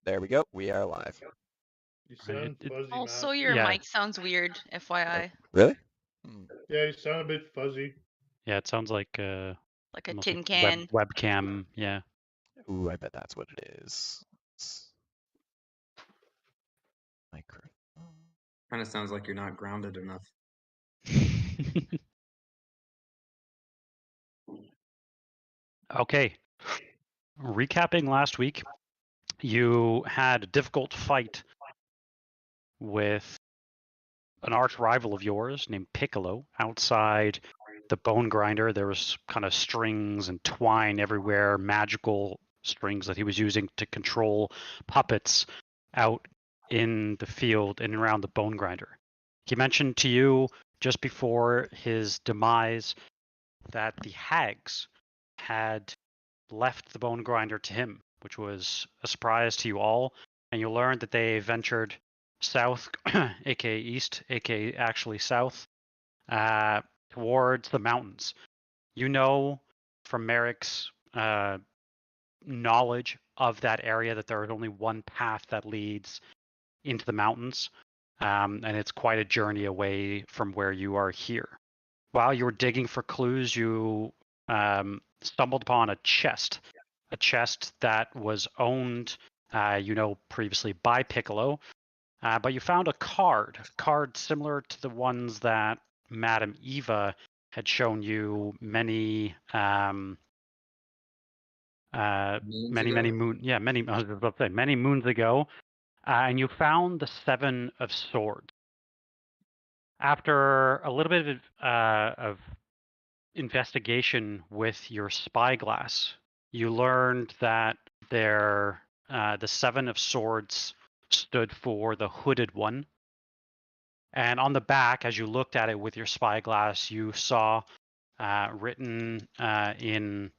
There we go. We are live. You sound fuzzy, Also, Matt. your Yeah. mic sounds weird, FYI. Really? Yeah, you sound a bit fuzzy. Yeah, it sounds like Like a almost tin like can. webcam. Yeah. Ooh, I bet that's what it is. Microphone. Kind of sounds like you're not grounded enough. Okay. Recapping last week, you had a difficult fight with an arch rival of yours named Piccolo outside the bone grinder. There was kind of strings and twine everywhere, magical strings that he was using to control puppets out in the field and around the bone grinder. He mentioned to you just before his demise that the hags had left the bone grinder to him, which was a surprise to you all, and you learned that they ventured south, aka east, aka actually south, towards the mountains. You know from Merrick's knowledge of that area that there is only one path that leads into the mountains, and it's quite a journey away from where you are here. While you were digging for clues, you stumbled upon a chest that was owned, previously by Piccolo, but you found a card similar to the ones that Madame Eva had shown you many moons ago, and you found the Seven of Swords. After a little bit of investigation with your spyglass, you learned that the Seven of Swords stood for the Hooded One. And on the back, as you looked at it with your spyglass, you saw written in...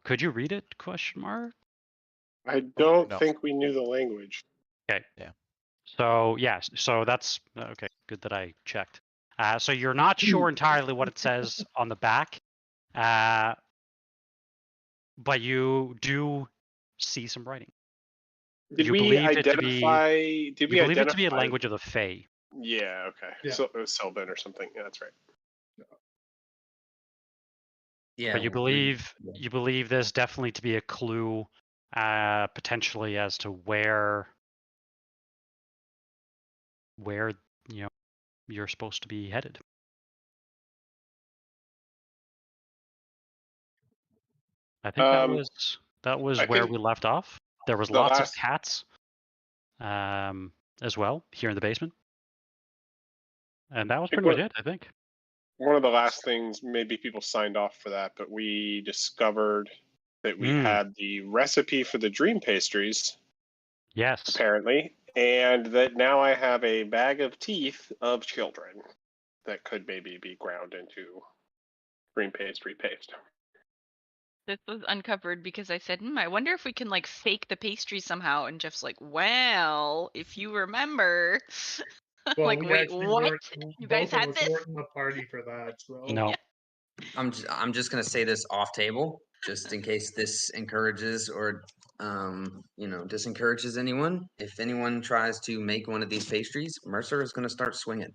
could you read it? Question mark. I don't No. think we knew the language. Okay. Yeah. So yes, so that's okay. Good that I checked. So you're not sure entirely what it says on the back, but you do see some writing. Did You we believe identify? it to be a language of the Fae. Yeah. Okay. Yeah. So it was Sylvan or something. Yeah, that's right. Yeah. But you believe there's definitely to be a clue, potentially as to where you're supposed to be headed. I think that was I where think we left off. There was the lots of last- cats, as well here in the basement, and that was pretty much it, I think. One of the last things, maybe people signed off for that, but we discovered that we had the recipe for the dream pastries. Yes. Apparently, and that now I have a bag of teeth of children that could maybe be ground into dream pastry paste. This was uncovered because I said, I wonder if we can like fake the pastry somehow. And Jeff's like, well, if you remember. Well, like, we wait, actually what? weren't. You guys both had of us this? weren't in the party for that. So No. I'm just gonna say this off table, just in case this encourages or disencourages anyone. If anyone tries to make one of these pastries, Mercer is gonna start swinging.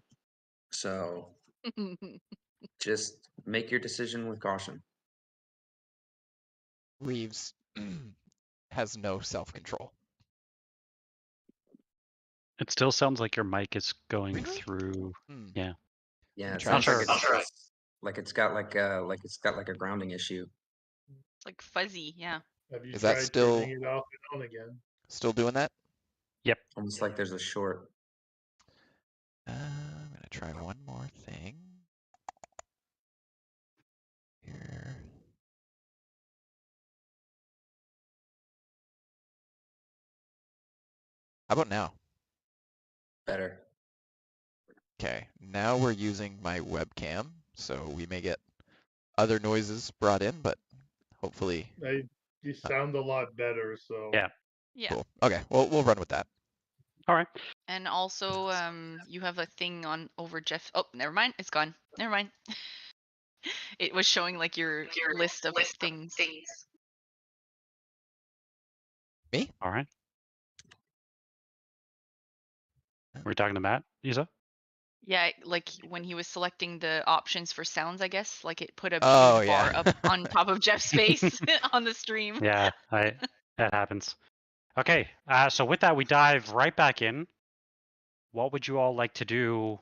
So just make your decision with caution. Reeves has no self-control. It still sounds like your mic is going Really? through. Yeah. Yeah, it Try sounds to- like it's got like a grounding issue. It's like fuzzy, yeah. have you Is that tried still- turning it off and on again? Still doing that? Yep. Almost like there's a short. I'm gonna try one more thing. Here. How about now? Better. Okay, now we're using my webcam, so we may get other noises brought in, but hopefully. You sound a lot better. So Yeah. Yeah. Cool. Okay, well, we'll run with that. All right. And also, you have a thing on over Jeff. Oh, never mind. It's gone. Never mind. It was showing like your list of things. Me? All right. We're talking to Matt, Isa? Yeah, like when he was selecting the options for sounds, I guess, like it put a Oh, huge bar yeah. up on top of Jeff's face on the stream. Yeah, that happens. Okay, so with that, we dive right back in. What would you all like to do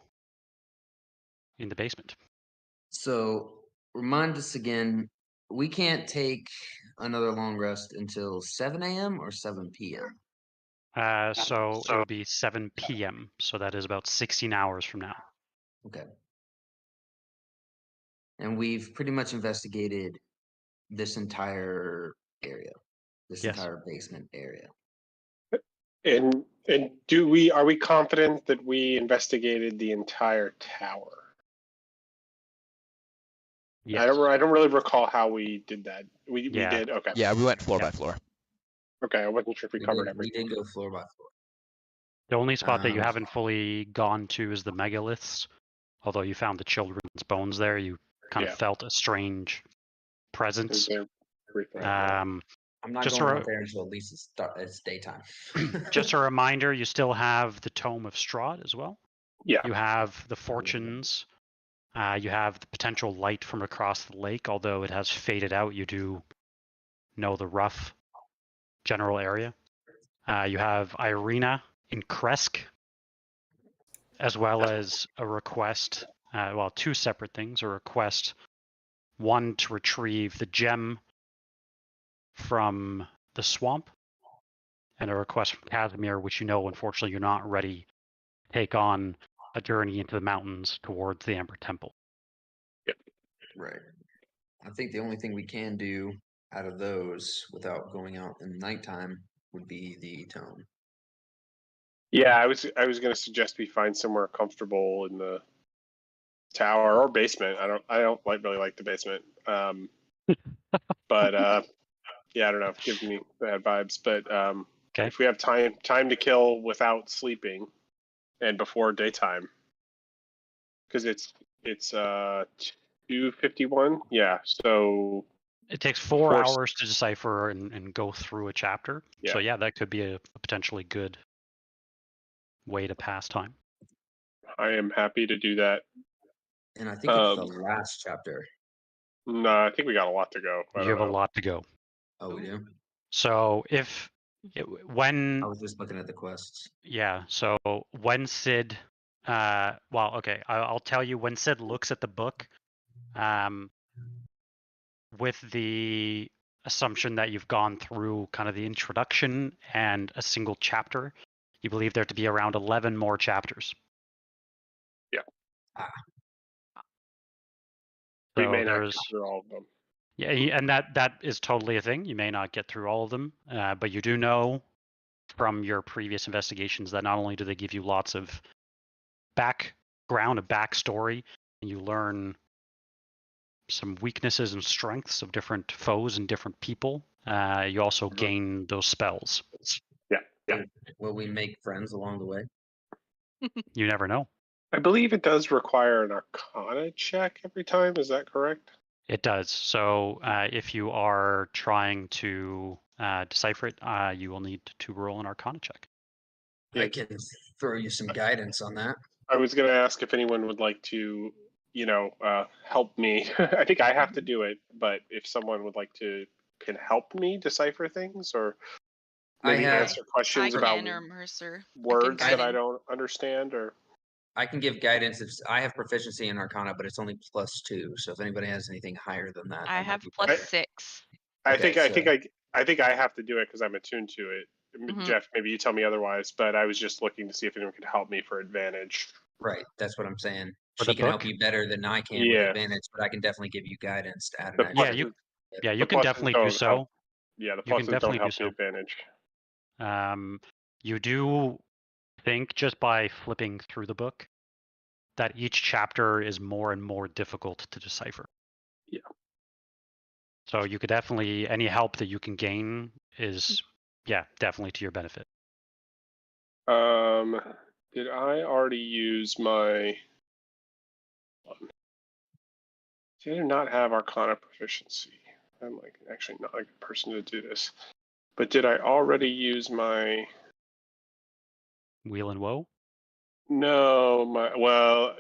in the basement? So remind us again, we can't take another long rest until 7 a.m. or 7 p.m. So it would be 7 p.m. So that is about 16 hours from now. Okay. And we've pretty much investigated this entire area, this Yes. entire basement area. And are we confident that we investigated the entire tower? Yes. I don't really recall how we did that. We Yeah. did, okay. Yeah, we went floor Yep. by floor. Okay, I wasn't sure if we covered We everything. did go floor by floor. The only spot that you Um, haven't fully gone to is the megaliths. Although you found the children's bones there, you kind of Yeah. felt a strange presence. They're briefly, yeah. I'm not Just going a- out there until at least it's daytime. Just a reminder, you still have the Tome of Strahd as well. Yeah. You have the fortunes. You have the potential light from across the lake, although it has faded out. You do know the rough general area. You have Irina in Kresk, as well as a request. Well, two separate things. A request, one to retrieve the gem from the swamp, and a request from Casimir, which you know, unfortunately, you're not ready to take on a journey into the mountains towards the Ember Temple. Right. I think the only thing we can do out of those without going out in the nighttime would be the tome. Yeah, I was going to suggest we find somewhere comfortable in the tower or basement. I don't really like the basement. But yeah, I don't know. It gives me bad vibes. But Okay. if we have time to kill without sleeping and before daytime, because it's 2:51. Yeah, so It takes 4 Four- hours to decipher and go through a chapter. Yeah. So yeah, that could be a potentially good way to pass time. I am happy to do that. And I think it's the last chapter. No, I think we got a lot to go. I You don't have a know. lot to go. Oh, we do? So when I was just looking at the quests. yeah, so when Sid, well, okay, I'll tell you when Sid looks at the book, with the assumption that you've gone through kind of the introduction and a single chapter, you believe there to be around 11 more chapters. Yeah. So We may not there's get through all of them. yeah, and that is totally a thing. You may not get through all of them, but you do know from your previous investigations that not only do they give you lots of background, a backstory, and you learn some weaknesses and strengths of different foes and different people, you also gain those spells. Yeah. Will we make friends along the way? You never know. I believe it does require an Arcana check every time. Is that correct? It does. So if you are trying to decipher it, you will need to roll an Arcana check. Yeah. I can throw you some guidance on that. I was going to ask if anyone would like to, help me. I think I have to do it, but if someone would like to, can help me decipher things or maybe answer questions I about can, or Mercer. words that I guide. don't understand, or I can give guidance if I have proficiency in Arcana, but it's only +2. So if anybody has anything higher than that, I that might have be plus better. 6. I Okay, think I have to do it because I'm attuned to it. Mhm. Jeff, maybe you tell me otherwise, but I was just looking to see if anyone could help me for advantage. Right, that's what I'm saying. For She the can help book? you better than I can with Yeah. advantage, but I can definitely give you guidance to add The an Yeah, extra. you the can pluses definitely do don't so. help. Yeah, the You can pluses don't definitely do help the so. advantage. You do think just by flipping through the book that each chapter is more and more difficult to decipher. Yeah. So you could definitely, any help that you can gain is, yeah, definitely to your benefit. Did I already use my? See, I do not have Arcana proficiency. I'm like actually not a good person to do this. But did I already use my? Wheel and Woe? No,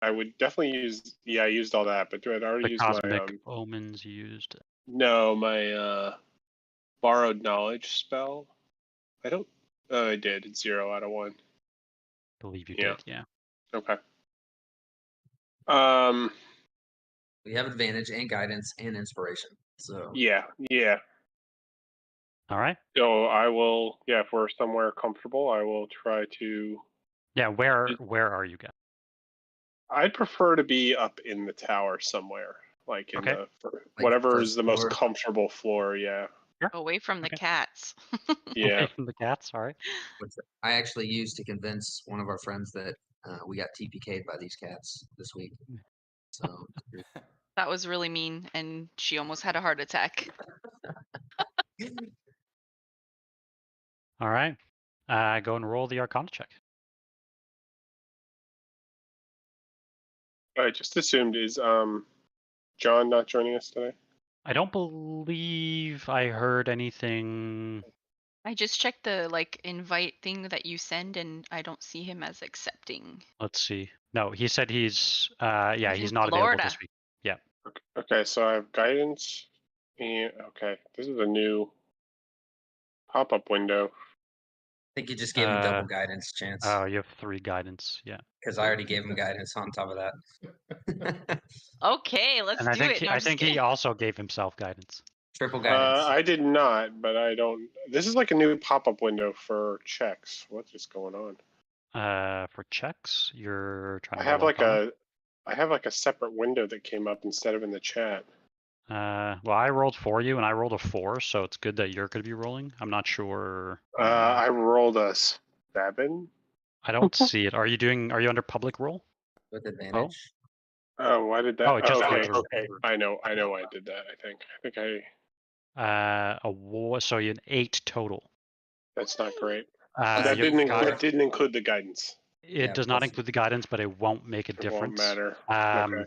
I would definitely use. Yeah, I used all that, but do I already The use Cosmic my? Omens used. No, my borrowed knowledge spell. I don't. Oh, I did. It's 0 out of 1. I believe you Yeah. did, yeah. Okay. We have advantage and guidance and inspiration. So Yeah. All right. So I will. Yeah, if we're somewhere comfortable, I will try to. Yeah, where are you guys? I'd prefer to be up in the tower somewhere, like in Okay. whatever is first the most floor. comfortable floor. Yeah. Away from the Okay. cats. Yeah. Away from the cats, all right. which I actually used to convince one of our friends that we got TPK'd by these cats this week. So That was really mean, and she almost had a heart attack. All right. Go and roll the Arcana check. I just assumed is John not joining us today? I don't believe I heard anything. I just checked the invite thing that you send, and I don't see him as accepting. Let's see. No, he said he's He's he's in not available Florida. this week. Yeah. Okay, so I have guidance, and okay, this is a new pop-up window. I think you just gave him double guidance chance. Oh, you have 3 guidance. Yeah. Because I already gave him guidance on top of that. Okay, let's And I do think it. he, No, I'm I just think he kidding. also gave himself guidance. Triple guidance. I did not, but I don't. This is like a new pop-up window for checks. What is going on? For checks, you're trying I to have roll like a separate window that came up instead of in the chat. well, I rolled for you, and I rolled a 4, so it's good that you're going to be rolling. I'm not sure. I rolled a 7. I don't see it. Are you under public roll? With advantage. Oh, why did that? Oh, it just okay. went Okay. I know why I did that. I think so you an 8 total. that's not great. That didn't include the guidance. It does not include the guidance, but it won't make a It difference. won't matter. Okay.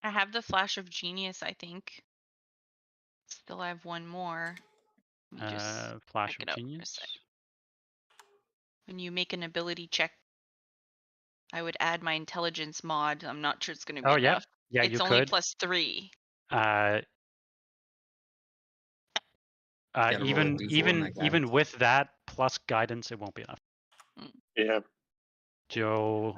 I have the flash of genius, I think. Still have one more. Let me just Flash check of it out for a Genius. sec. When you make an ability check, I would add my intelligence mod. I'm not sure it's going to be enough. Yeah, it's you only could. +3. Even with that plus guidance, it won't be enough. Yeah. Joe,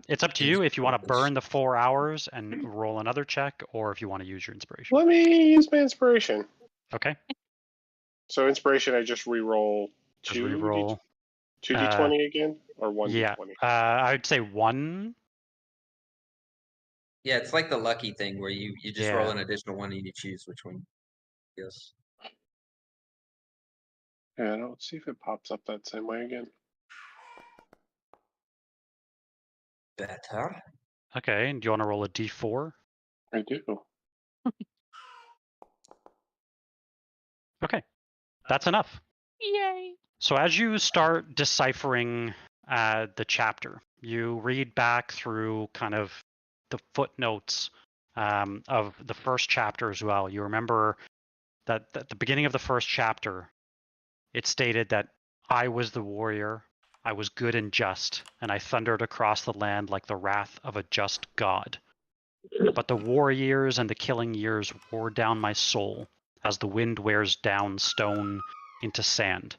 it's up to you if you want to burn the 4 hours and roll another check, or if you want to use your inspiration. Let me use my inspiration. Okay. So inspiration, I just re-roll Just re-roll. 2d20 again, or 1d20? Yeah. I would say 1. Yeah, it's like the lucky thing where you just roll an additional 1 and you choose which one. Yes. Yeah, let's see if it pops up that same way again. Better. Okay, and do you want to roll a d4? I do. Okay, that's enough. Yay! So as you start deciphering the chapter, you read back through kind of the footnotes of the first chapter as well. You remember that at the beginning of the first chapter, it stated that I was the warrior, I was good and just, and I thundered across the land like the wrath of a just god. But the war years and the killing years wore down my soul as the wind wears down stone into sand.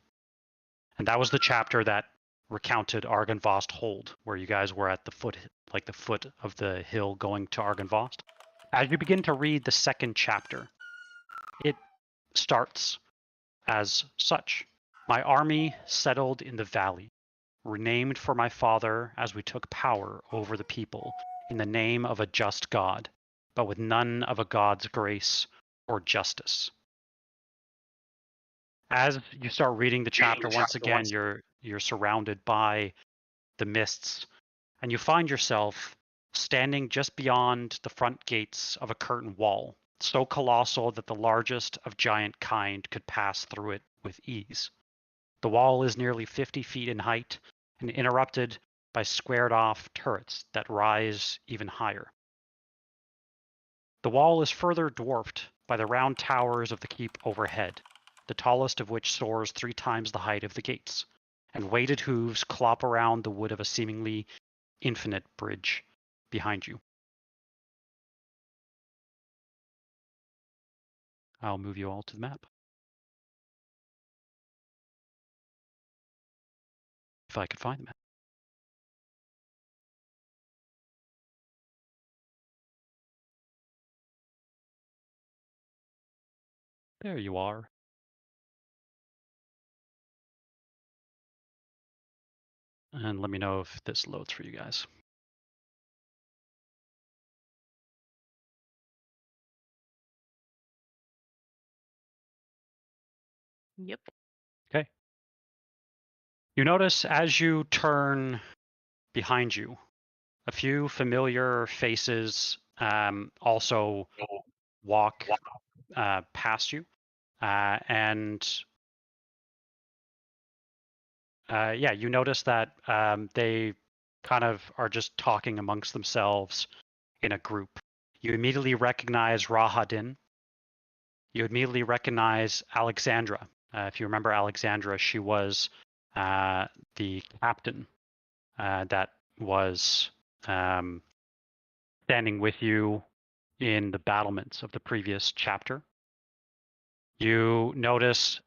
And that was the chapter that recounted Argynvost Hold, where you guys were at the foot of the hill going to Argynvost. As you begin to read the second chapter, it starts as such. My army settled in the valley, renamed for my father as we took power over the people in the name of a just God, but with none of a God's grace or justice. As you start reading the chapter, once again, you're surrounded by the mists, and you find yourself standing just beyond the front gates of a curtain wall, so colossal that the largest of giant kind could pass through it with ease. The wall is nearly 50 feet in height and interrupted by squared-off turrets that rise even higher. The wall is further dwarfed by the round towers of the keep overhead, the tallest of which soars 3 times the height of the gates, and weighted hooves clop around the wood of a seemingly infinite bridge behind you. I'll move you all to the map. If I could find the map. There you are. And let me know if this loads for you guys. Yep. Okay. You notice as you turn behind you, a few familiar faces also walk past you. Yeah, you notice that they kind of are just talking amongst themselves in a group. You immediately recognize Rahadin. You immediately recognize Alexandra. If you remember Alexandra, she was the captain that was standing with you in the battlements of the previous chapter. You notice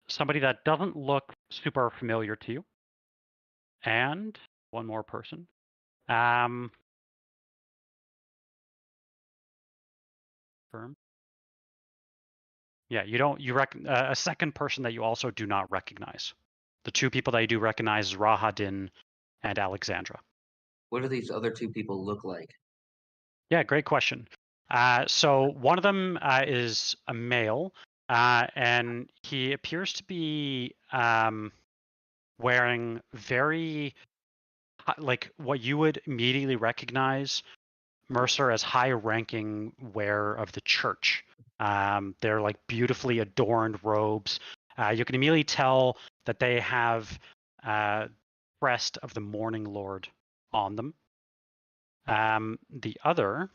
somebody that doesn't look super familiar to you. And one more person. Firm. Yeah, a second person that you also do not recognize. The 2 people that you do recognize is Rahadin and Alexandra. What do these other 2 people look like? Yeah, great question. So one of them is a male, and he appears to be wearing very, like what you would immediately recognize Mercer as high-ranking wearer of the church. They're like beautifully adorned robes. You can immediately tell that they have crest of the Morning Lord on them. The other,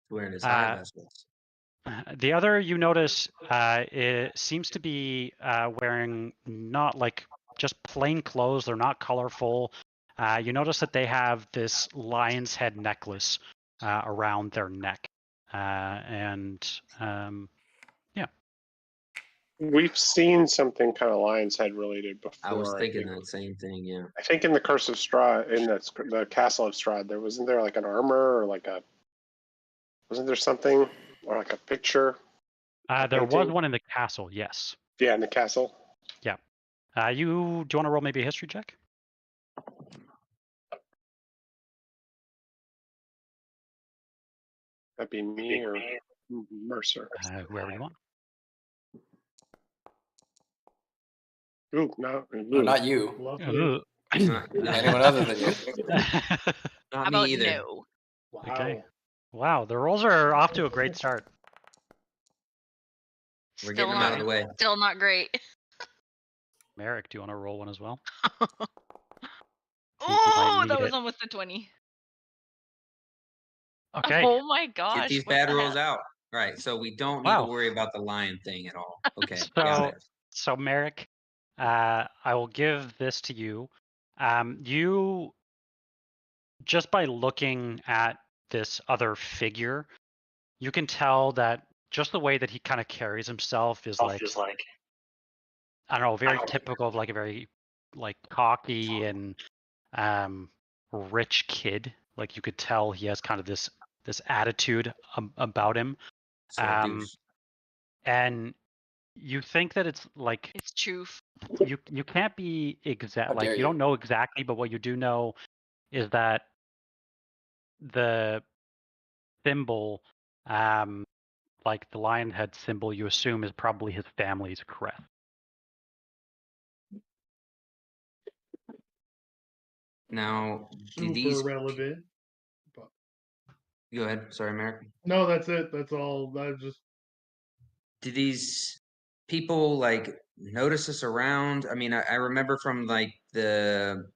Wearing his high vestments. the other you notice it seems to be wearing not like just plain clothes. They're not colorful. You notice that they have this lion's head necklace around their neck. Yeah. We've seen something kind of lion's head related before. I was thinking that same thing, yeah. I think in the Curse of Strahd, in the Castle of Strahd, wasn't there like an armor or like wasn't there something or like a picture? There was one in the castle, yes. Yeah, in the castle. Yeah. Do you want to roll maybe a history check? That'd be me or Mercer. Whoever you want. Ooh, no. No, not you. Lovely. Anyone other than you. Not How me about either. no? Wow. Okay. Wow, the rolls are off to a great start. We're Still getting them out of not, the way. still not great. Merrick, do you want to roll one as well? Oh, that need was it. almost a 20. Okay. Oh my gosh. Get these what bad the rolls heck? out. All right, so we don't need to worry about the lion thing at all. Okay, got it. So Merrick, I will give this to you. You, just by looking at this other figure, you can tell that just the way that he kind of carries himself is like, I don't know, very typical of like a very like cocky and rich kid. Like you could tell he has kind of this attitude about him. And you think that it's like It's truth. you can't be exact, like you don't know exactly, but what you do know is that the symbol, like the lion head symbol, you assume is probably his family's crest. Now, do Super these relevant. But... Go ahead. Sorry, Merrick. No, that's it. That's all. That just. Do these people like notice us around? I mean, I remember from like the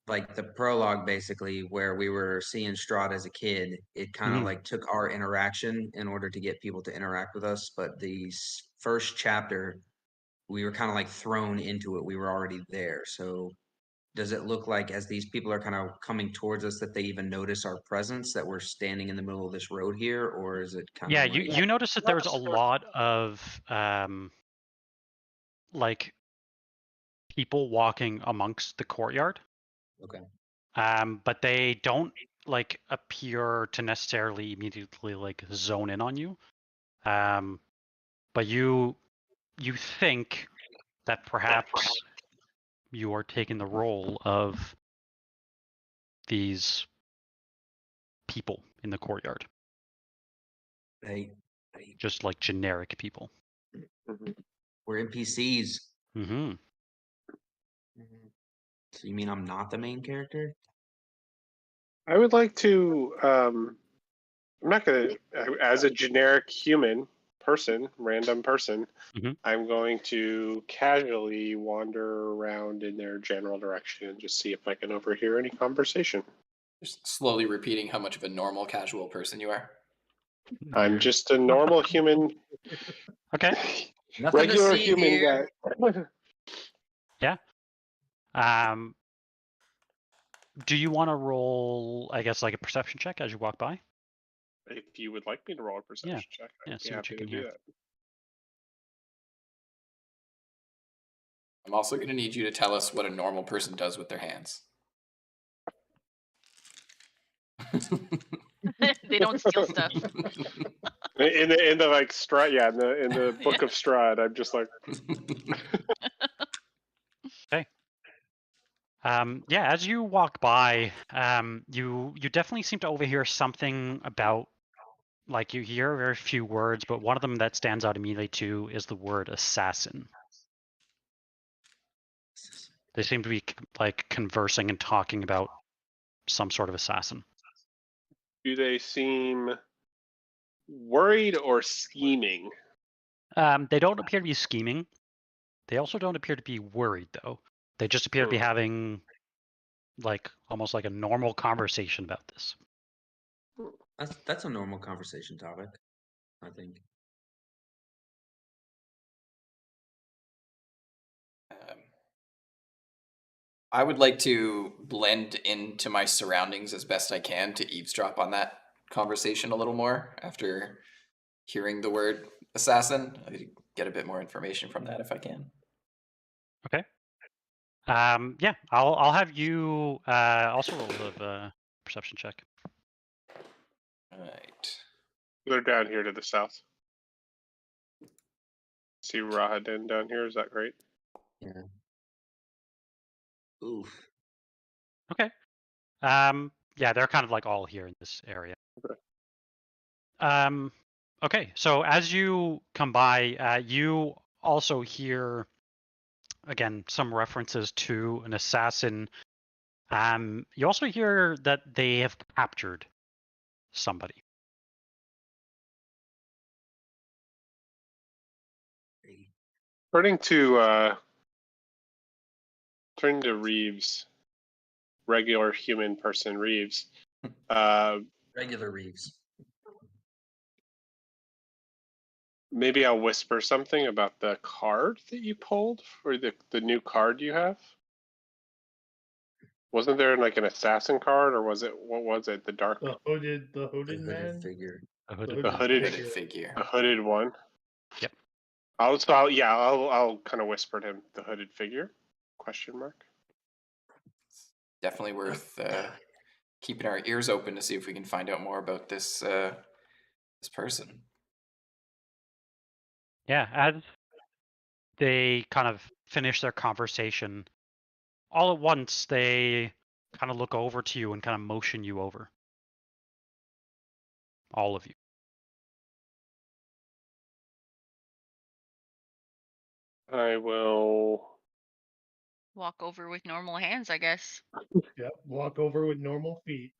like the prologue, basically, where we were seeing Strahd as a kid. It kind of like took our interaction in order to get people to interact with us. But the first chapter, we were kind of like thrown into it. We were already there. So does it look like as these people are kind of coming towards us that they even notice our presence, that we're standing in the middle of this road here, or is it kind Yeah, of like... you notice that there's a lot of like people walking amongst the courtyard. Okay. But they don't like appear to necessarily immediately like zone in on you. But you think that perhaps you are taking the role of these people in the courtyard. They Just like generic people. we're NPCs. Mm-hmm. So you mean I'm not the main character? I would like to. I'm not gonna, as a generic human person, random person. I'm going to casually wander around in their general direction and just see if I can overhear any conversation. Just slowly repeating how much of a normal, casual person you are. I'm just a normal human. Okay. Nothing Regular to see human here. guy. Yeah. Do you want to roll, I guess, like a perception check as you walk by? If you would like me to roll a perception check, I'd be see what you happy to can do hear. that. I'm also going to need you to tell us what a normal person does with their hands. They don't steal stuff. In the like Strahd, yeah, in the book of Strahd, I'm just like. Okay. Yeah, as you walk by, you definitely seem to overhear something about, like, you hear very few words, but one of them that stands out immediately too is the word assassin. They seem to be like conversing and talking about some sort of assassin. Do they seem worried or scheming? They don't appear to be scheming. They also don't appear to be worried, though. They just appear to be having, like, almost like a normal conversation about this. That's a normal conversation topic, I think. I would like to blend into my surroundings as best I can to eavesdrop on that conversation a little more after hearing the word assassin. I get a bit more information from that if I can. Okay. Yeah, I'll have you also roll a perception check. All right. They're down here to the south. See Rahadin down here, is that right? Yeah. Oof. Okay. Yeah, they're kind of like all here in this area. Okay. Okay, so as you come by, you also hear, again, some references to an assassin. You also hear that they have captured somebody. Turning to Reeves, regular human person Reeves. Regular Reeves. Maybe I'll whisper something about the card that you pulled, or the new card you have. Wasn't there like an assassin card, or was it, what was it? The dark, The hooded man. figure. The the hooded figure. the hooded one. Yep. I'll kind of whisper to him, the hooded figure? Question mark. Definitely worth keeping our ears open to see if we can find out more about this this person. Yeah, as they kind of finish their conversation, all at once they kind of look over to you and kind of motion you over. All of you. I will Walk over with normal hands, I guess. Yep. Walk over with normal feet.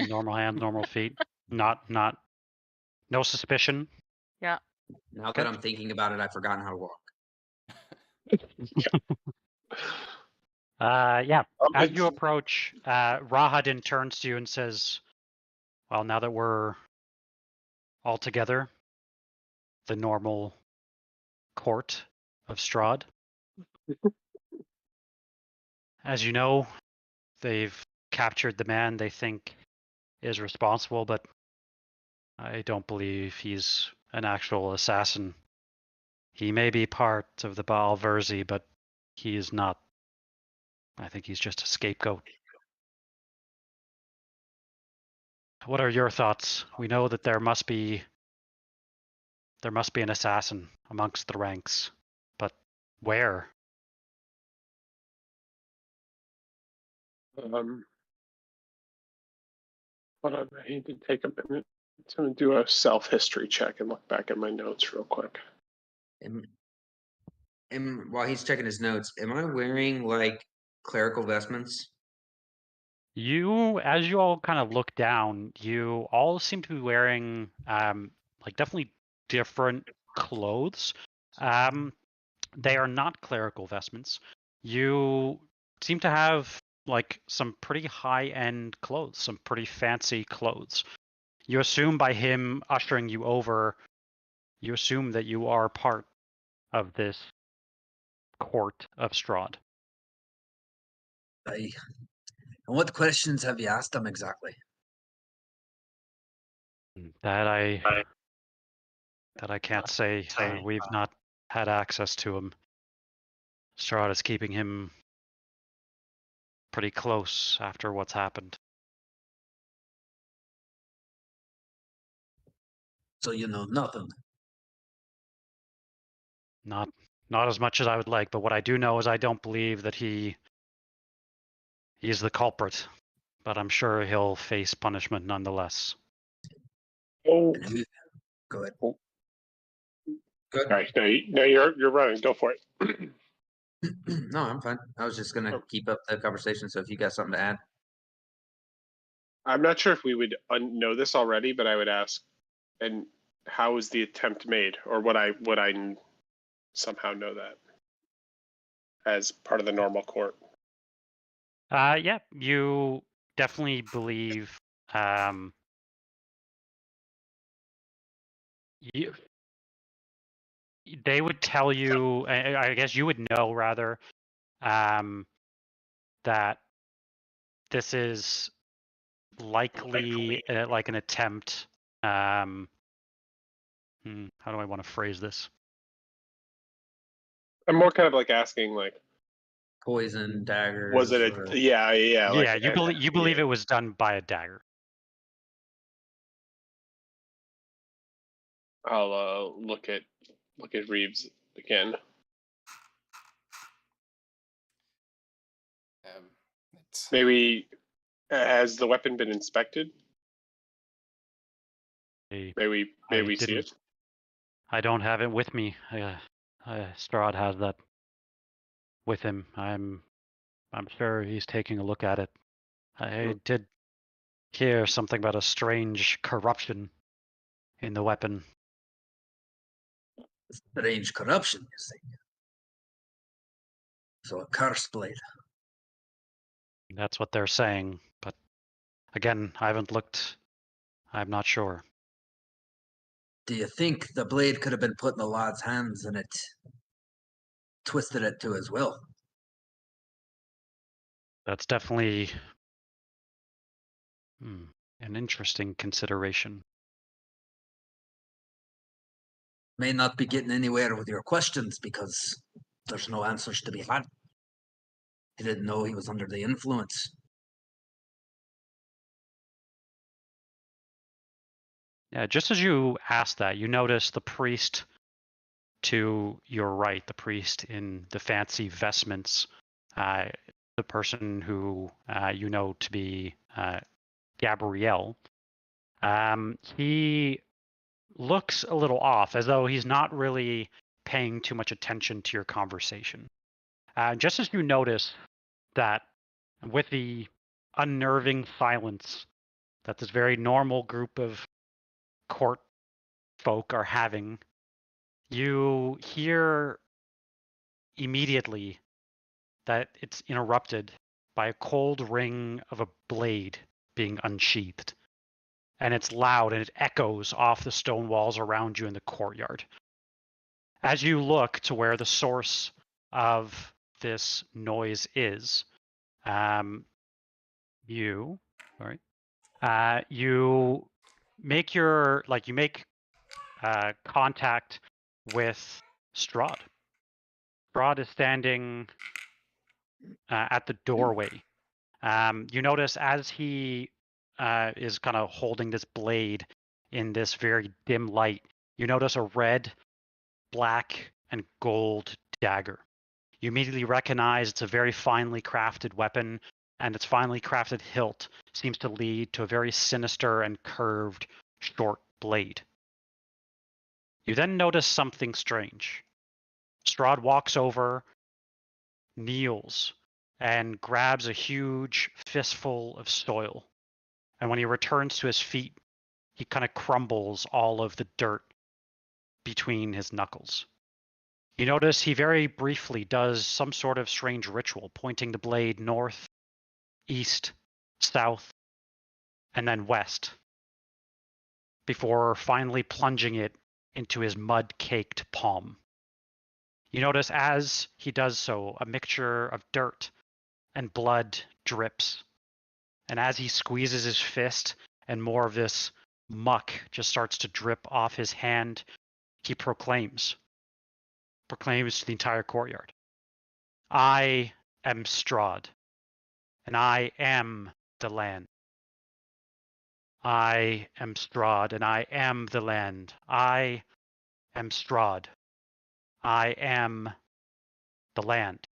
Normal hands, normal feet. No suspicion. Yeah. Now that I'm thinking about it, I've forgotten how to walk. Yeah. As you it's- approach, Rahadin turns to you and says, well, now that we're all together, the normal court of Strahd. As you know, they've captured the man they think is responsible, but I don't believe he's an actual assassin. He may be part of the Baal Verzi, but he is not. I think he's just a scapegoat. What are your thoughts? We know that there must be an assassin amongst the ranks, but where? Hold on, I need to take a minute to do a self-history check and look back at my notes real quick. While he's checking his notes, am I wearing like clerical vestments? As you all kind of look down, you all seem to be wearing like definitely different clothes. They are not clerical vestments. You seem to have like some pretty high-end clothes, some pretty fancy clothes. You assume by him ushering you over, you assume that you are part of this court of Strahd. And what questions have you asked them exactly? That I can't say. We've not had access to him. Strahd is keeping him pretty close after what's happened. So you know nothing. Not as much as I would like, but what I do know is I don't believe that he's the culprit. But I'm sure he'll face punishment nonetheless. Oh, Go ahead. Good. all right. No, you're running. Go for it. No, I'm fine. I was just gonna keep up the conversation. So if you got something to add, I'm not sure if we would know this already, but I would ask, and how was the attempt made, or would I somehow know that as part of the normal court? Yeah, you definitely believe. They would tell you. I guess you would know rather that this is likely like an attempt. How do I want to phrase this? I'm more kind of like asking, like, poison, daggers. was it or... yeah? Yeah, you believe it was done by a dagger. I'll look at Reeves again. Maybe has the weapon been inspected? May we see it? I don't have it with me. Strahd has that with him. I'm sure he's taking a look at it. I did hear something about a strange corruption in the weapon. Strange corruption, you see. So a curse blade. That's what they're saying, but again, I haven't looked. I'm not sure. Do you think the blade could have been put in the lad's hands and it twisted it to his will? That's definitely an interesting consideration. May not be getting anywhere with your questions because there's no answers to be had. He didn't know he was under the influence. Yeah, just as you asked that, you notice the priest to your right, the priest in the fancy vestments, the person who you know to be Gabrielle. He looks a little off, as though he's not really paying too much attention to your conversation. Just as you notice that with the unnerving silence that this very normal group of court folk are having, you hear immediately that it's interrupted by a cold ring of a blade being unsheathed. And it's loud and it echoes off the stone walls around you in the courtyard. As you look to where the source of this noise is, you make contact with Strahd. Strahd is standing at the doorway. You notice as he is kind of holding this blade in this very dim light, you notice a red, black, and gold dagger. You immediately recognize it's a very finely crafted weapon, and its finely crafted hilt seems to lead to a very sinister and curved short blade. You then notice something strange. Strahd walks over, kneels, and grabs a huge fistful of soil. And when he returns to his feet, he kind of crumbles all of the dirt between his knuckles. You notice he very briefly does some sort of strange ritual, pointing the blade north, east, south, and then west, before finally plunging it into his mud-caked palm. You notice as he does so, a mixture of dirt and blood drips. And as he squeezes his fist and more of this muck just starts to drip off his hand, he proclaims to the entire courtyard, I am Strahd, and I am the land. I am Strahd, and I am the land. I am Strahd. I am the land.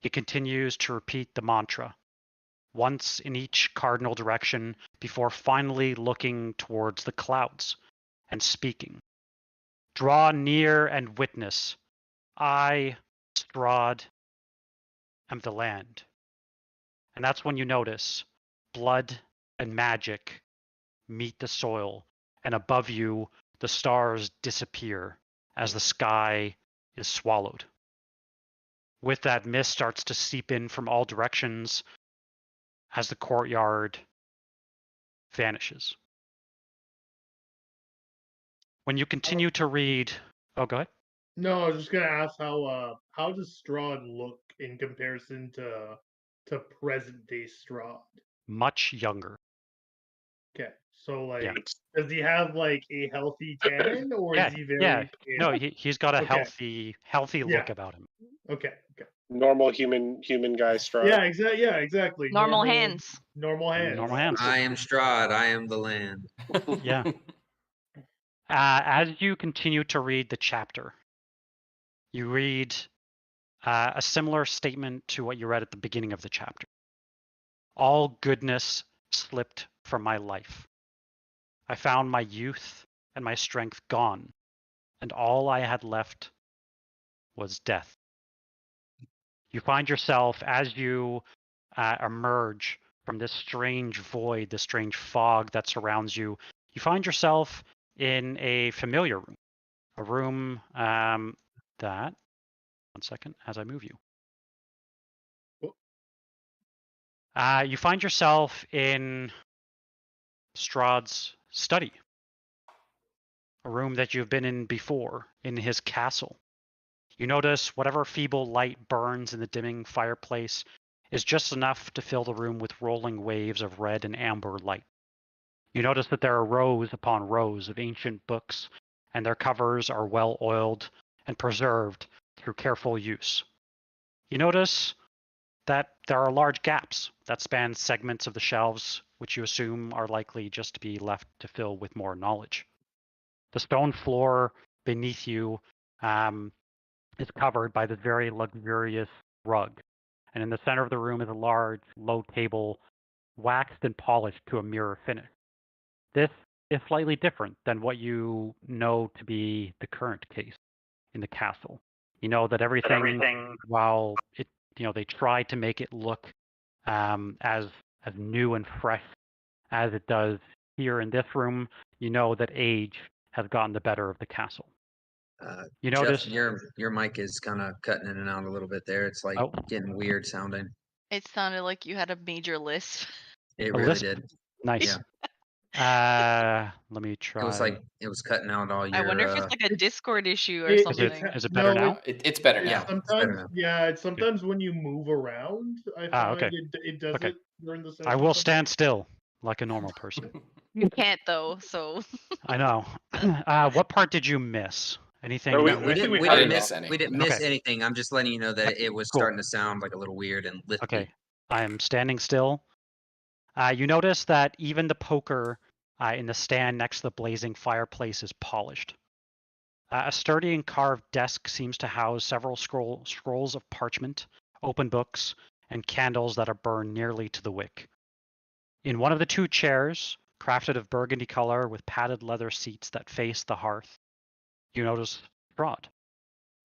He continues to repeat the mantra, once in each cardinal direction, before finally looking towards the clouds and speaking. Draw near and witness. I, Strahd, am the land. And that's when you notice blood and magic meet the soil, and above you, the stars disappear as the sky is swallowed. With that, mist starts to seep in from all directions as the courtyard vanishes. When you continue to read, oh, go ahead. No, I was just gonna ask how does Strahd look in comparison to present day Strahd? Much younger. Okay, so like, Yeah. does he have like a healthy tan, or Yeah, is he very yeah. pale? No, he's got a Okay. healthy look Yeah. about him. Okay. Normal human guy Strahd. Yeah, exactly. Yeah, exactly. Normal hands. Normal hands. Normal hands. I am Strahd. I am the land. Yeah. As you continue to read the chapter, you read a similar statement to what you read at the beginning of the chapter. All goodness slipped from my life. I found my youth and my strength gone, and all I had left was death. You find yourself, as you emerge from this strange void, this strange fog that surrounds you, you find yourself in a familiar room. A room that, one second, as I move you. You find yourself in Strahd's study, a room that you've been in before, in his castle. You notice whatever feeble light burns in the dimming fireplace is just enough to fill the room with rolling waves of red and amber light. You notice that there are rows upon rows of ancient books, and their covers are well oiled and preserved through careful use. You notice that there are large gaps that span segments of the shelves, which you assume are likely just to be left to fill with more knowledge. The stone floor beneath you is covered by this very luxurious rug, and in the center of the room is a large, low table, waxed and polished to a mirror finish. This is slightly different than what you know to be the current case in the castle. You know that everything while it, they try to make it look as new and fresh as it does here in this room, you know that age has gotten the better of the castle. You Jeff, notice your mic is kind of cutting in and out a little bit there. It's like getting weird sounding. It sounded like you had a major lisp. It a really lisp. did. Nice. Yeah. Let me try. It was like it was cutting out all your. I wonder if it's like a Discord issue or It- something. Is it better no, now? It's better now. Yeah. Sometimes, now. yeah. Sometimes when you move around, I find okay. it does Okay. it during the session. I will sometimes. stand still like a normal person. You can't though, so I know. What part did you miss? Anything? No, We I think didn't. we We had didn't it miss. all. We didn't miss Okay. anything. I'm just letting you know that it was Cool. starting to sound like a little weird and lifty. Okay. I am standing still. You notice that even the poker in the stand next to the blazing fireplace is polished. A sturdy and carved desk seems to house several scrolls of parchment, open books, and candles that are burned nearly to the wick. In one of the two chairs, crafted of burgundy color with padded leather seats that face the hearth, you notice Strahd.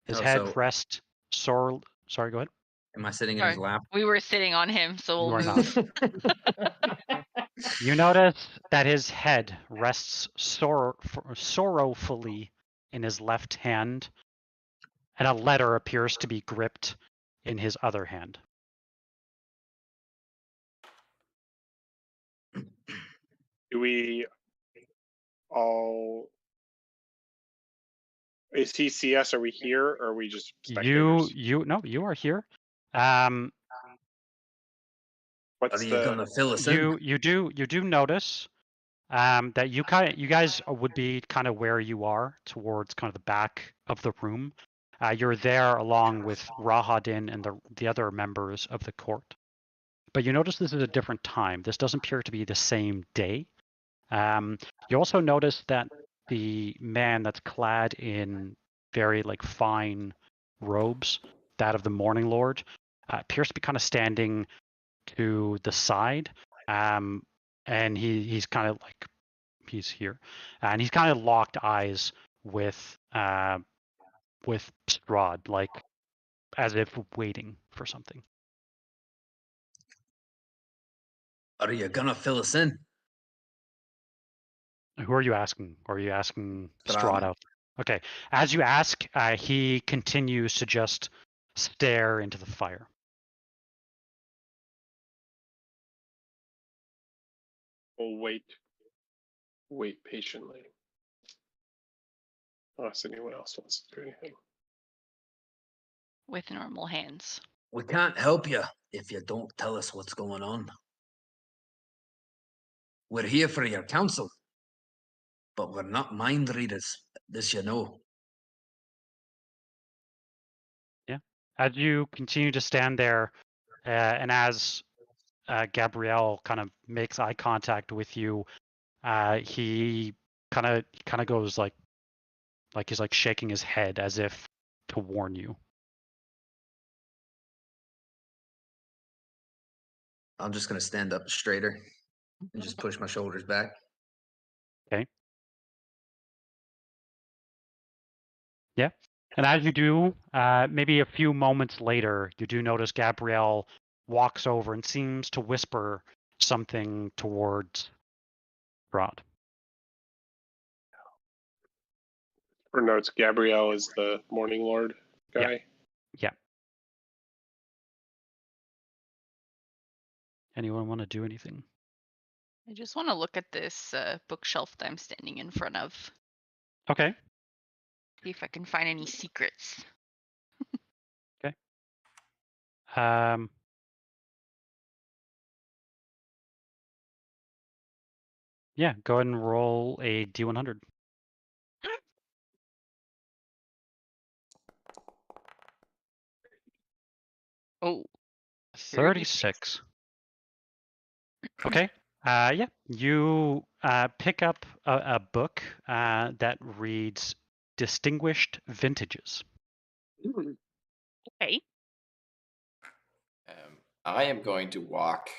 His head rests Sorry, go ahead. Am I sitting in his lap? we were sitting on him, so You we'll are move. You notice that his head rests sorrowfully in his left hand, and a letter appears to be gripped in his other hand. Do we all? Is he see us? Are we here? Or are we just spectators? You are here. What's Are you gonna fill us in? You do notice that you guys would be kind of where you are towards kind of the back of the room. You're there along with Rahadin and the other members of the court. But you notice this is a different time. This doesn't appear to be the same day. You also notice that the man that's clad in very fine robes, that of the Morning Lord, appears to be kind of standing to the side, and he's kind of he's here, and he's kind of locked eyes with Strahd, as if waiting for something. Are you gonna fill us in? Who are you asking? Are you asking Strahd. Strahd out? Okay. As you ask, he continues to just stare into the fire. We'll wait patiently. Unless anyone else wants to do anything. With normal hands. We can't help you if you don't tell us what's going on. We're here for your counsel, but we're not mind readers. This you know. Yeah. As you continue to stand there, and as Gabrielle kind of makes eye contact with you, he kind of goes like he's shaking his head as if to warn you. I'm just gonna stand up straighter and just push my shoulders back. Okay. Yeah. And as you do, maybe a few moments later, you do notice Gabrielle walks over and seems to whisper something towards Rod. For notes, Gabrielle is the Morning Lord guy. Yeah. Anyone want to do anything? I just want to look at this bookshelf that I'm standing in front of. Okay. See if I can find any secrets. Okay. Yeah, go ahead and roll a D100. Oh. 36. Okay. Yeah, you pick up a book that reads Distinguished Vintages. Okay. I am going to walk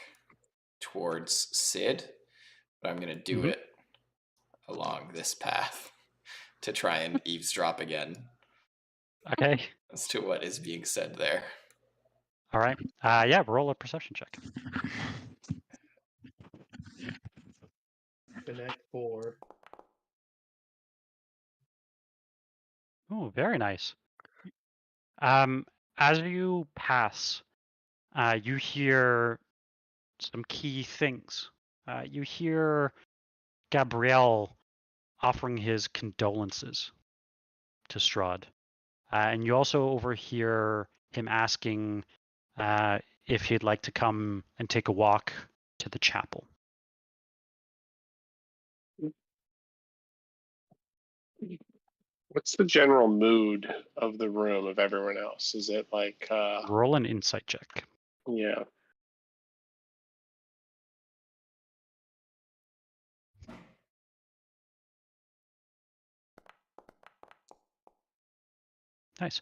towards Sid, but I'm going to do it along this path to try and eavesdrop again. Okay. As to what is being said there. All right. Yeah, roll a perception check. Connect 4. Oh, very nice. As you pass, you hear some key things. You hear Gabriel offering his condolences to Strahd. And you also overhear him asking if he'd like to come and take a walk to the chapel. What's the general mood of the room of everyone else? Is it like Roll an insight check. yeah. Nice.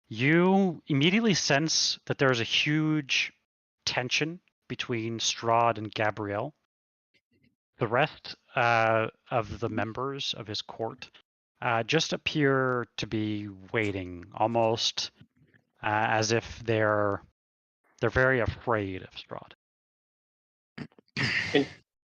You immediately sense that there's a huge tension between Strahd and Gabriel. The rest of the members of his court just appear to be waiting, almost as if they're very afraid of Strahd. And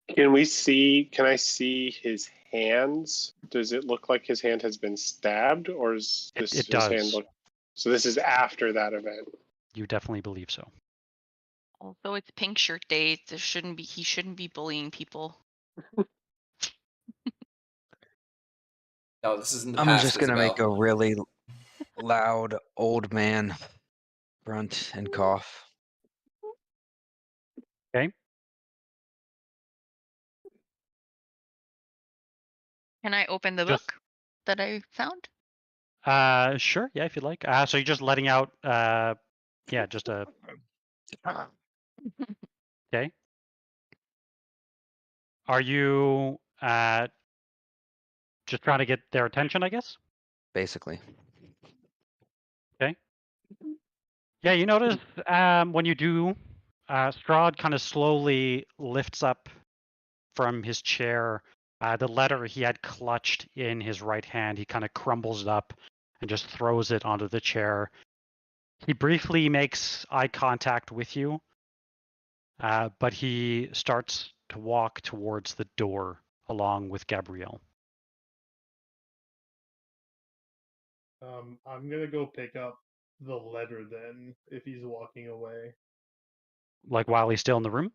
can I see his hands? Does it look like his hand has been stabbed, or is this It his does. hand look? So this is after that event. You definitely believe so. Although it's pink shirt day, he shouldn't be bullying people. No, this isn't the I'm past, just gonna make a Isabel. really loud old man grunt and cough. Okay. Can I open the Just- book that I found? Sure. Yeah, if you'd like. So you're just letting out. Yeah, just a. Okay. Are you just trying to get their attention, I guess? Basically. Okay. Yeah, you notice when you do, Strahd kind of slowly lifts up from his chair. The letter he had clutched in his right hand, he kind of crumbles it up and just throws it onto the chair. He briefly makes eye contact with you, but he starts to walk towards the door along with Gabrielle. I'm gonna go pick up the letter then, if he's walking away. Like while he's still in the room?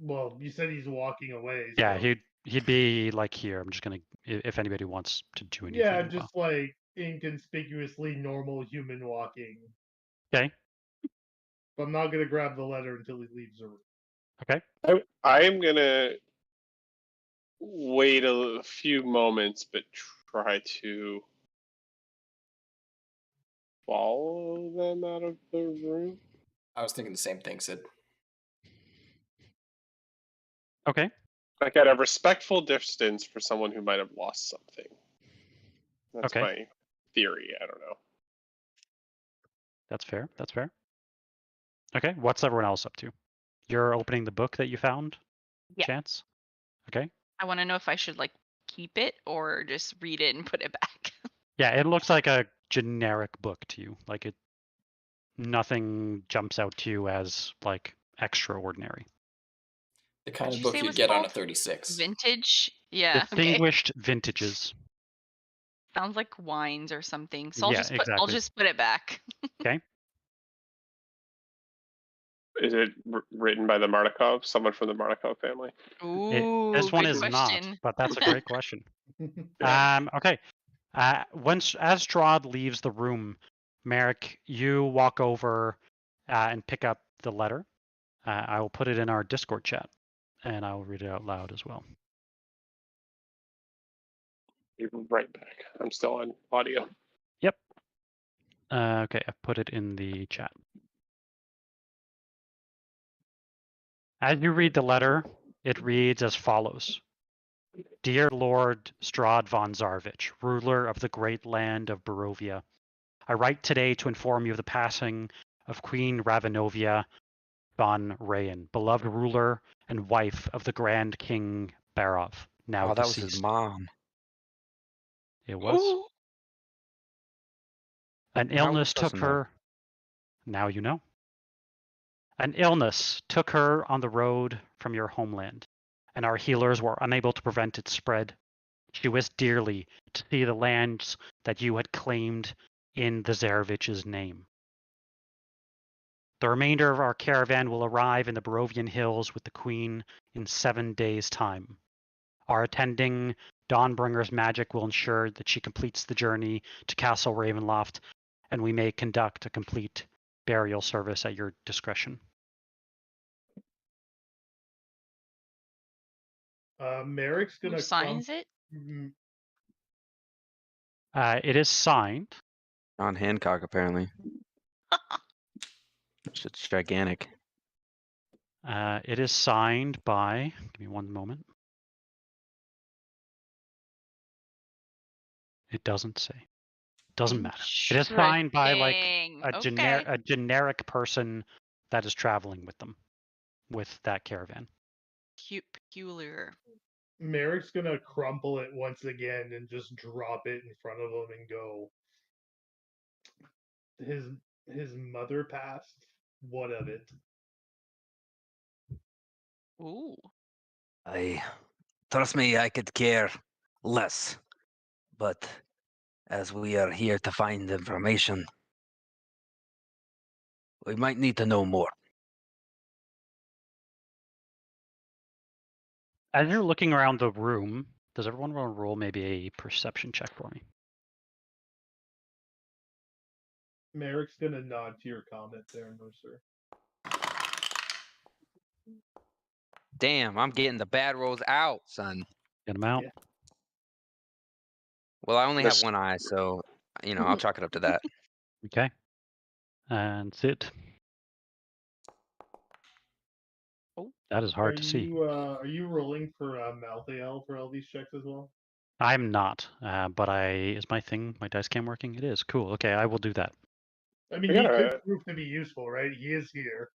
Well, you said he's walking away. Yeah, so... he'd be like here. I'm just gonna, if anybody wants to do anything. Yeah, just like inconspicuously normal human walking. Okay. But I'm not gonna grab the letter until he leaves the room. Okay. I am gonna wait a few moments, but try to follow them out of the room. I was thinking the same thing, Sid. Okay. Like at a respectful distance for someone who might have lost something. That's Okay. my theory. I don't know. That's fair. That's fair. Okay. What's everyone else up to? You're opening the book that you found? Yeah. Chance? Okay. I want to know if I should like keep it or just read it and put it back. Yeah, it looks like a generic book to you. Like nothing jumps out to you as like extraordinary. The kind Did of you book say it you'd was get on a called 36. Vintage? Yeah. Okay. Distinguished vintages. Sounds like wines or something. So I'll Yeah, just exactly. put it back. Okay. Is it written by the Martikov? Someone from the Martikov family? Ooh, This one good is question. not, but that's a great question. Okay. As Strahd leaves the room, Merrick, you walk over and pick up the letter. I will put it in our Discord chat, and I will read it out loud as well. Be right back. I'm still on audio. Yep. Okay, I've put it in the chat. As you read the letter, it reads as follows. Dear Lord Strahd von Zarovich, ruler of the great land of Barovia, I write today to inform you of the passing of Queen Ravenovia von Rayen, beloved ruler and wife of the Grand King Barov, now Oh, that was deceased. his mom. It was. An How are we illness supposed took to know? her. Now you know. An illness took her on the road from your homeland, and our healers were unable to prevent its spread. She wished dearly to see the lands that you had claimed in the Zarovich's name. The remainder of our caravan will arrive in the Barovian hills with the Queen in 7 days' time. Our attending Dawnbringer's magic will ensure that she completes the journey to Castle Ravenloft, and we may conduct a complete burial service at your discretion. Merrick's gonna Who signs it? It is signed. John Hancock, apparently. It's gigantic. It is signed by. Give me one moment. It doesn't say. Doesn't matter. It is signed by like a generic person that is traveling with them, with that caravan. Peculiar. Merrick's gonna crumple it once again and just drop it in front of him and go. His mother passed. What of it? Ooh. Trust me, I could care less. But as we are here to find information, we might need to know more. As you're looking around the room, does everyone want to roll maybe a perception check for me? Merrick's gonna nod to your comment there, Mercer. Damn, I'm getting the bad rolls out, son. Get them out. Yeah. Well, I only have one eye, so I'll chalk it up to that. Okay. And Sid. Oh, that is hard to see. Are you rolling for Malthael for all these checks as well? I'm not, but is my dice cam working? It is. Cool. Okay, I will do that. I mean, he could prove to be useful, right? He is here.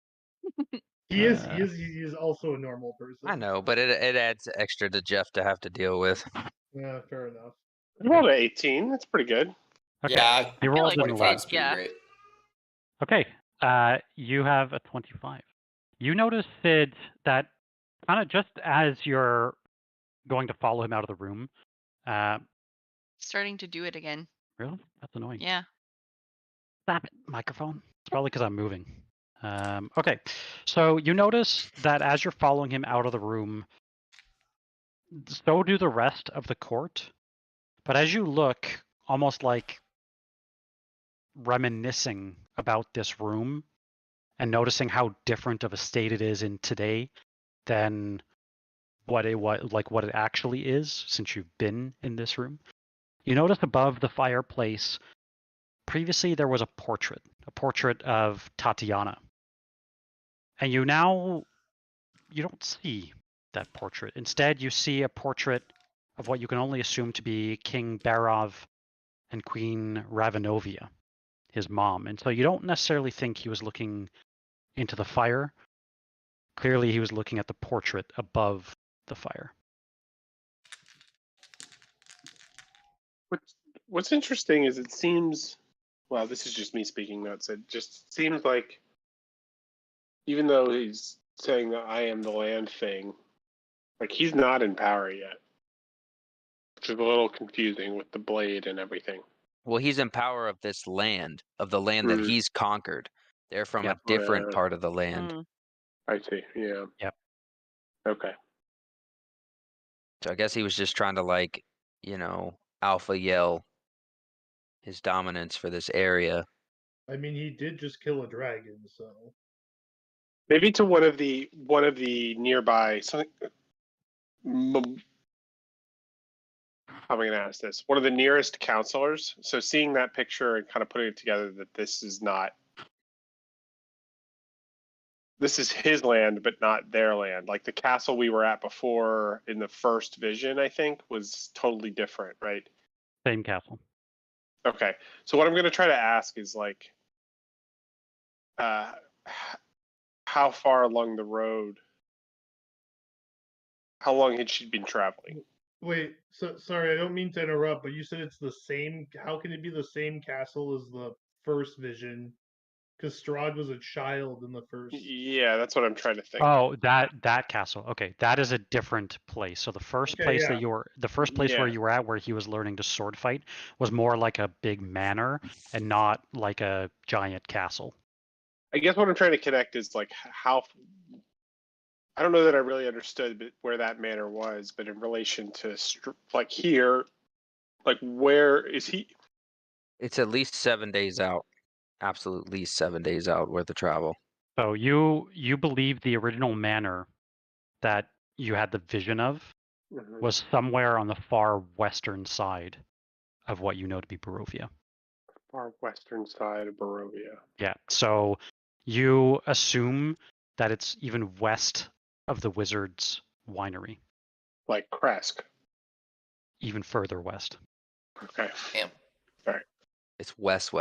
He is also a normal person. I know, but it adds extra to Jeff to have to deal with. Yeah, fair enough. I rolled an 18. That's pretty good. Okay. Yeah, You rolled like an 25's 11. pretty great. Okay. You have a 25. You notice, Sid, that kind of just as you're going to follow him out of the room. Starting to do it again. Really? That's annoying. Yeah. Stop it, microphone. It's probably because I'm moving. Okay. So you notice that as you're following him out of the room, so do the rest of the court. But as you look, almost like reminiscing about this room and noticing how different of a state it is in today than what it actually is since you've been in this room. You notice above the fireplace, previously there was a portrait of Tatiana. And you don't see that portrait. Instead, you see a portrait of what you can only assume to be King Barov and Queen Ravenovia, his mom. And so you don't necessarily think he was looking into the fire. Clearly, he was looking at the portrait above the fire. What's interesting is it seems, well, this is just me speaking notes. It just seems like, even though he's saying that I am the land thing, like he's not in power yet, which is a little confusing with the blade and everything. Well, he's in power of this land, of the land that he's conquered. They're from a different part of the land. I see. Yeah. Yep. Okay. So I guess he was just trying to alpha yell his dominance for this area. I mean, he did just kill a dragon, so maybe to one of the nearby. How am I going to ask this? One of the nearest counselors. So seeing that picture and kind of putting it together that this is his land, but not their land. Like the castle we were at before in the first vision, I think, was totally different, right? Same castle. Okay. So what I'm going to try to ask is how far along the road, how long had she been traveling? Wait, so sorry, I don't mean to interrupt, but you said it's the same. How can it be the same castle as the first vision Because Strahd was a child in the first. Yeah, that's what I'm trying to think. Oh, that castle. Okay, that is a different place. So the first place that the first place where you were at, where he was learning to sword fight, was more like a big manor and not like a giant castle. I guess what I'm trying to connect is like how. I don't know that I really understood where that manor was, but in relation to like here, like where is he? It's at least 7 days out. Absolute least 7 days out worth of travel. So you believe the original manor that you had the vision of was somewhere on the far western side of what you know to be Barovia. Far western side of Barovia. Yeah. So you assume that it's even west of the Wizard's winery. Like Kresk. Even further west. Okay. Damn. All right. It's west.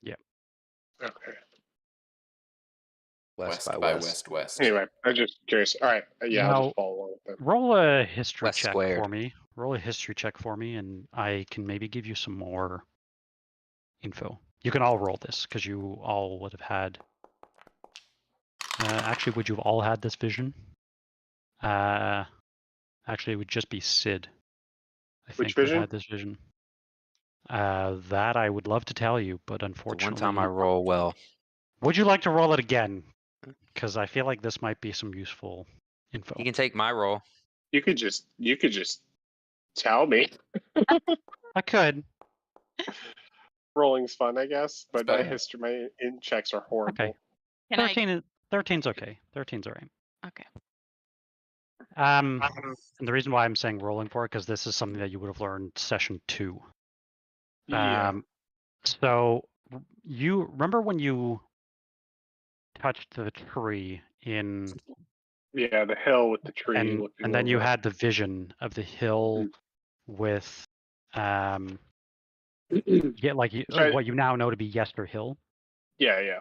Yeah. Okay. West by west. Anyway, I'm just curious. All right. Yeah, Now, I'll just follow along with that. roll a history West check squared. for me. Roll a history check for me, and I can maybe give you some more info. You can all roll this, because you all would have had... actually, would you have all had this vision? Actually, it would just be Sid. I Which think that vision? had this vision. That I would love to tell you, but The unfortunately... one time I roll well. Would you like to roll it again? Because I feel like this might be some useful info. You can take my roll. You could just tell me. I could. Rolling's fun, I guess, but my better. my in checks are horrible. Okay. Can 13's okay. 13's all right. Okay. And the reason why I'm saying rolling for it, because this is something that you would have learned session 2. Yeah. So you remember when you touched the tree in... Yeah, the hill with the tree. And then you had the vision of the hill with... what you now know to be Yester Hill. Yeah.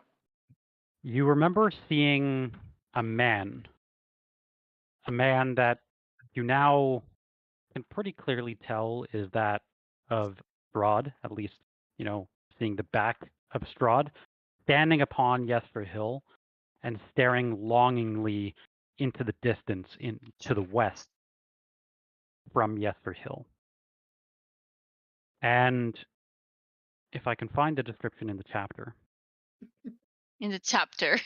You remember seeing a man that you now can pretty clearly tell is that of Strahd, at least, seeing the back of Strahd, standing upon Yester Hill and staring longingly into the distance to the west from Yester Hill. And if I can find the description in the chapter. In the chapter.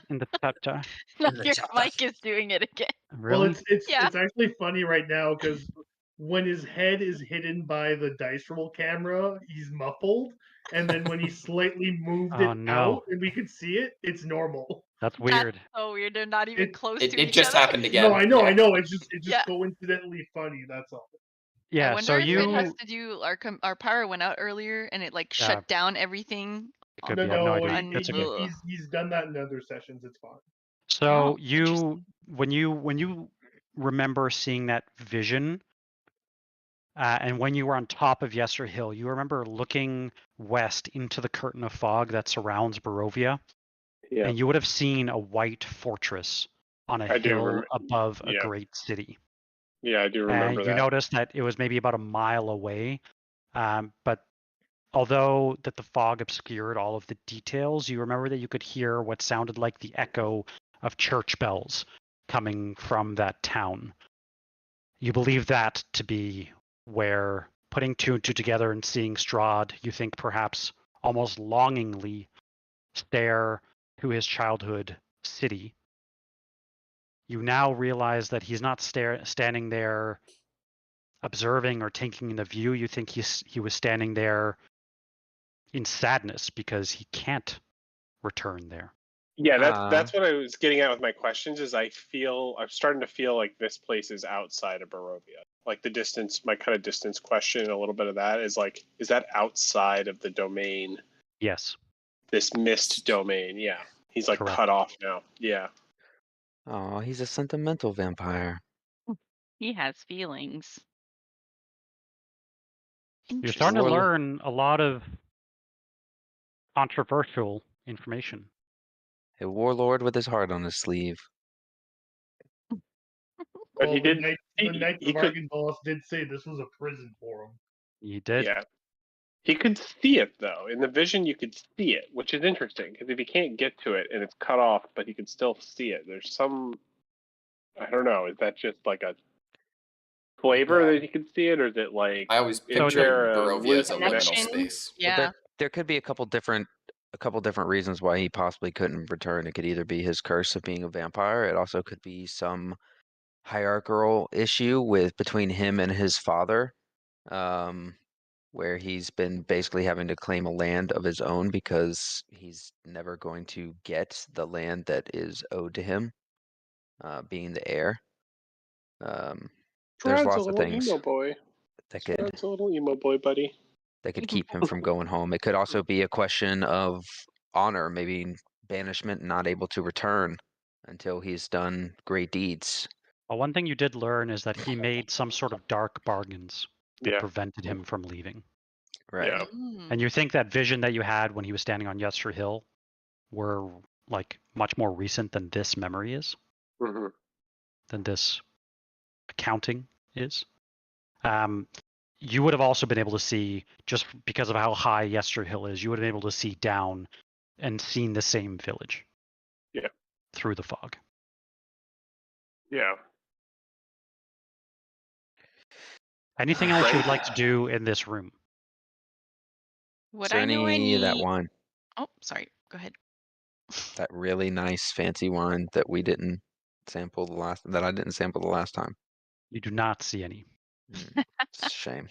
In the chapter. Now the your chapter. mic is doing it again. Really? Well, it's Yeah. it's actually funny right now because when his head is hidden by the dice roll camera, he's muffled, and then when he slightly moved Oh, it no. out and we could see it, it's normal. That's weird. That's so weird. They're not even close to It each just other. happened again. No, I know, Yeah. I know. It's just Yeah. coincidentally funny. That's all. Yeah, I wonder so if you... it has to do our power went out earlier and it like shut down everything. It could No, be. I have no no, idea. It's okay. he's done that in other sessions. It's fine. So interesting. when you remember seeing that vision, and when you were on top of Yester Hill, you remember looking west into the curtain of fog that surrounds Barovia, Yeah. and you would have seen a white fortress on a hill above a great city. Yeah, I do remember and that. You noticed that it was maybe about a mile away, but although that the fog obscured all of the details, you remember that you could hear what sounded like the echo of church bells coming from that town. You believe that to be where, putting 2 and 2 together and seeing Strahd, you think perhaps almost longingly stare to his childhood city. You now realize that he's not standing there observing or taking in the view. You think he was standing there in sadness because he can't return there. Yeah, that's what I was getting at with my questions. Is I'm starting to feel like this place is outside of Barovia. Like the distance, my kind of distance question, a little bit of that is like, is that outside of the domain? Yes. This mist domain, yeah. He's like Correct. cut off now. Yeah. Oh, he's a sentimental vampire. He has feelings. You're starting to learn a lot of controversial information. A warlord with his heart on his sleeve. But Well, he did. The Knight of Argent boss did say this was a prison for him. He did. Yeah. He could see it though. In the vision, you could see it, which is interesting because if he can't get to it and it's cut off, but he could still see it. There's some, I don't know. Is that just like a flavor that he could see it, or is it like? I always is pictured there Barovia as a liminal Connection. space. Yeah. Well, there could be a couple different reasons why he possibly couldn't return. It could either be his curse of being a vampire. It also could be some hierarchical issue between him and his father, where he's been basically having to claim a land of his own because he's never going to get the land that is owed to him, being the heir. There's Strahd's lots a of little things emo boy. that could Strahd's a little emo boy, buddy. keep him from going home. It could also be a question of honor, maybe banishment, not able to return until he's done great deeds. Well, one thing you did learn is that he made some sort of dark bargains that Yeah. prevented him from leaving. Right. Yeah. And you think that vision that you had when he was standing on Yester Hill were like much more recent than this memory is, hmm than this accounting is. You would have also been able to see, just because of how high Yester Hill is, you would have been able to see down and seen the same village. Yeah. Through the fog. Yeah. Anything else you would like to do in this room? Would Is there I know any of that any? wine? Oh, sorry. Go ahead. That really nice fancy wine that we didn't sample that I didn't sample the last time. You do not see any. It's a shame.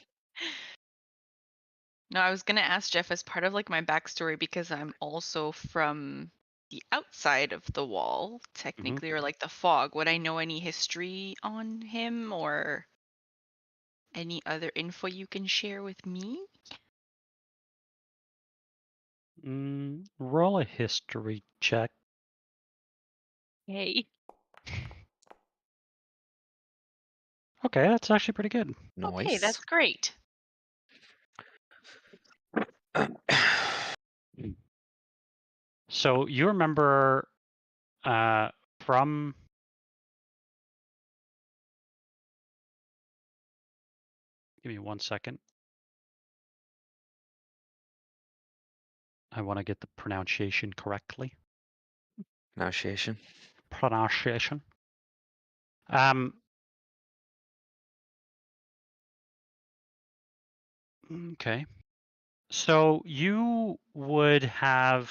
No, I was gonna ask Jeff as part of like my backstory because I'm also from the outside of the wall, technically, or like the fog. Would I know any history on him or any other info you can share with me? Roll a history check. Hey. Okay, that's actually pretty good. Nice. Okay, that's great. So you remember from give me 1 second. I want to get the pronunciation correctly. Pronunciation. Okay. So you would have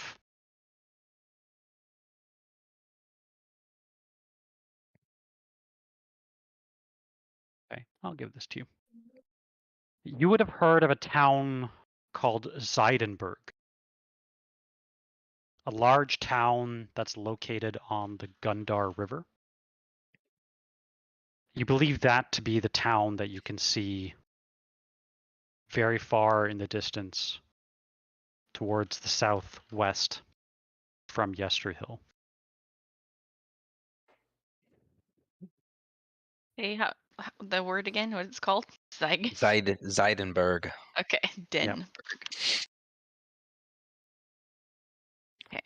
okay, I'll give this to you. You would have heard of a town called Zeidenberg. A large town that's located on the Gundar River. You believe that to be the town that you can see very far in the distance towards the southwest from Yester Hill. Hey, how the word again? What it's called? Zeidenberg. Okay, Denberg. Okay.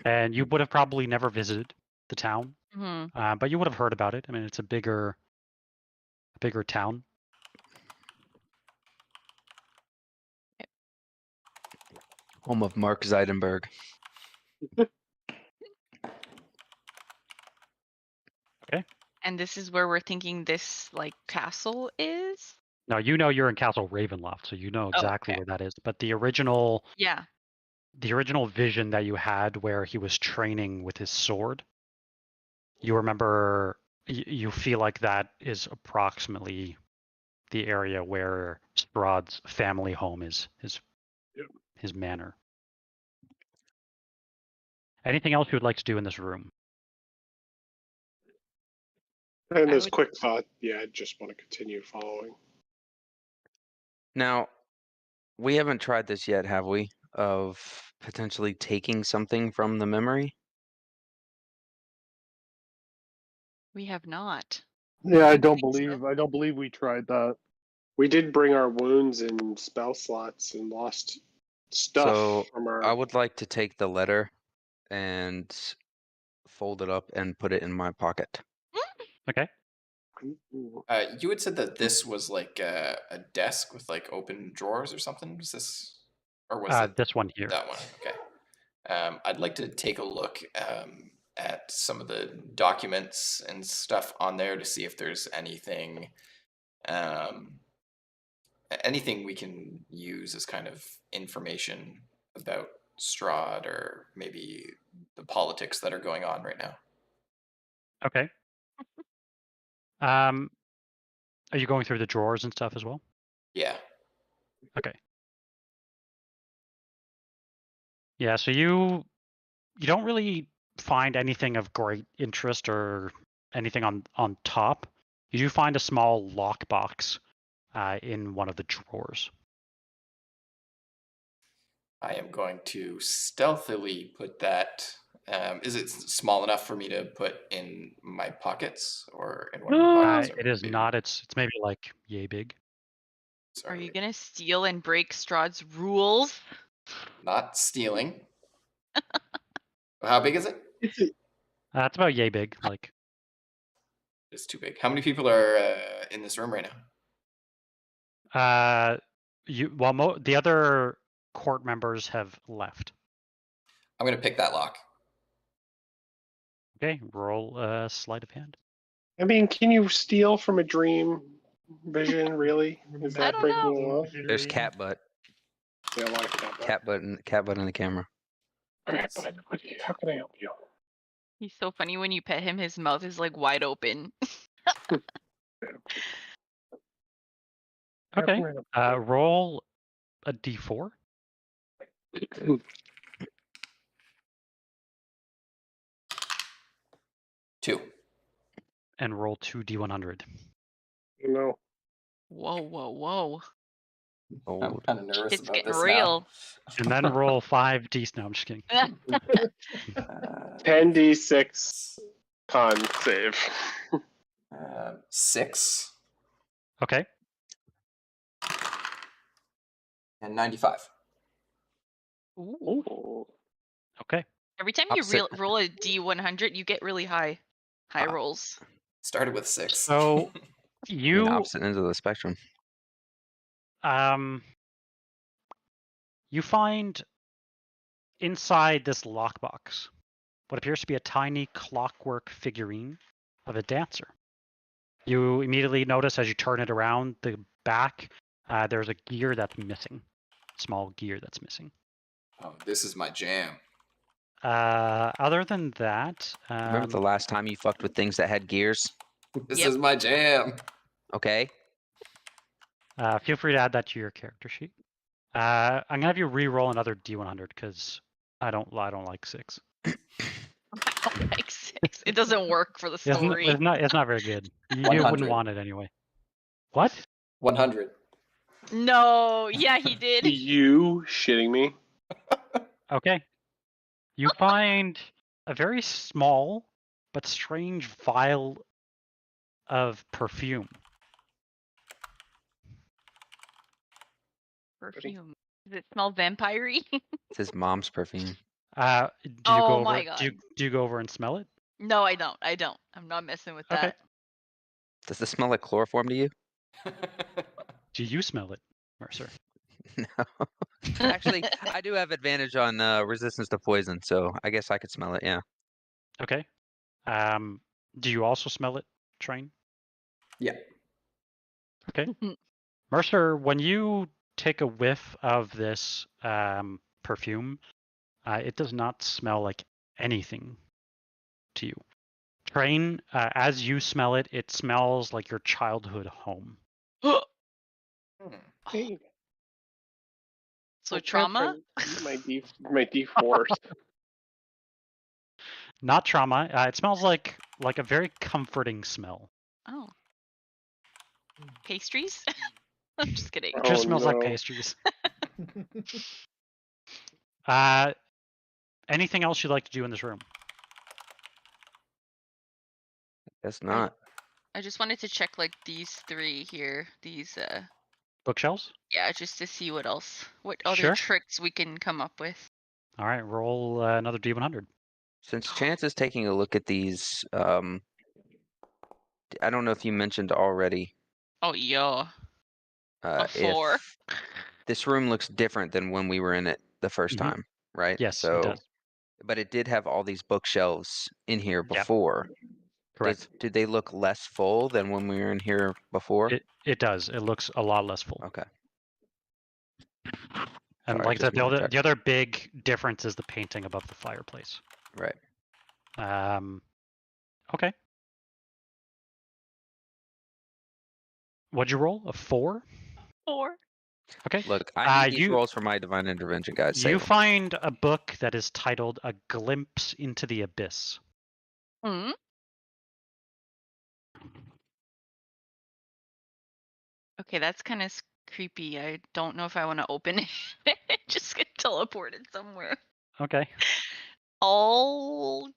And you would have probably never visited the town, Mm-hmm. but you would have heard about it. I mean, it's a bigger town. Home of Mark Zeidenberg. Okay. And this is where we're thinking this like castle is? Now you know you're in Castle Ravenloft, so you know exactly where that is. But the original vision that you had where he was training with his sword, you remember, you feel like that is approximately the area where Strahd's family home is, his manor. Anything else you would like to do in this room? And this quick thought, I just want to continue following. Now, we haven't tried this yet, have we? Of potentially taking something from the memory? We have not. Yeah, I don't believe we tried that. We did bring our wounds and spell slots and lost stuff So from our. I would like to take the letter and fold it up and put it in my pocket. Okay. You had said that this was like a desk with like open drawers or something. Was this, or was it this one here? That one. Okay. I'd like to take a look at some of the documents and stuff on there to see if there's anything, anything we can use as kind of information about Strahd, or maybe the politics that are going on right now. Okay. Are you going through the drawers and stuff as well? Yeah. Okay. Yeah, so you don't really find anything of great interest or anything on top. You do find a small lockbox in one of the drawers. I am going to stealthily put that. Is it small enough for me to put in my pockets or in one of my pockets? It is not. It's maybe like yay big. Are you gonna steal and break Strahd's rules? Not stealing. How big is it? It's about yay big. Like, it's too big. How many people are in this room right now? The other court members have left. I'm gonna pick that lock. Okay, roll sleight of hand. I mean, can you steal from a dream vision? Really? Is that breaking the law? There's cat butt. Yeah, a lot of cat butt. Cat butt in the camera. All right, bud. How can I help you? He's so funny when you pet him. His mouth is like wide open. Okay. Roll a d4. 2. And roll 2 d100. No. Whoa, whoa, whoa. I'm kind of nervous It's about getting this real. And then roll 5 d. No, I'm just kidding. 10d6 con save. 6. Okay. And 95. Ooh. Okay. Every time you roll a d100, you get really high rolls. Started with 6. So you opposite ends of the spectrum. You find inside this lockbox what appears to be a tiny clockwork figurine of a dancer. You immediately notice as you turn it around the back, there's a gear that's missing. Small gear that's missing. Oh, this is my jam. Other than that, remember the last time you fucked with things that had gears? This is my jam. Okay. Feel free to add that to your character sheet. I'm gonna have you re-roll another d100 because I don't like 6. I don't like 6. It doesn't work for the story. It's not very good. You wouldn't want it anyway. What? 100. No, yeah, he did. You shitting me? Okay. You find a very small but strange vial of perfume. Perfume. Does it smell vampire-y? It's his mom's perfume. Do you go over and smell it? No, I don't. I'm not messing with that. Does this smell like chloroform to you? Do you smell it, Mercer? No. Actually, I do have advantage on resistance to poison, so I guess I could smell it, yeah. Okay. Do you also smell it, Train? Yeah. Okay. Mercer, when you take a whiff of this perfume, it does not smell like anything to you. Train, as you smell it, it smells like your childhood home. So trauma? My D4. Not trauma. It smells like a very comforting smell. Oh. Pastries? I'm just kidding. It just smells like pastries. Anything else you'd like to do in this room? Guess not. I just wanted to check like these 3 here. These bookshelves? Yeah, just to see what other tricks we can come up with. All right, roll another D100. Since Chance is taking a look at these I don't know if you mentioned already. Oh, yeah. A 4. If this room looks different than when we were in it the first Mhm. time, right? Yes, it So, does. but it did have all these bookshelves in here Yeah. before. Correct. Did they look less full than when we were in here before? It does. It looks a lot less full. Okay. And Sorry, like I just said, wanted to check. the other big difference is the painting above the fireplace. Right. Okay. What'd you roll? A 4? 4. Okay. Look, I need these you rolls for my divine intervention, guys. you Save 'em. find a book that is titled "A Glimpse into the Abyss." Hmm? Okay, that's kind of creepy. I don't know if I want to open it. Just get teleported somewhere. Okay. I'll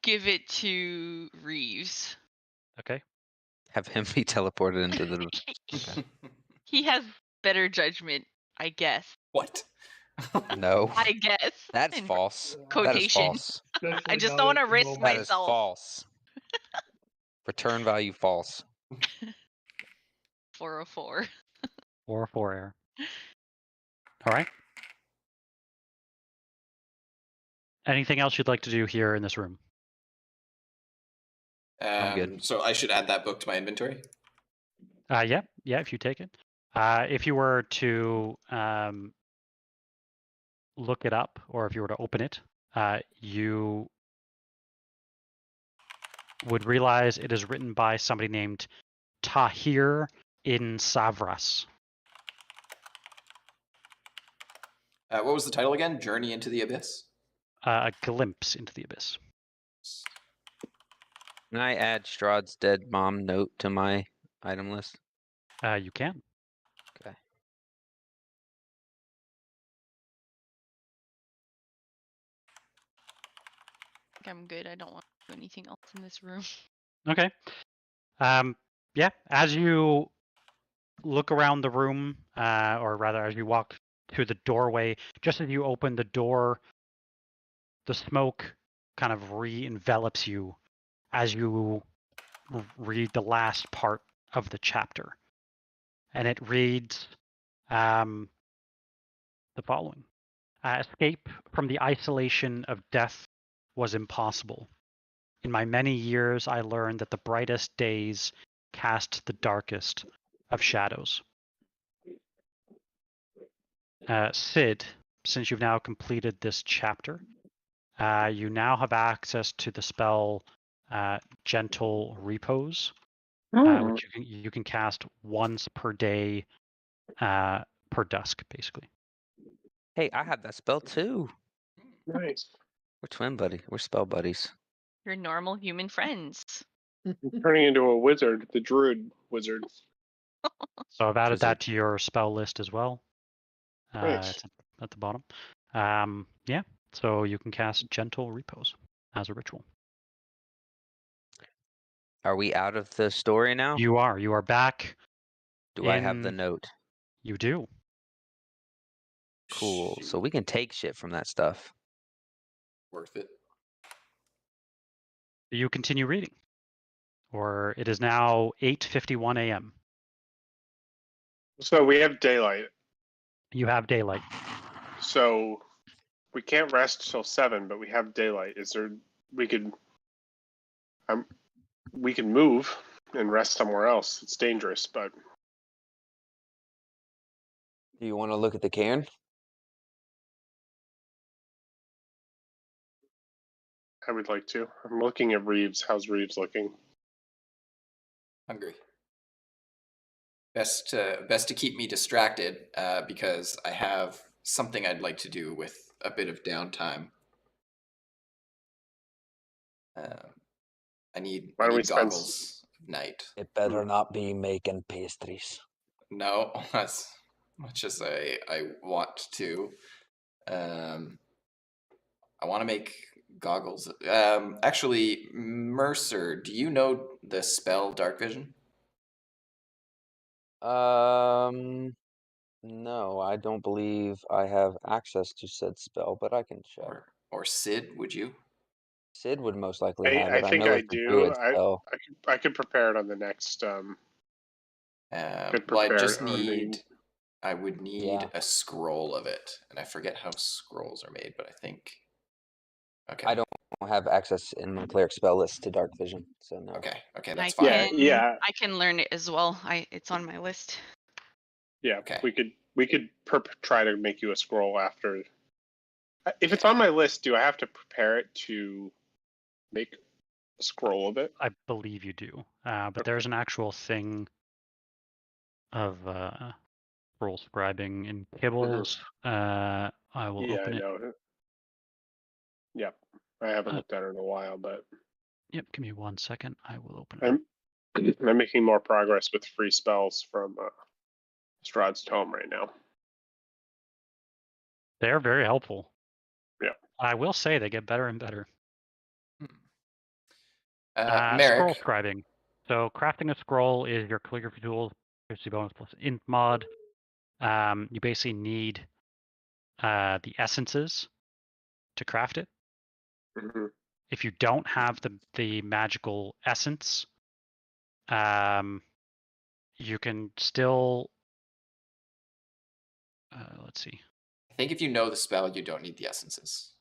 give it to Reeves. Okay. Have him be teleported into the. Okay. He has better judgment, I guess. What? No, I guess. that's in false. That is quotation. false. I Especially just now don't want to at the risk moment. That is myself. false. Return value false. 404. 4 error. All right. Anything else you'd like to do here in this room? I'm good. So I should add that book to my inventory. Yeah, if you take it. If you were to look it up, or if you were to open it, you would realize it is written by somebody named Tahir in Savras. What was the title again? Journey into the Abyss? A glimpse into the abyss. Can I add Strahd's dead mom note to my item list? You can. Okay. I'm good. I don't want to do anything else in this room. Okay. Yeah, as you look around the room, or rather as you walk through the doorway, just as you open the door, the smoke kind of re-envelops you as you read the last part of the chapter. And it reads the following. Escape from the isolation of death was impossible. In my many years, I learned that the brightest days cast the darkest of shadows. Sid, since you've now completed this chapter, you now have access to the spell Gentle Repose, which you can cast once per day, per dusk, basically. Hey, I have that spell too. Nice. We're twin buddy. We're spell buddies. Your normal human friends. Turning into a wizard, the druid wizard. So I've added Wizard. that to your spell list as well. Nice. It's at the bottom. Yeah, so you can cast Gentle Repose as a ritual. Are we out of the story now? You are back. Do I have the note? You do. Cool. So we can take shit from that stuff. Worth it. You continue reading. Or it is now 8:51 a.m. So we have daylight. You have daylight. So we can't rest till 7, but we have daylight. Is there? We could move and rest somewhere else. It's dangerous, but Do you want to look at the cairn? I would like to. I'm looking at Reeves. How's Reeves looking? Hungry. Best to keep me distracted because I have something I'd like to do with a bit of downtime. I need goggles of night. It better not be making pastries. No, as much as I want to. I want to make goggles. Actually, Mercer, do you know the spell Dark Vision? No, I don't believe I have access to said spell, but I can check. Or Sid, would you? Sid would most likely have I it. I think know I it's a do. druid spell. I could prepare it on the next. Could Well, I prepare just it on the. need. I would need Yeah. a scroll of it, and I forget how scrolls are made, but I think. Okay. I don't have access in my cleric spell list to dark vision, so no. Okay, I that's fine. Yeah. I can learn it as well. It's on my list. Yeah, Okay. we could try to make you a scroll after. If it's on my list, do I have to prepare it to make a scroll of it? I believe you do, but Okay. there's an actual thing of scroll scribing in Kibbles. I will Yeah, open I it. know. Yep, I haven't looked at it in a while, but Yep, give me 1 second. I will open it. I'm making more progress with free spells from Strahd's Tome right now. They're very helpful. Yeah. I will say they get better and better. Merrick. Scroll scribing. So crafting a scroll is your calligraphy tools, accuracy bonus plus int mod. You basically need the essences to craft it. Mm-hmm. If you don't have the magical essence, you can still let's see. I think if you know the spell, you don't need the essences.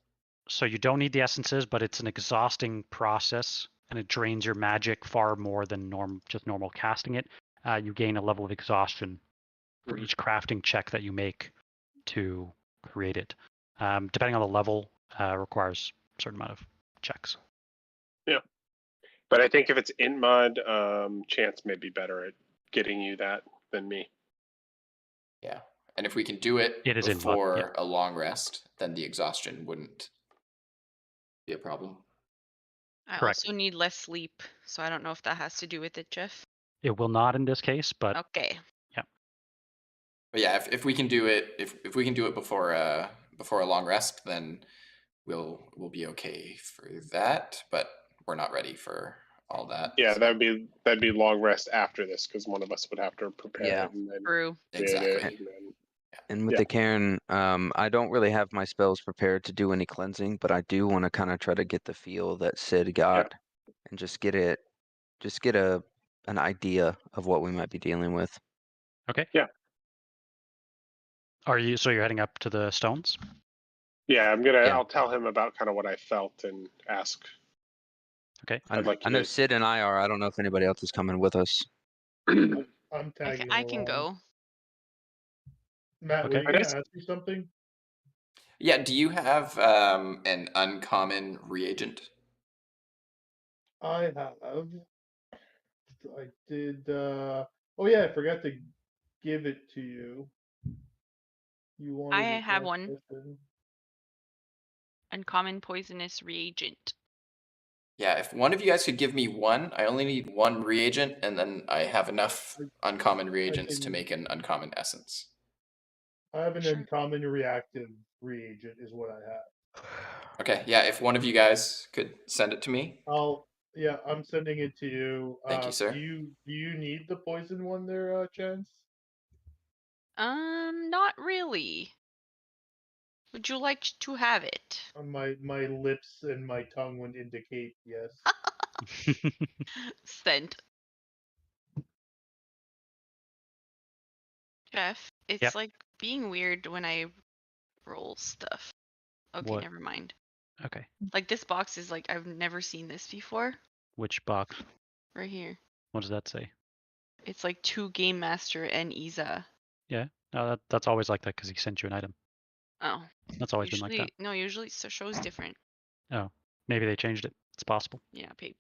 So you don't need the essences, but it's an exhausting process, and it drains your magic far more than just normal casting it. You gain a level of exhaustion for each crafting check that you make to create it. Depending on the level, requires a certain amount of checks. Yeah, but I think if it's int mod, Chance may be better at getting you that than me. Yeah, and if we can do it is before a long rest, then the exhaustion wouldn't be a problem. I Correct. also need less sleep, so I don't know if that has to do with it, Jeff. It will not in this case, but okay. Yeah. But yeah, if we can do it, if we can do it before a long rest, then we'll be okay for that. But we're not ready for all that. Yeah, so. that'd be long rest after this because one of us would have to prepare it and then True. Exactly. And with the Cairn, I don't really have my spells prepared to do any cleansing, but I do want to kind of try to get the feel that Sid got and just get an idea of what we might be dealing with. Okay. Yeah. You're heading up to the stones? Yeah, I'll tell him about kind of what I felt and ask. Okay. I know Sid and I are. I don't know if anybody else is coming with us. I'm tagging I can along. go. Matt, Okay. were you gonna ask me something? Yeah, do you have an uncommon reagent? I have. I did. Oh yeah, I forgot to give it to you. You wanted. I it have last one. session. Uncommon poisonous reagent. Yeah, if one of you guys could give me one, I only need one reagent, and then I have enough uncommon reagents to make an uncommon essence. I have an uncommon reactive reagent, is what I have. Okay, yeah, if one of you guys could send it to me. I'm sending it to you. Thank you, sir. Do you need the poison one there, Chance? Not really. Would you like to have it? My lips and my tongue would indicate yes. Sent. Jeff, it's like being weird when I roll stuff. Okay, What? never mind. Okay. Like this box is like I've never seen this before. Which box? Right here. What does that say? It's like 2 Game Master and Isa. Yeah. No, that's always like that because he sent you an item. Oh. That's always been like that. No, usually it shows different. Oh, maybe they changed it. It's possible. Yeah, Pete.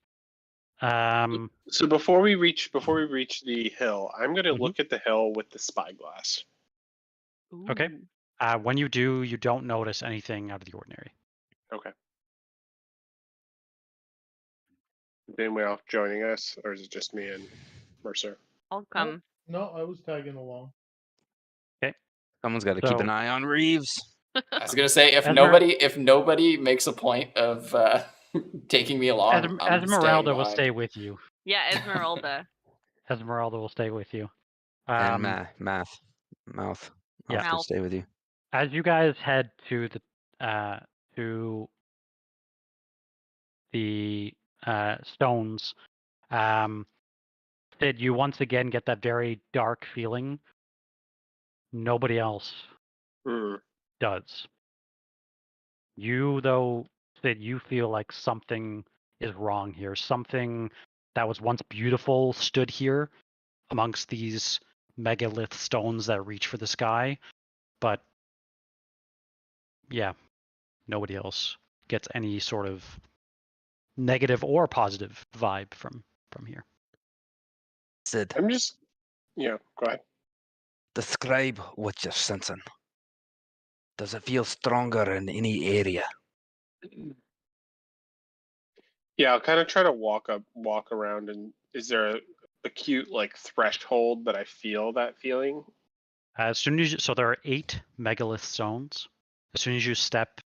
So before we reach the hill, I'm going to look at the hill with the spyglass. Okay. When you do, you don't notice anything out of the ordinary. Okay. Is anyone else joining us, or is it just me and Mercer? I'll come. No, I was tagging along. Okay. Someone's got to keep an eye on Reeves. I was gonna say if nobody makes a point of taking me along, Esmeralda will stay with you. Yeah, Esmeralda. Esmeralda will stay with you. And Mouth will stay with you. As you guys head to the the stones, Sid, you once again get that very dark feeling. Nobody else does. You, though, Sid, you feel like something is wrong here. Something that was once beautiful stood here amongst these megalith stones that reach for the sky. But, yeah, nobody else gets any sort of negative or positive vibe from here. Sid, I'm just, go ahead. describe what you're sensing. Does it feel stronger in any area? Yeah, I'll kind of try to walk around, and is there a acute like threshold that I feel that feeling? As soon as so there are 8 megalith stones. As soon as you step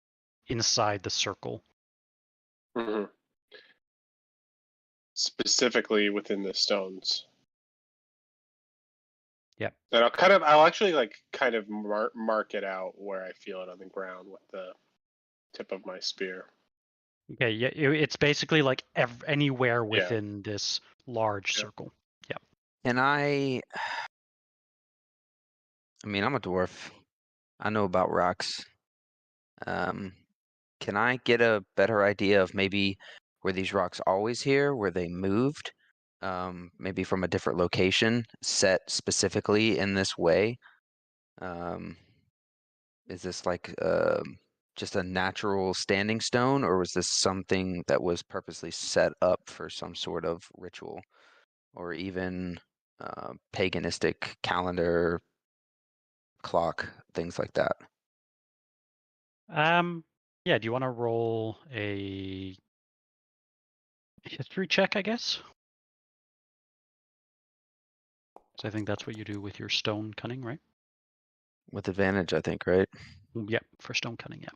inside the circle, specifically within the stones. Yep. And I'll actually like kind of mark it out where I feel it on the ground with the tip of my spear. Okay, yeah, it's basically like anywhere within this large circle. Yep. And I mean, I'm a dwarf. I know about rocks. Can I get a better idea of maybe were these rocks always here? Were they moved? Maybe from a different location, set specifically in this way? Is this like just a natural standing stone, or was this something that was purposely set up for some sort of ritual, or even paganistic calendar, clock, things like that? Yeah, do you want to roll a history check, I guess? So I think that's what you do with your stone cunning, right? With advantage, I think, right? Yep, for stone cunning, yeah.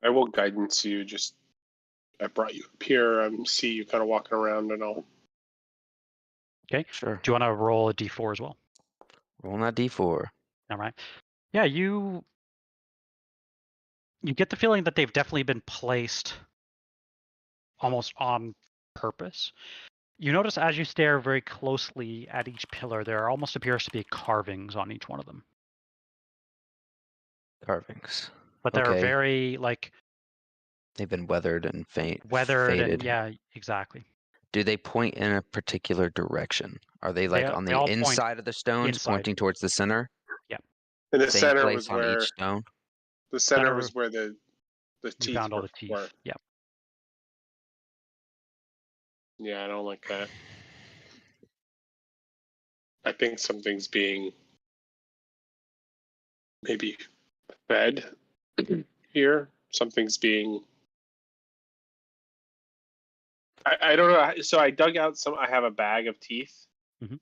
I will guidance you. Just I brought you up here. See you kind of walking around, and I'll. Okay. Sure. Do you want to roll a d4 as well? Roll that d4. All right. Yeah, you get the feeling that they've definitely been placed almost on purpose. You notice as you stare very closely at each pillar, there almost appears to be carvings on each one of them. Carvings. But they're very like they've been weathered and weathered faded. and yeah, exactly. Do they point in a particular direction? Are they like on they the all point inside of the stones, inside. pointing towards the center? Yeah. And the Same center place was on where each stone. the center was where the you teeth found all were. the teeth. Yeah. Yeah, I don't like that. I think something's being maybe fed here. Something's being. I don't know. So I dug out some. I have a bag of teeth,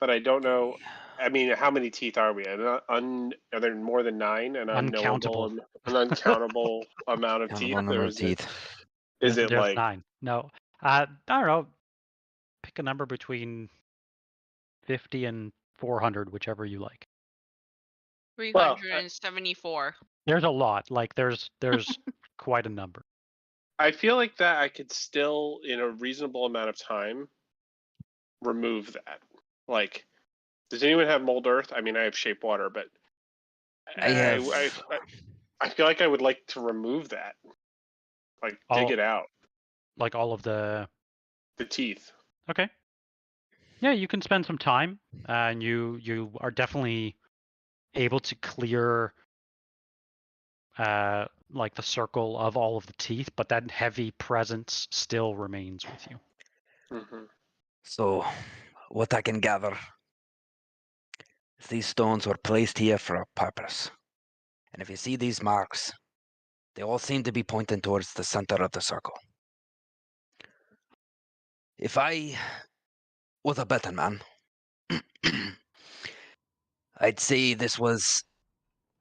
but I don't know. I mean, how many teeth are we? Are there more than 9? An Uncountable. An uncountable amount of teeth. Number of teeth. Is it there's like 9? No. I don't know. Pick a number between 50 and 400, whichever you like. 374. There's a lot. Like there's quite a number. I feel like that I could still, in a reasonable amount of time, remove that. Like, does anyone have mold earth? I mean, I have shape water, but I feel like I would like to remove that. Like, dig it out. Like all of the teeth. Okay. Yeah, you can spend some time, and you are definitely able to clear like the circle of all of the teeth, but that heavy presence still remains with you. So, what I can gather is these stones were placed here for a purpose. And if you see these marks, they all seem to be pointing towards the center of the circle. If I was a betting man, I'd say this was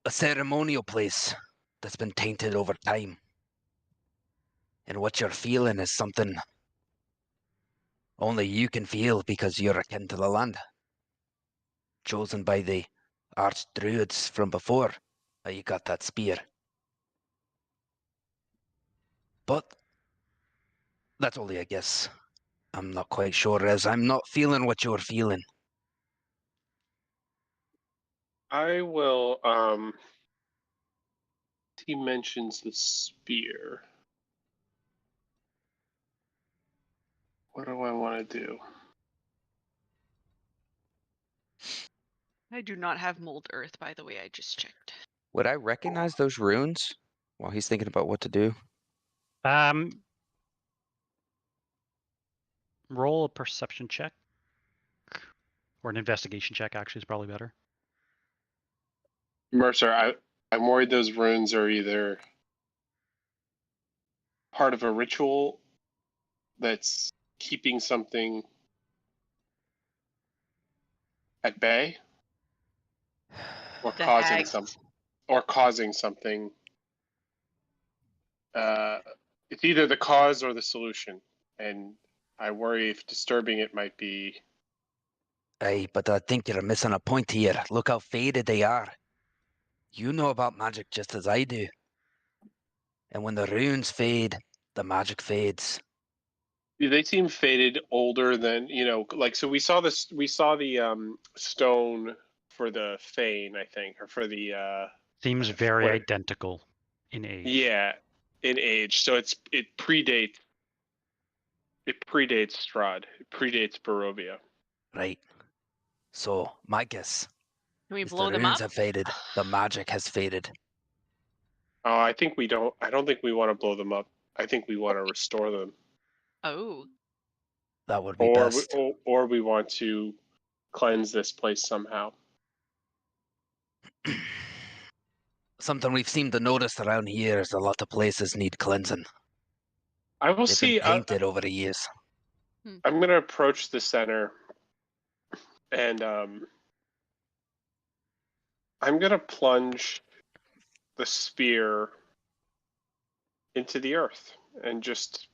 a ceremonial place that's been tainted over time. And what you're feeling is something only you can feel because you're akin to the land. Chosen by the archdruids from before you got that spear. But That's only a guess. I'm not quite sure, as I'm not feeling what you're feeling. I will. He mentions the spear. What do I want to do? I do not have mold earth, by the way. I just checked. Would I recognize those runes while he's thinking about what to do? Roll a perception check. Or an investigation check, actually, is probably better. Mercer, I'm worried those runes are either part of a ritual that's keeping something at bay, or The causing hags. something. It's either the cause or the solution, and I worry if disturbing it might be. Aye, but I think you're missing a point here. Look how faded they are. You know about magic just as I do. And when the runes fade, the magic fades. They seem faded, older than like. So we saw this. We saw the stone for the Fane, I think, or for the. Seems very identical in age. Yeah, in age. So it predates. It predates Strahd. It predates Barovia. Right. So my guess. Can we is blow the them runes up? have faded. The magic has faded. Oh, I think we don't. I don't think we want to blow them up. I think we want to restore them. Oh. That would be best. Or we want to cleanse this place somehow. Something we've seemed to notice around here is a lot of places need cleansing. I will They've see. been painted over the years. I'm going to approach the center, and I'm going to plunge the spear into the earth and just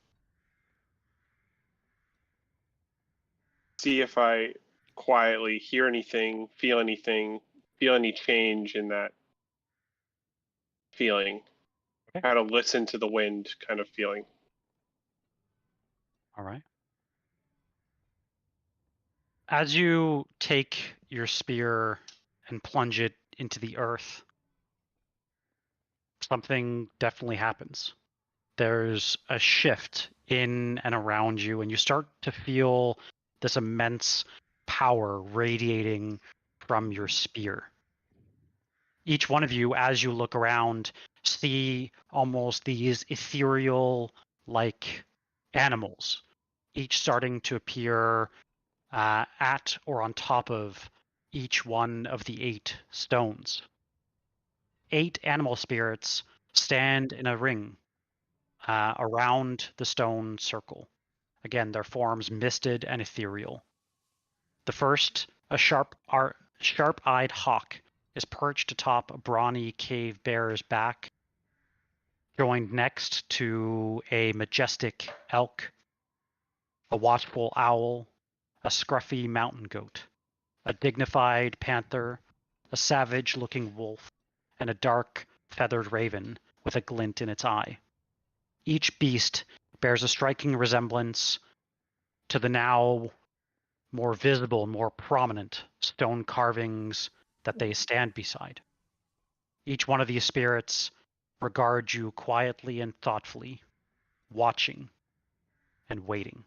see if I quietly hear anything, feel any change in that feeling. Okay. How to listen to the wind kind of feeling. All right. As you take your spear and plunge it into the earth, something definitely happens. There's a shift in and around you, and you start to feel this immense power radiating from your spear. Each one of you, as you look around, see almost these ethereal like animals, each starting to appear at or on top of each one of the 8 stones. 8 animal spirits stand in a ring around the stone circle. Again, their forms misted and ethereal. The first, a sharp-eyed hawk, is perched atop a brawny cave bear's back, joined next to a majestic elk, a watchful owl, a scruffy mountain goat, a dignified panther, a savage-looking wolf, and a dark, feathered raven with a glint in its eye. Each beast bears a striking resemblance to the now more visible, more prominent stone carvings that they stand beside. Each one of these spirits regards you quietly and thoughtfully, watching and waiting.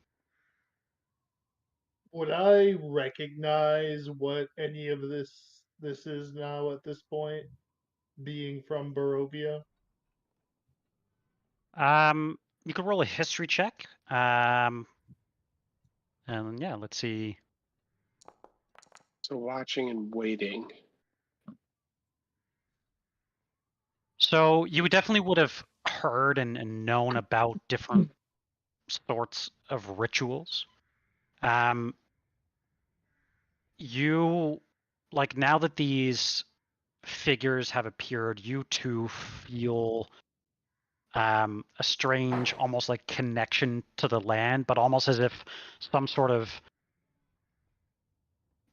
Would I recognize what any of this is now at this point, being from Barovia? You can roll a history check. And yeah, let's see. So watching and waiting. So you definitely would have heard and known about different sorts of rituals. You, like, now that these figures have appeared, you too feel a strange, almost like connection to the land, but almost as if some sort of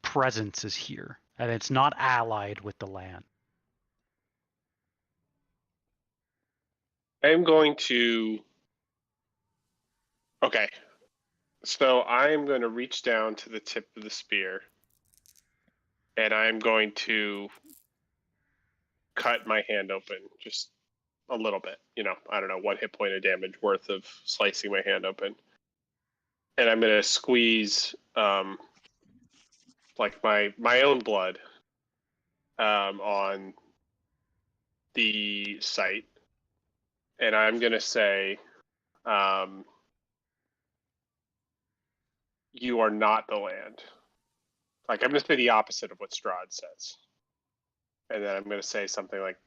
presence is here, and it's not allied with the land. I'm going to Okay. So I'm going to reach down to the tip of the spear, and I'm going to cut my hand open just a little bit. I don't know, 1 hit point of damage worth of slicing my hand open. And I'm going to squeeze like my own blood on the site. And I'm going to say, you are not the land. Like, I'm going to say the opposite of what Strahd says. And then I'm going to say something like,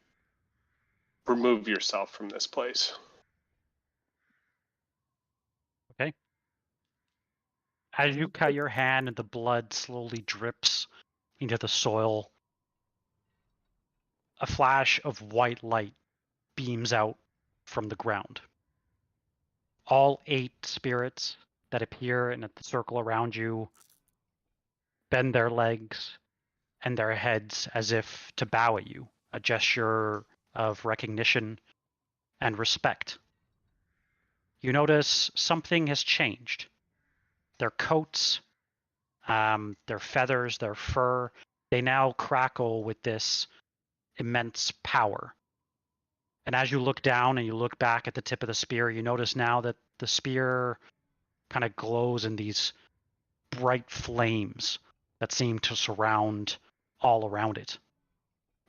remove yourself from this place. Okay. As you cut your hand and the blood slowly drips into the soil, a flash of white light beams out from the ground. All 8 spirits that appear in the circle around you bend their legs and their heads as if to bow at you, a gesture of recognition and respect. You notice something has changed. Their coats, their feathers, their fur, they now crackle with this immense power. And as you look down and you look back at the tip of the spear, you notice now that the spear kind of glows in these bright flames that seem to surround all around it.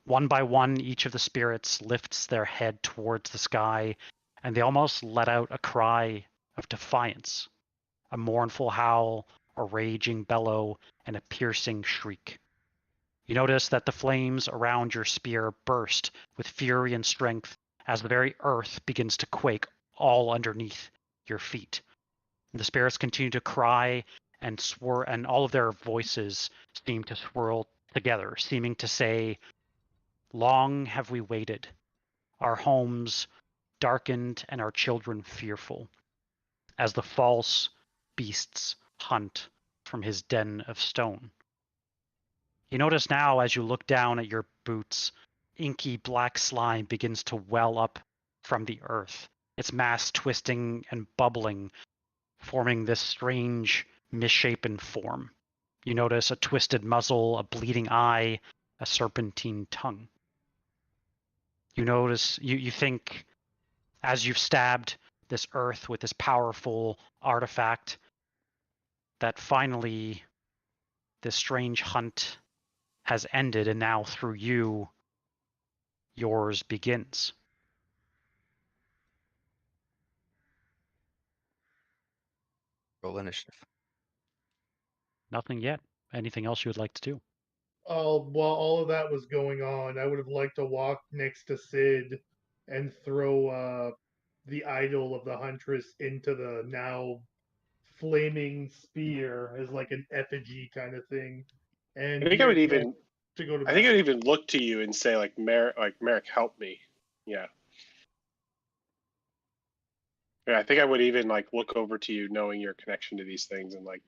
One by one, each of the spirits lifts their head towards the sky, and they almost let out a cry of defiance, a mournful howl, a raging bellow, and a piercing shriek. You notice that the flames around your spear burst with fury and strength as the very earth begins to quake all underneath your feet. The spirits continue to cry and swirl, and all of their voices seem to swirl together, seeming to say, "Long have we waited, our homes darkened and our children fearful, as the false beasts hunt from his den of stone." You notice now, as you look down at your boots, inky black slime begins to well up from the earth, its mass twisting and bubbling, forming this strange, misshapen form. You notice a twisted muzzle, a bleeding eye, a serpentine tongue. You notice, you think, as you've stabbed this earth with this powerful artifact, that finally this strange hunt has ended, and now through you, yours begins. Roll initiative. Nothing yet. Anything else you would like to do? While all of that was going on, I would have liked to walk next to Sid and throw the idol of the huntress into the now flaming spear as like an effigy kind of thing. And I think I would even to go to I think I would even look to you and say, like, Merrick, help me. Yeah. Yeah, I think I would even like look over to you, knowing your connection to these things, and like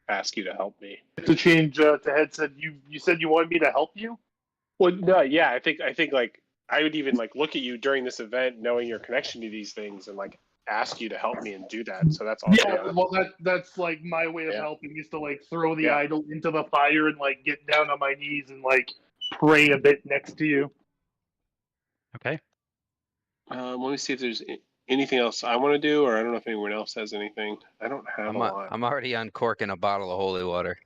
ask you to help me. To change to headset, you said you wanted me to help you? Well, no, yeah, I think like I would even like look at you during this event, knowing your connection to these things, and like ask you to help me and do that. So that's all. Yeah, well, that's like my way of helping is to like throw the idol into the fire and like get down on my knees and like pray a bit next to you. Okay. Let me see if there's anything else I want to do, or I don't know if anyone else has anything. I don't have a lot. I'm already uncorking a bottle of holy water.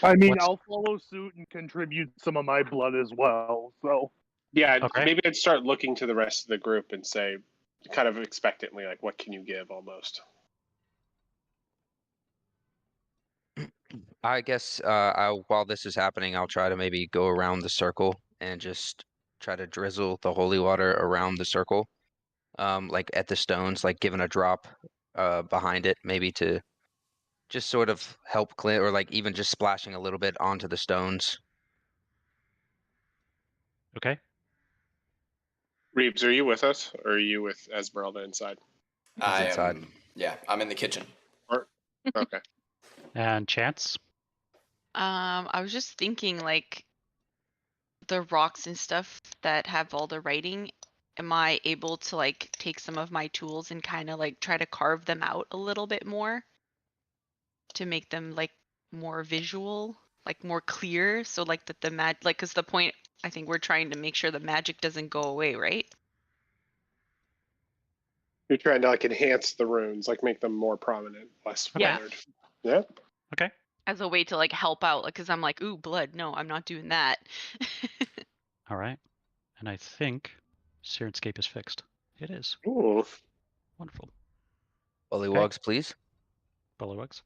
I mean, I'll follow suit and contribute some of my blood as well. So yeah, Okay. maybe I'd start looking to the rest of the group and say, kind of expectantly, like, what can you give, almost. I guess while this is happening, I'll try to maybe go around the circle and just try to drizzle the holy water around the circle, like at the stones, like giving a drop behind it, maybe to just sort of help clean, or like even just splashing a little bit onto the stones. Okay. Reeves, are you with us, or are you with Esmeralda inside? I inside. am. Yeah, I'm in the kitchen. Okay. And Chance? I was just thinking, like, the rocks and stuff that have all the writing, am I able to like take some of my tools and kind of like try to carve them out a little bit more to make them like more visual, like more clear, so like that the like, because the point, I think we're trying to make sure the magic doesn't go away, right? You're trying to like enhance the runes, like make them more prominent, less weathered. Yeah. Okay. As a way to like help out, like, because I'm like, ooh, blood. No, I'm not doing that. All right. And I think Sirenscape is fixed. It is. Ooh. Wonderful. Bullywugs, please. Bullywugs.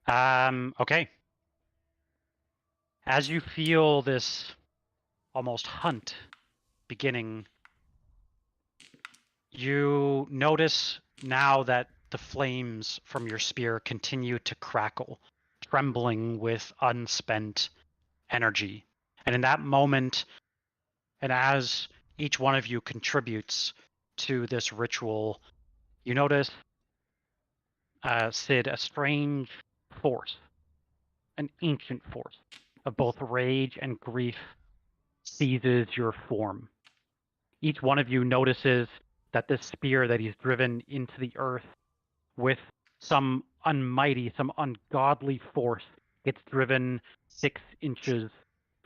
Okay. As you feel this almost hunt beginning, you notice now that the flames from your spear continue to crackle, trembling with unspent energy. And in that moment, and as each one of you contributes to this ritual, you notice, Sid, a strange force, an ancient force of both rage and grief seizes your form. Each one of you notices that this spear that he's driven into the earth with some unmighty, some ungodly force gets driven 6 inches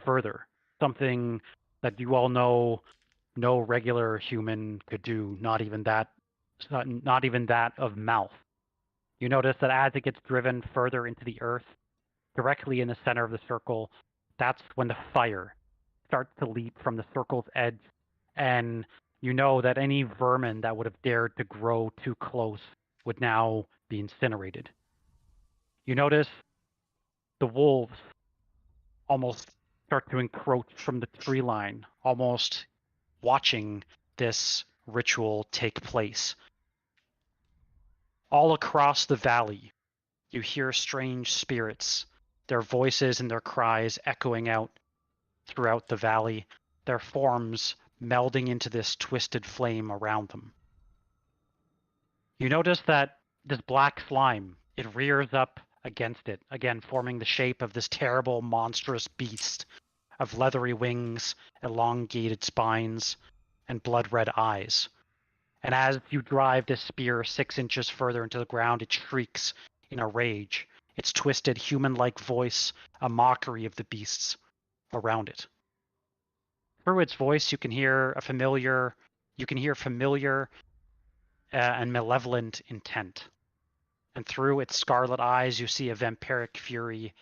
further. Something that you all know no regular human could do, not even that of mouth. You notice that as it gets driven further into the earth, directly in the center of the circle, that's when the fire starts to leap from the circle's edge, and you know that any vermin that would have dared to grow too close would now be incinerated. You notice the wolves almost start to encroach from the tree line, almost watching this ritual take place. All across the valley, you hear strange spirits, their voices and their cries echoing out throughout the valley, their forms melding into this twisted flame around them. You notice that this black slime, it rears up against it, again forming the shape of this terrible, monstrous beast of leathery wings, elongated spines, and blood-red eyes. And as you drive this spear 6 inches further into the ground, it shrieks in a rage, its twisted human-like voice a mockery of the beasts around it. Through its voice, you can hear familiar and malevolent intent. And through its scarlet eyes, you see a vampiric fury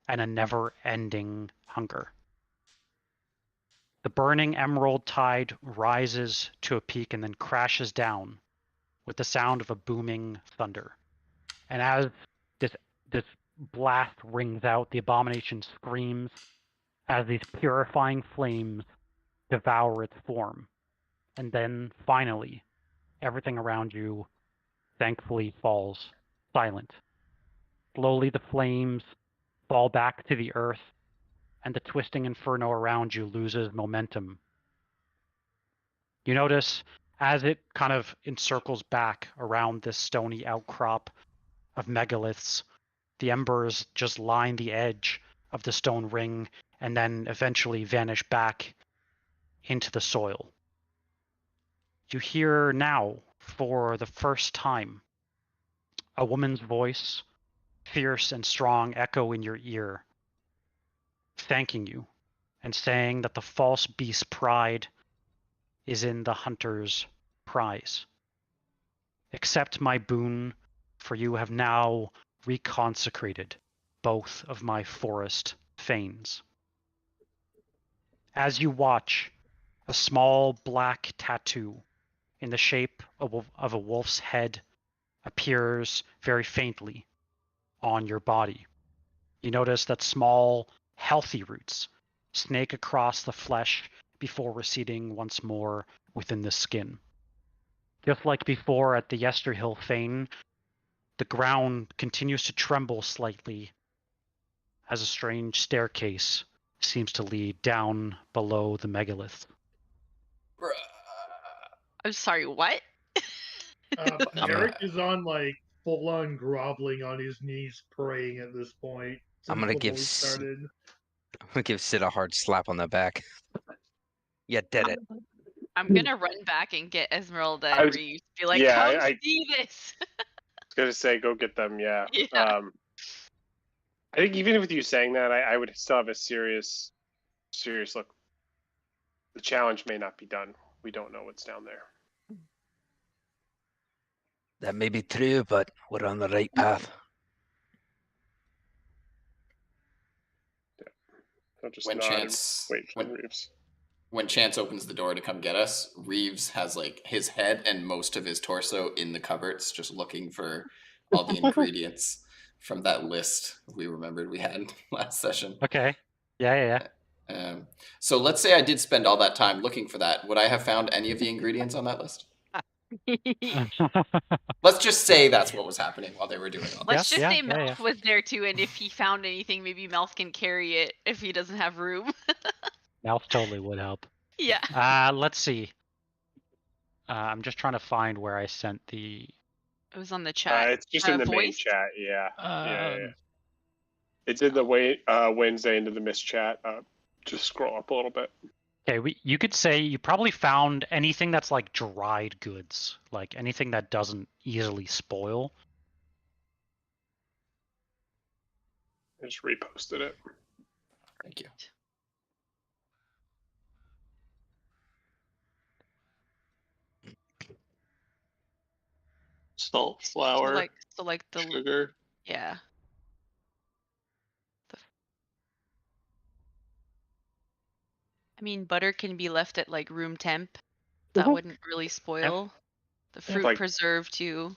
and a never-ending hunger. The burning emerald tide rises to a peak and then crashes down with the sound of a booming thunder. And as this blast rings out, the abomination screams as these purifying flames devour its form. And then finally, everything around you thankfully falls silent. Slowly the flames fall back to the earth, and the twisting inferno around you loses momentum. You notice as it kind of encircles back around this stony outcrop of megaliths, the embers just line the edge of the stone ring and then eventually vanish back into the soil. You hear now, for the first time, a woman's voice, fierce and strong, echo in your ear, thanking you and saying that the false beast's pride is in the hunter's prize. Accept my boon, for you have now reconsecrated both of my forest fanes. As you watch, a small black tattoo in the shape of a wolf's head appears very faintly on your body. You notice that small, healthy roots snake across the flesh before receding once more within the skin. Just like before at the Yesterhill Fane, the ground continues to tremble slightly as a strange staircase seems to lead down below the megalith. I'm sorry, what? Eric is on like full on groveling on his knees, praying at this point. I'm gonna give Sid a hard slap on the back. You did it. I'm gonna run back and get Esmeralda and Reeves. Be like, yeah, come I see this. was gonna say go get them. Yeah. Yeah. I think even with you saying that, I would still have a serious look. The challenge may not be done. We don't know what's down there. That may be true, but we're on the right path. I'll just When nod Chance and wait for Reeves. When Chance opens the door to come get us, Reeves has like his head and most of his torso in the cupboards, just looking for all the ingredients from that list we remembered we had last session. Okay. Yeah. So let's say I did spend all that time looking for that. Would I have found any of the ingredients on that list? Let's just say that's what was happening while they were doing all Let's this. just say Melf was there too, and if he found anything, maybe Melf can carry it if he doesn't have room. Melf totally would help. Yeah. Let's see. I'm just trying to find where I sent the. It was on the chat. It's just in the main voice? chat. Yeah. It's in the Wednesday into the Mist chat. Just scroll up a little bit. Okay, you could say you probably found anything that's like dried goods, like anything that doesn't easily spoil. I just reposted it. Thank you. Salt, flour, so like the sugar. Yeah. I mean, butter can be left at like room temp. That wouldn't really spoil. The fruit Like- preserve too.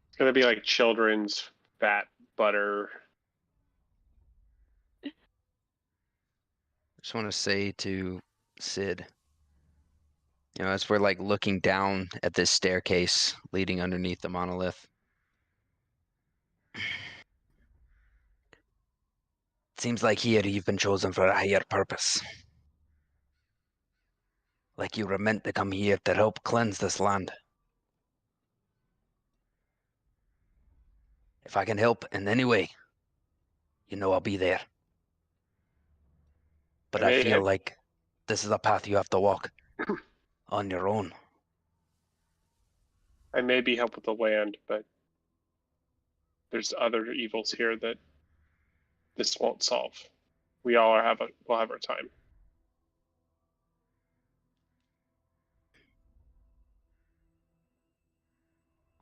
It's gonna be like children's fat butter. I just want to say to Sid, as we're like looking down at this staircase leading underneath the monolith. Seems like here you've been chosen for a higher purpose. Like you were meant to come here to help cleanse this land. If I can help in any way, I'll be there. But I feel like this is a path you have to walk on your own. I maybe help with the land, but there's other evils here that this won't solve. We'll have our time.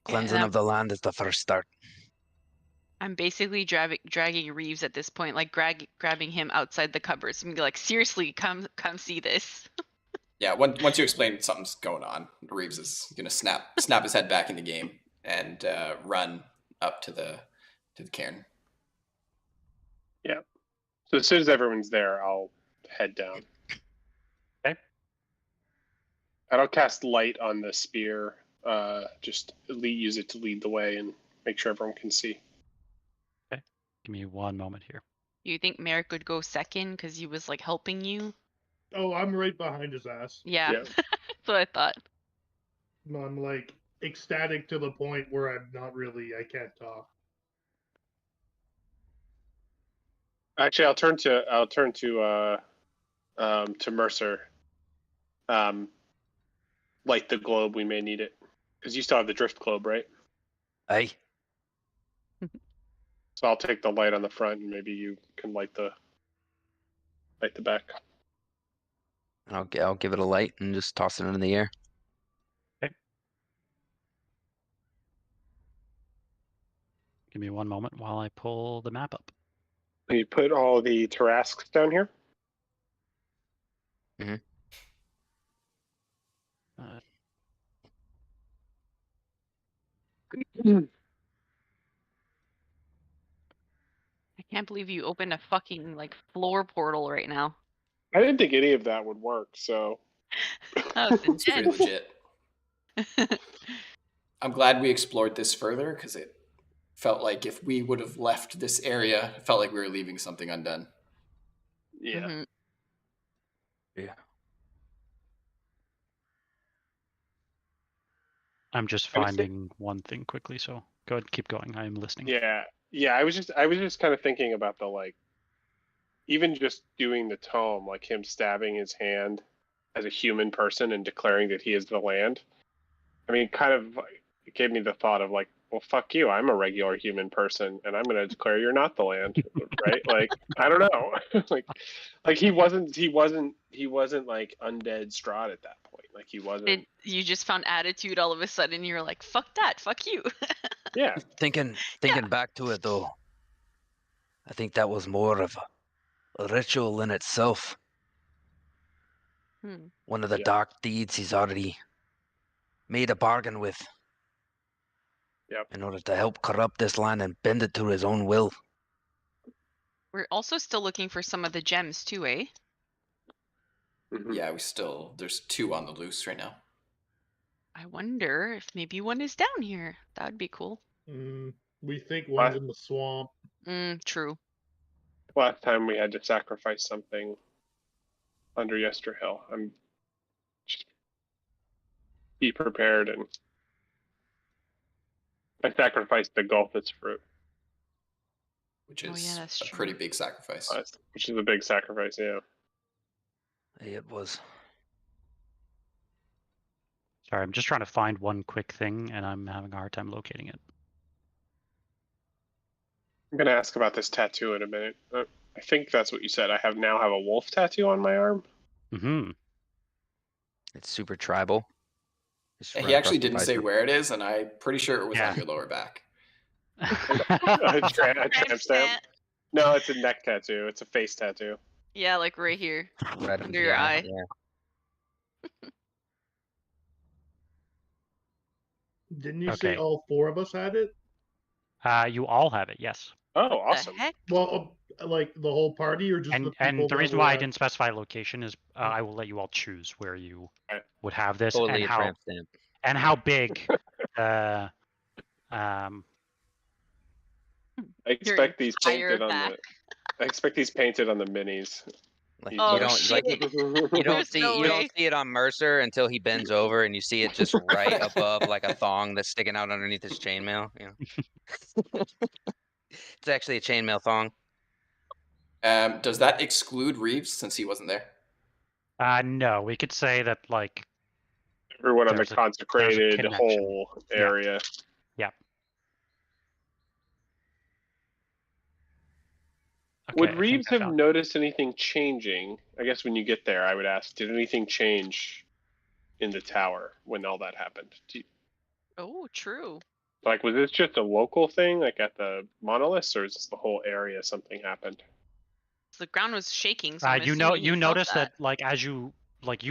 Cleansing of the land is the first start. I'm basically dragging Reeves at this point, like grabbing him outside the cupboards and be like, seriously, come see this. Yeah, once you explain something's going on, Reeves is gonna snap his head back in the game and run up to the cairn. Yeah. So as soon as everyone's there, I'll head down. Okay. And I'll cast light on the spear. Just use it to lead the way and make sure everyone can see. Okay. Give me one moment here. Do you think Merrick would go second because he was like helping you? Oh, I'm right behind his ass. Yeah. That's what I thought. I'm like ecstatic to the point where I can't talk. Actually, I'll turn to Mercer. Light the globe. We may need it because you still have the drift globe, right? Aye. So I'll take the light on the front, and maybe you can light the back. I'll give it a light and just toss it in the air. Okay. Give me one moment while I pull the map up. You put all the Tarasques down here. Mm-hmm. I can't believe you opened a fucking like floor portal right now. I didn't think any of that would work, so. It's pretty legit. I'm glad we explored this further because it felt like if we would have left this area, it felt like we were leaving something undone. Yeah. Mm-hmm. Yeah. I'm just finding one thing quickly, so go ahead, keep going. I am listening. Yeah. I was just kind of thinking about the even just doing the tome, like him stabbing his hand as a human person and declaring that he is the land. I mean, kind of it gave me the thought of like, well, fuck you. I'm a regular human person, and I'm going to declare you're not the land, right? Like, I don't know, like he wasn't like undead Strahd at that point. Like he wasn't. You just found attitude all of a sudden. You're like, fuck that, fuck you. Yeah. Thinking back to it though, I think that was more of a ritual in itself. One of the dark deeds he's already made a bargain with. Yep. In order to help corrupt this land and bend it to his own will. We're also still looking for some of the gems too, eh? Mm-hmm. Yeah, there's 2 on the loose right now. I wonder if maybe one is down here. That would be cool. We think one's in the swamp. True. Last time we had to sacrifice something under Yester Hill. I'm just be prepared, and I sacrificed the Gulfit's fruit. Which is a pretty big sacrifice. Which is a big sacrifice, yeah. It was. Sorry, I'm just trying to find one quick thing, and I'm having a hard time locating it. I'm going to ask about this tattoo in a minute. I think that's what you said. I now have a wolf tattoo on my arm. Mm-hmm. It's super tribal. He actually didn't say where it is, and I'm pretty sure it was on your lower back. A tramp stamp? No, it's a neck tattoo. It's a face tattoo. Yeah, like right here. Right under your eye. Yeah. Didn't you say all 4 of us had it? You all have it, yes. Oh, awesome. Well, like the whole party, or just the people? And the reason why I didn't specify location is I will let you all choose where you would have this Totally and a tramp stamp. And how big. I expect these painted on the. I expect these painted on the minis. Like, you don't see it on Mercer until he bends over and you see it just right above like a thong that's sticking out underneath his chainmail. It's actually a chainmail thong. Does that exclude Reeves since he wasn't there? No, we could say that like everyone on the consecrated whole area. Yeah. Okay, would Reeves have noticed anything changing? I guess when you get there, I would ask, did anything change in the tower when all that happened? Oh, true. Like, was this just a local thing, like at the monoliths, or is this the whole area something happened? The ground was shaking. So you noticed that like as you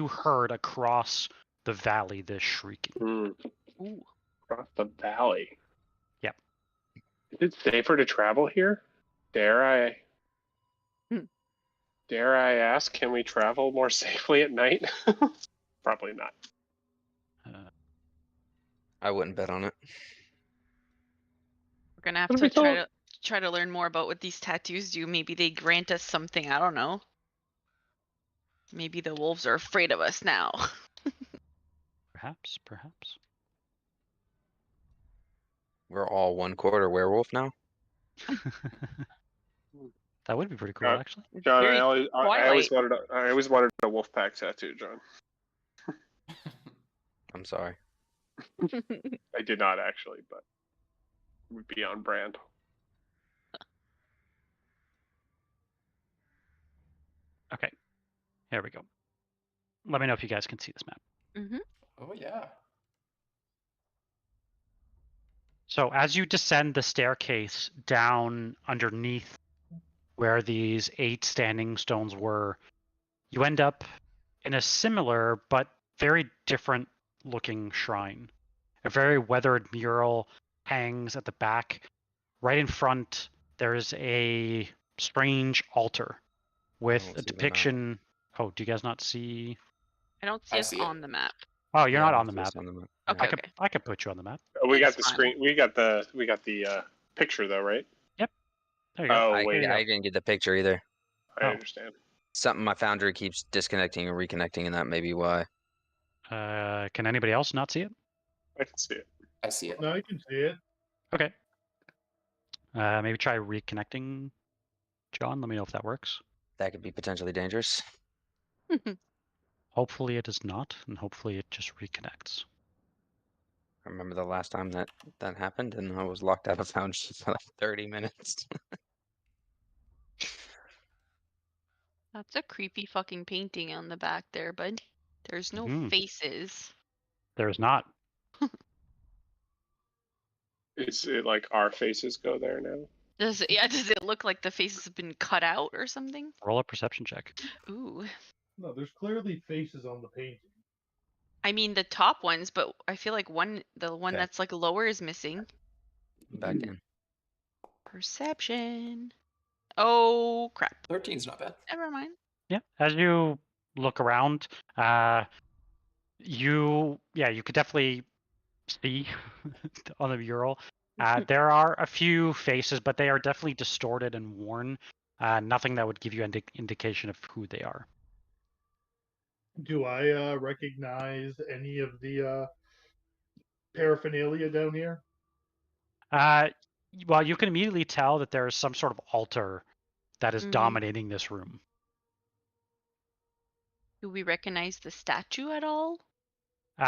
heard across the valley this shrieking. Ooh. Across the valley. Yep. Is it safer to travel here? Dare I ask, can we travel more safely at night? Probably not. I wouldn't bet on it. We're gonna have to try to learn more about what these tattoos do. Maybe they grant us something. I don't know. Maybe the wolves are afraid of us now. Perhaps. We're all 1/4 werewolf now. That would be pretty cool, actually. John, I always wanted a wolf pack tattoo, John. I'm sorry. I did not actually, but it would be on brand. Okay, here we go. Let me know if you guys can see this map. Mm-hmm. Oh yeah. So as you descend the staircase down underneath where these 8 standing stones were, you end up in a similar but very different looking shrine. A very weathered mural hangs at the back. Right in front, there's a strange altar with a depiction. Oh, do you guys not see? I don't see us on the map. Oh, you're not on the map. Okay, I could put you on the map. We got the screen. We got the picture though, right? Yep. There you go. Oh wait, I didn't get the picture either. I understand. Something my Foundry keeps disconnecting and reconnecting, and that may be why. Can anybody else not see it? I can see it. I see it. No, I can see it. Okay. Maybe try reconnecting, John. Let me know if that works. That could be potentially dangerous. Hopefully it is not, and hopefully it just reconnects. I remember the last time that happened, and I was locked out of Foundry for like 30 minutes. That's a creepy fucking painting on the back there, bud. There's no faces. There is not. Is it like our faces go there now? Does it look like the faces have been cut out or something? Roll a perception check. Ooh. No, there's clearly faces on the painting. I mean the top ones, but I feel like the one Okay. that's like lower is missing. Back in. Perception. Oh crap. 13's not bad. Never mind. Yeah. As you look around, you could definitely see on the mural. There are a few faces, but they are definitely distorted and worn. Nothing that would give you an indication of who they are. Do I recognize any of the paraphernalia down here? Well, you can immediately tell that there is some sort of altar that is dominating this room. Do we recognize the statue at all?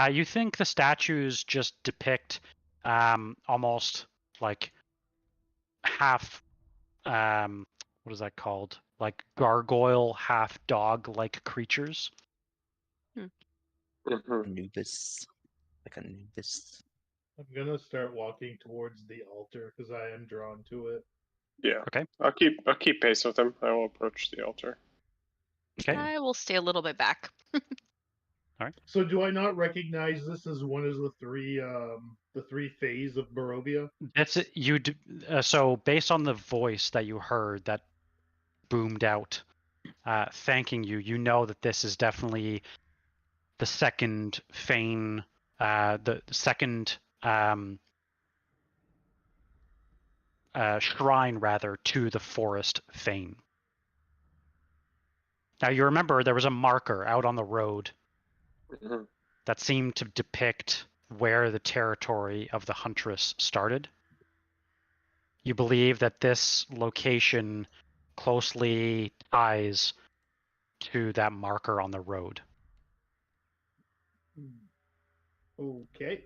You think the statues just depict almost like half, what is that called? Like gargoyle, half dog-like creatures. Anubis. Like Anubis. I'm gonna start walking towards the altar because I am drawn to it. Yeah. Okay. I'll keep pace with him. I will approach the altar. Okay. I will stay a little bit back. All right. So do I not recognize this as one of the three phases of Barovia? That's it. So based on the voice that you heard that boomed out, thanking you, you know that this is definitely the second Fane, the second shrine rather to the forest Fane. Now you remember there was a marker out on the road that seemed to depict where the territory of the Huntress started. You believe that this location closely ties to that marker on the road. Okay.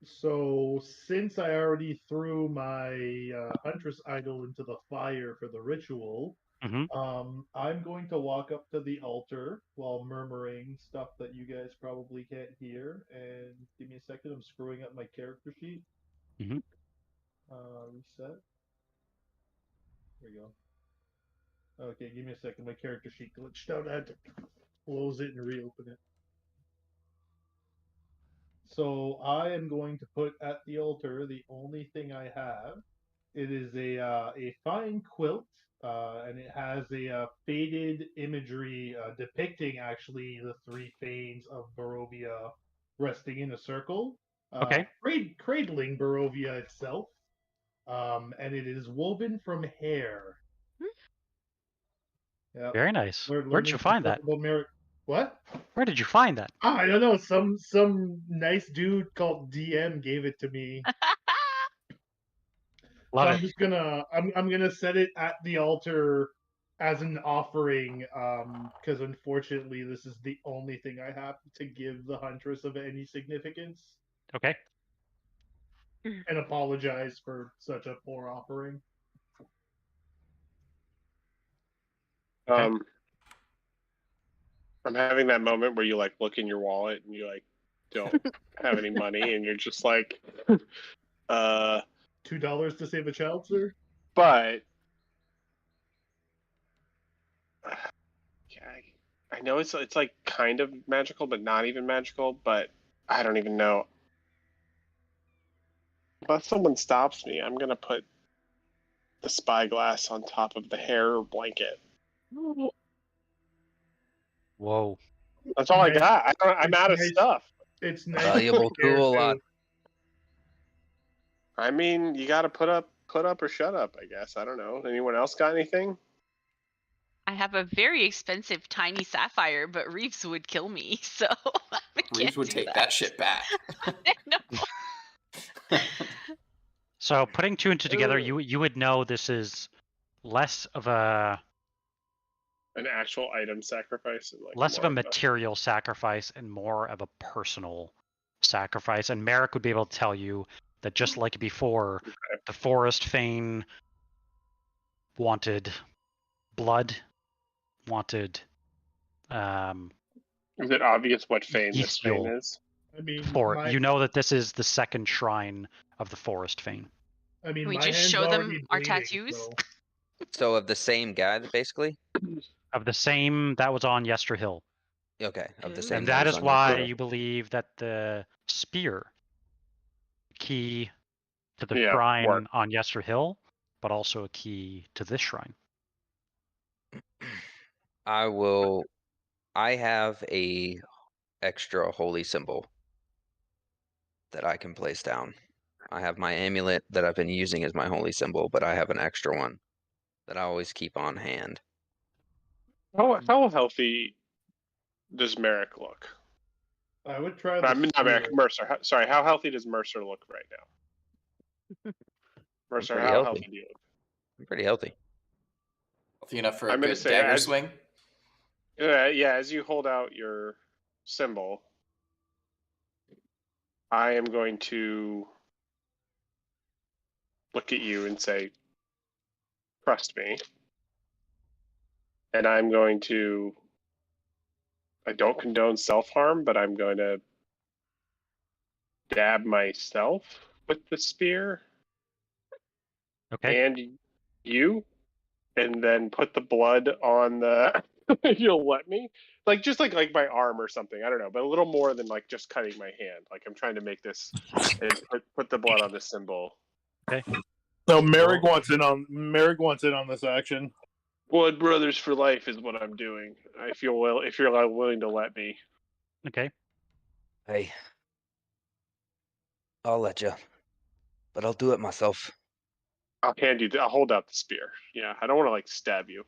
So since I already threw my Huntress idol into the fire for the ritual, I'm going to walk up to the altar while murmuring stuff that you guys probably can't hear. And give me a second, I'm screwing up my character sheet. Reset. There we go. Okay, give me a second. My character sheet glitched out. I had to close it and reopen it. So I am going to put at the altar the only thing I have. It is a fine quilt, and it has a faded imagery depicting actually the three Fanes of Barovia resting in a circle. Okay. Cradling Barovia itself. And it is woven from hair. Yep. Very nice. Where'd you find that? What? Where did you find that? I don't know. Some nice dude called DM gave it to me. Love So it. I'm just gonna I'm gonna set it at the altar as an offering, because unfortunately this is the only thing I have to give the Huntress of any significance. Okay. And apologize for such a poor offering. I'm having that moment where you like look in your wallet and you like don't have any money and you're just like $2 to save a child, sir? But yeah, I know it's like kind of magical but not even magical, but I don't even know. Unless someone stops me, I'm gonna put the spyglass on top of the hair blanket. Whoa. That's all I got. I'm out of stuff. It's nice. Valuable tool. I mean, you got to put up or shut up, I guess. I don't know. Anyone else got anything? I have a very expensive tiny sapphire, but Reeves would kill me, so Reeves would take that shit back. No. So putting two and two together, you would know this is less of a An actual item sacrifice, and like less of more a material sacrifice and more of a personal sacrifice. And Merrick would be able to tell you that just like before, the Forest Fane wanted blood, wanted Is it obvious what Fane this Fane fuel. is? I mean, For you know that this is the second shrine of the Forest Fane. I mean, Can we my just hand's show them already our bleeding, tattoos? so- So of the same guy, basically. Of the same that was on Yester Hill. Okay, of the same. And that that was is on why yesterday. you believe that the spear key to the Yeah, shrine work. on Yester Hill, but also a key to this shrine. I have a extra holy symbol that I can place down. I have my amulet that I've been using as my holy symbol, but I have an extra one that I always keep on hand. How healthy does Merrick look? I would try Not Merrick, spear. Mercer. Sorry, how healthy does Mercer look right now? Mercer, pretty how healthy. healthy do you look? I'm pretty healthy. Healthy enough for a I'm gonna good say, dagger as- swing? Yeah, as you hold out your symbol, I am going to look at you and say, trust me. And I'm going to, I don't condone self-harm, but I'm going to dab myself with the spear. Okay. And you, and then put the blood on the, you'll let me? Like, just like my arm or something, I don't know, but a little more than like just cutting my hand. Like, I'm trying to make this, and put the blood on the symbol. Okay. So Merrick wants in on this action. Blood Brothers for life is what I'm doing. I feel well if you're willing to let me. Okay. Hey, I'll let you, but I'll do it myself. I'll hold out the spear. Yeah, I don't want to like stab you. I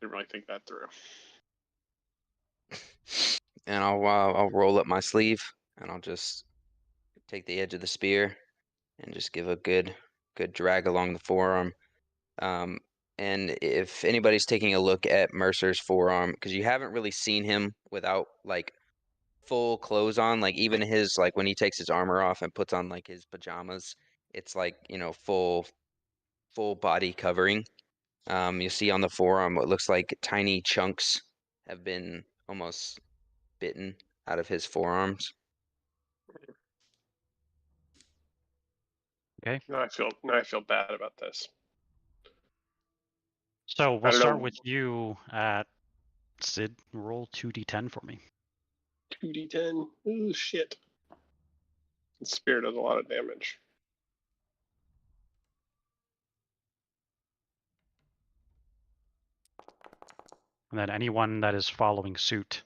didn't really think that through. And I'll roll up my sleeve and I'll just take the edge of the spear and just give a good drag along the forearm. And if anybody's taking a look at Mercer's forearm, because you haven't really seen him without like full clothes on, like even his like when he takes his armor off and puts on like his pajamas, it's like, you know, full body covering. You see on the forearm what looks like tiny chunks have been almost bitten out of his forearms. Okay. Now I feel bad about this. So we'll start with you at Sid. Roll 2d10 for me. 2d10. Ooh, shit. The spear does a lot of damage. And then anyone that is following suit,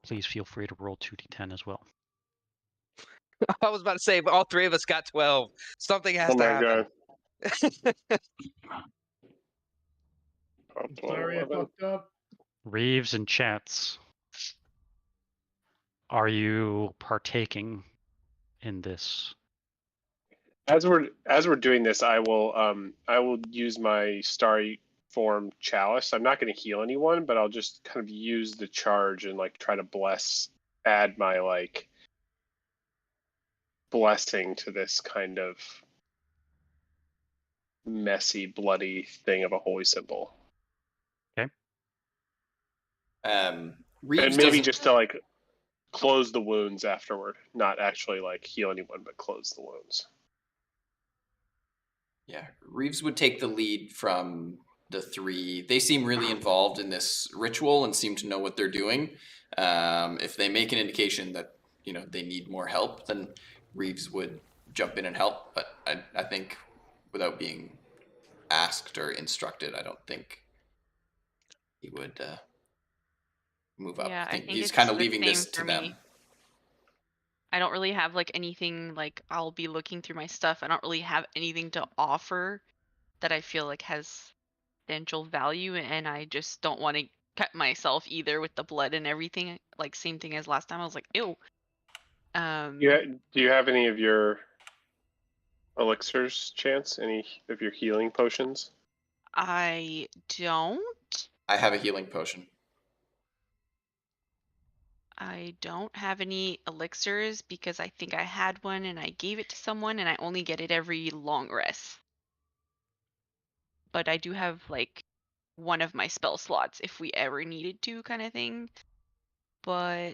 please feel free to roll 2d10 as well. I was about to say, but all three of us got 12. Something has to happen. Sorry, I fucked up. Reeves and Chance, are you partaking in this? As we're doing this, I will use my starry form chalice. I'm not going to heal anyone, but I'll just kind of use the charge and like try to add my like blessing to this kind of messy, bloody thing of a holy symbol. Okay. and Reeves maybe doesn't- just to like close the wounds afterward, not actually like heal anyone, but close the wounds. Yeah, Reeves would take the lead from the three. They seem really involved in this ritual and seem to know what they're doing. If they make an indication that, you know, they need more help, then Reeves would jump in and help. But I think without being asked or instructed, I don't think he would move up. Yeah, I think I think he's it's kind of the leaving this same to for them. me. I don't really have like anything, like I'll be looking through my stuff. I don't really have anything to offer that I feel like has potential value, and I just don't want to cut myself either with the blood and everything. Like same thing as last time. I was like, ew. Yeah. Do you have any of your elixirs, Chance? Any of your healing potions? I don't. I have a healing potion. I don't have any elixirs because I think I had one and I gave it to someone and I only get it every long rest. But I do have like one of my spell slots if we ever needed to, kind of thing. But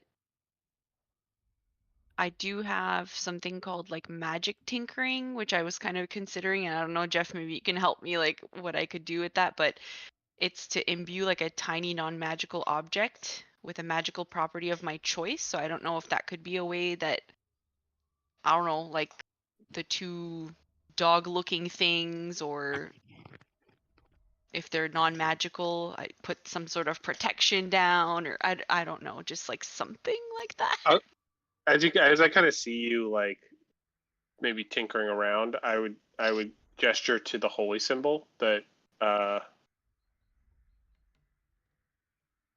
I do have something called like magic tinkering, which I was kind of considering, and I don't know, Jeff, maybe you can help me like what I could do with that, but it's to imbue like a tiny non-magical object with a magical property of my choice. So I don't know if that could be a way that, I don't know, like the two dog-looking things, or if they're non-magical, I put some sort of protection down, or I don't know, just like something like that. As I kind of see you like maybe tinkering around, I would gesture to the holy symbol that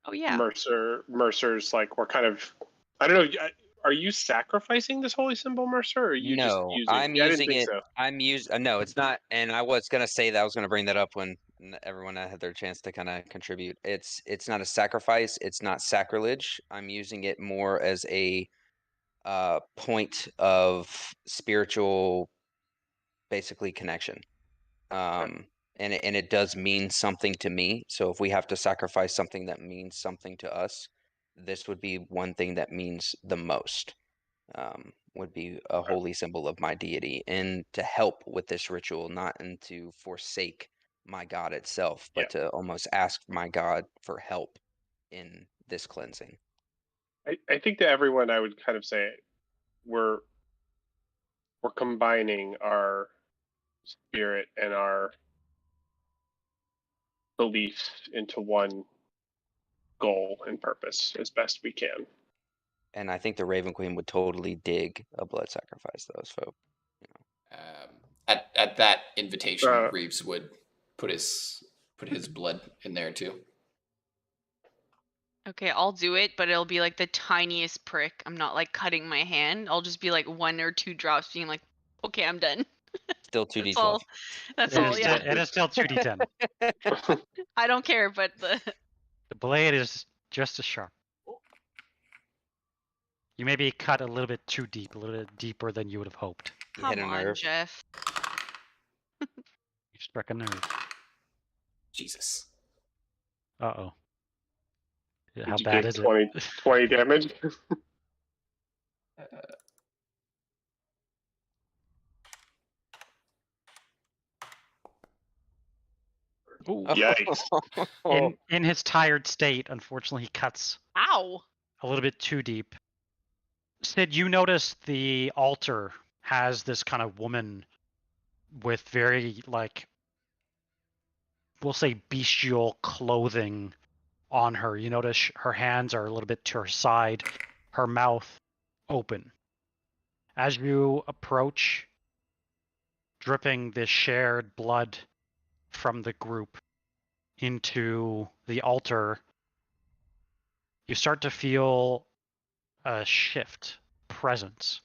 Oh yeah. Mercer's like, we're kind of, I don't know. Are you sacrificing this holy symbol, Mercer, or are you just No, using? I'm Yeah, I didn't using think it. so. I'm using. No, it's not. And I was gonna say that. I was gonna bring that up when everyone had their chance to kind of contribute. It's not a sacrifice. It's not sacrilege. I'm using it more as a point of spiritual, basically connection. And it does mean something to me. So if we have to sacrifice something that means something to us, this would be one thing that means the most. Would be a holy symbol of my deity, and to help with this ritual, not and to forsake my God itself, but to almost ask my God for help in this cleansing. I think to everyone, I would kind of say we're combining our spirit and our beliefs into one goal and purpose as best we can. And I think the Raven Queen would totally dig a blood sacrifice, those folk. At that invitation, Reeves would put his blood in there too. Okay, I'll do it, but it'll be like the tiniest prick. I'm not like cutting my hand. I'll just be like 1 or 2 drops, being like, okay, I'm done. Still 2d12. That's all. That's all. Yeah. It is still 2d10. I don't care, but the blade is just as sharp. You maybe cut a little bit too deep, a little bit deeper than you would have hoped. You hit a Come on, nerve. Jeff. You struck a nerve. Jesus. Uh-oh. How Did you bad take is 20 damage? Ooh. Yikes. In his tired state, unfortunately, he cuts Ow. a little bit too deep. Sid, you notice the altar has this kind of woman with very, like, we'll say bestial clothing on her. You notice her hands are a little bit to her side, her mouth open. As you approach, dripping this shared blood from the group into the altar, you start to feel a shift, presence.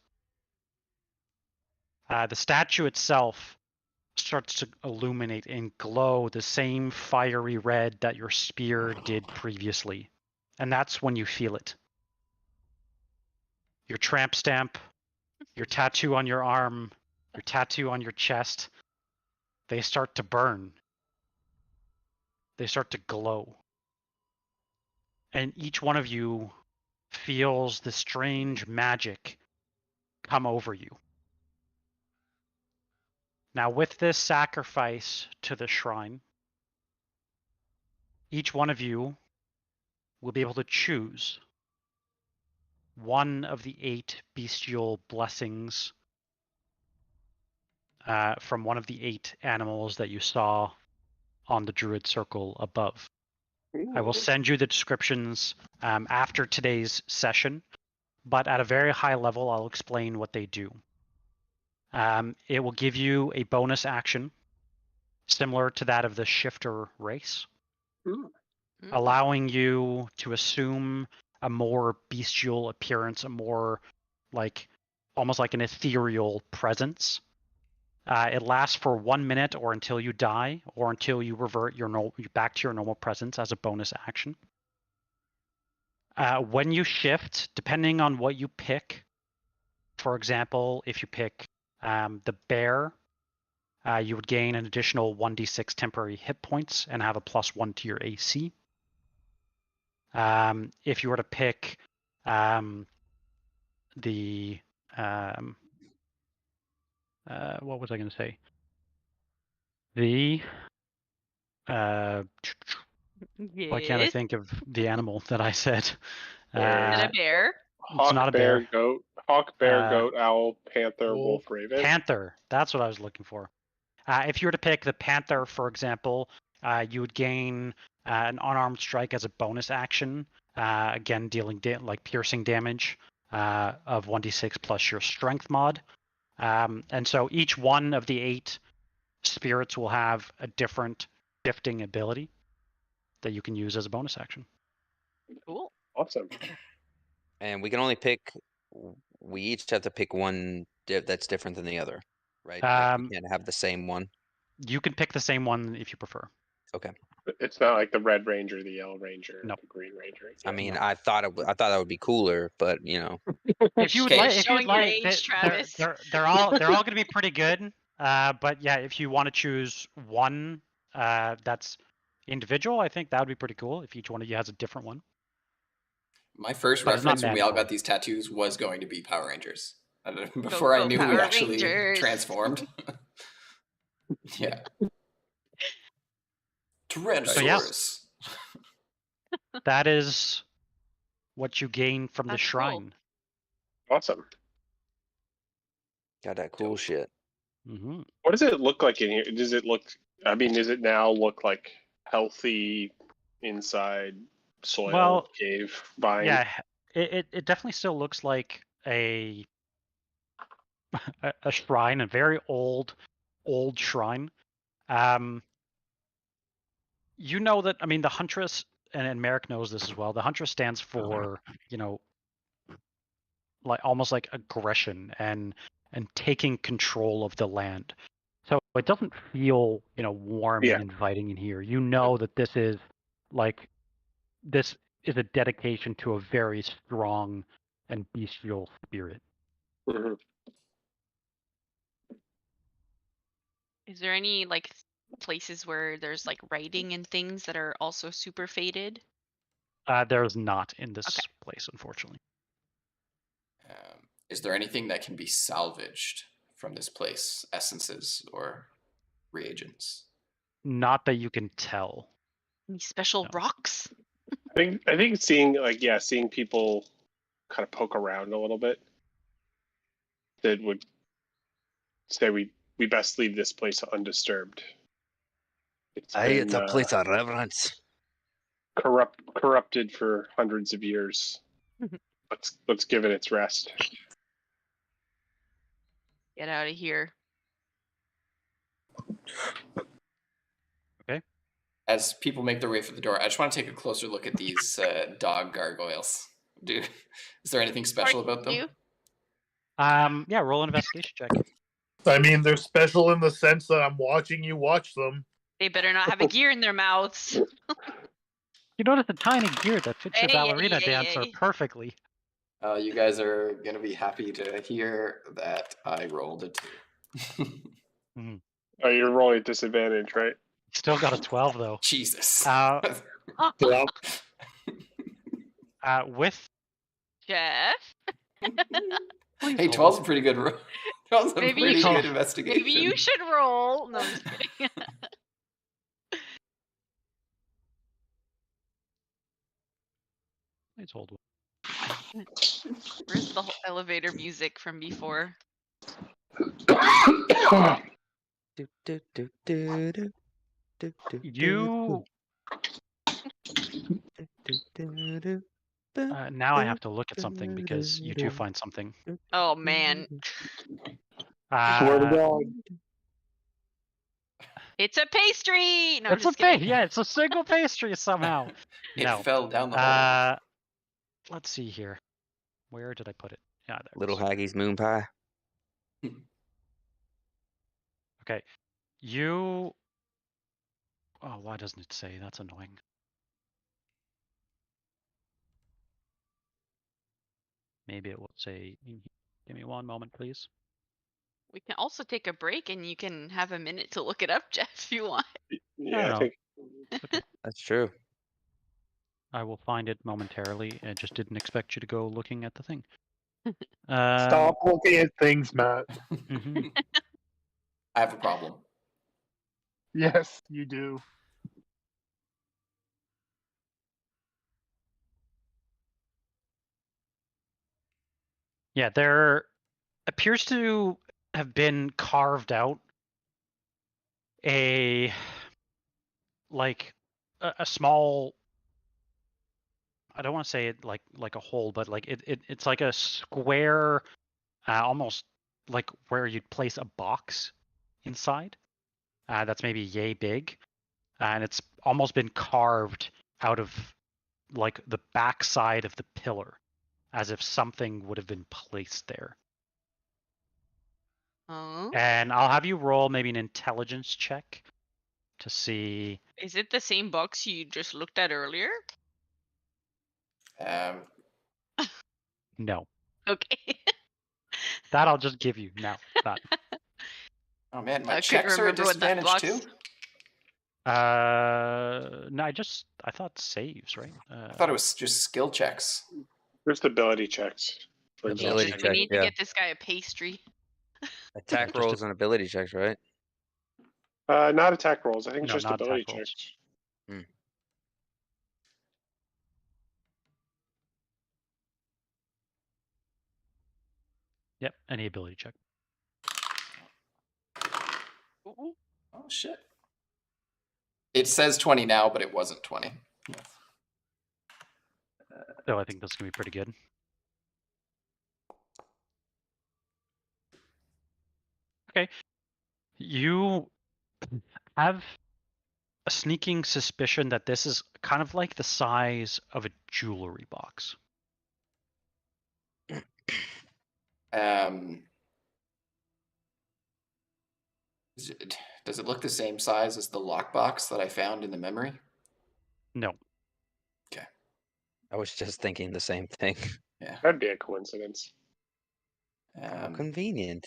The statue itself starts to illuminate and glow the same fiery red that your spear did previously. And that's when you feel it. Your tramp stamp, your tattoo on your arm, your tattoo on your chest, they start to burn. They start to glow. And each one of you feels the strange magic come over you. Now, with this sacrifice to the shrine, each one of you will be able to choose one of the 8 bestial blessings from one of the 8 animals that you saw on the Druid Circle above. I will send you the descriptions after today's session, but at a very high level, I'll explain what they do. It will give you a bonus action similar to that of the Shifter race, allowing you to assume a more bestial appearance, a more like almost like an ethereal presence, It lasts for 1 minute or until you die, or until you revert back to your normal presence as a bonus action. When you shift, depending on what you pick, for example, if you pick the bear, you would gain an additional 1d6 temporary hit points and have a +1 to your AC. If you were to pick what was I going to say? Why can't I think of the animal that I said? A bear. It's not a bear. Goat. Hawk, bear, goat, owl, panther, wolf, raven. Panther. That's what I was looking for. If you were to pick the panther, for example, you would gain an unarmed strike as a bonus action. Again, dealing piercing damage of 1d6 plus your strength mod. And so each one of the 8 spirits will have a different shifting ability that you can use as a bonus action. Cool. Awesome. And we can only pick. We each have to pick one that's different than the other, right? We can't have the same one. You can pick the same one if you prefer. Okay. It's not like the red ranger, the yellow ranger, no. the green ranger. I mean, I thought that would be cooler, but if you would like, Travis. they're all going to be pretty good. But yeah, if you want to choose one that's individual, I think that would be pretty cool. If each one of you has a different one. My first reference when we all got these tattoos was going to be Power Rangers. Before I knew we actually transformed. Yeah. Tyrannosaurus. So, yeah. That is what you gain from the shrine. Cool. Awesome. Got that cool shit. Mm-hmm. What does it look like in here? Does it now look like healthy inside soil cave vine? Yeah, it definitely still looks like a shrine, a very old shrine. You know that, I mean, the Huntress, and Merrick knows this as well, the Huntress stands for, like almost like aggression and taking control of the land. So it doesn't feel, warm and inviting in here. You know that this is a dedication to a very strong and bestial spirit. Mm-hmm. Is there any places where there's writing and things that are also super faded? There's not in this place, unfortunately. Is there anything that can be salvaged from this place? Essences or reagents? Not that you can tell. Any special rocks? I think seeing people kind of poke around a little bit, that would say we best leave this place undisturbed. It's a place of reverence. Corrupted for hundreds of years. Let's give it its rest. Get out of here. Okay. As people make their way for the door, I just want to take a closer look at these dog gargoyles. Dude, is there anything special about them? Yeah, roll an investigation check. I mean, they're special in the sense that I'm watching you watch them. They better not have a gear in their mouths. You notice a tiny gear that fits your ballerina dancer perfectly. You guys are going to be happy to hear that I rolled a 2. Oh, you're rolling at disadvantage, right? Still got a 12, though. Jesus. With Jeff? Hey, 12's a pretty good roll. 12's a pretty good investigation. Maybe you should roll. No, I'm just kidding. Please hold one. Where's the elevator music from before? You. Now I have to look at something because you two find something. Oh man. Swear to God. It's a pastry. No, it's it's a single pastry somehow. It fell down the hole. Let's see here. Where did I put it? Yeah, there. Little Haggie's moon pie. Okay. You... Oh, why doesn't it say? That's annoying. Maybe it will say... Give me one moment, please. We can also take a break and you can have a minute to look it up, Jeff, if you want. Yeah, I think. Okay. That's true. I will find it momentarily. I just didn't expect you to go looking at the thing. Stop looking at things, Matt. Mhm. I have a problem. Yes, you do. Yeah, there appears to have been carved out a small, I don't want to say it like a hole, but like it's like a square, almost like where you'd place a box inside. That's maybe yay big, and it's almost been carved out of like the backside of the pillar, as if something would have been placed there. Oh. And I'll have you roll maybe an intelligence check to see. Is it the same box you just looked at earlier? No. Okay. That I'll just give you now. That. Oh man, my I couldn't checks are at remember what that disadvantage box. too. No, I thought saves, right? I thought it was just skill checks. There's the ability checks. For Ability exhaustion. We check, need to yeah. get this guy a pastry. Attack just rolls and ability checks, right? Not attack rolls. I think it's No, just not ability attack rolls. checks. Yep, any ability check. Oh shit. It says 20 now, but it wasn't 20. So I think this is gonna be pretty good. Okay, you have a sneaking suspicion that this is kind of like the size of a jewelry box. Does it look the same size as the lockbox that I found in the memory? No. Okay. I was just thinking the same thing. Yeah. That'd be a coincidence. How convenient.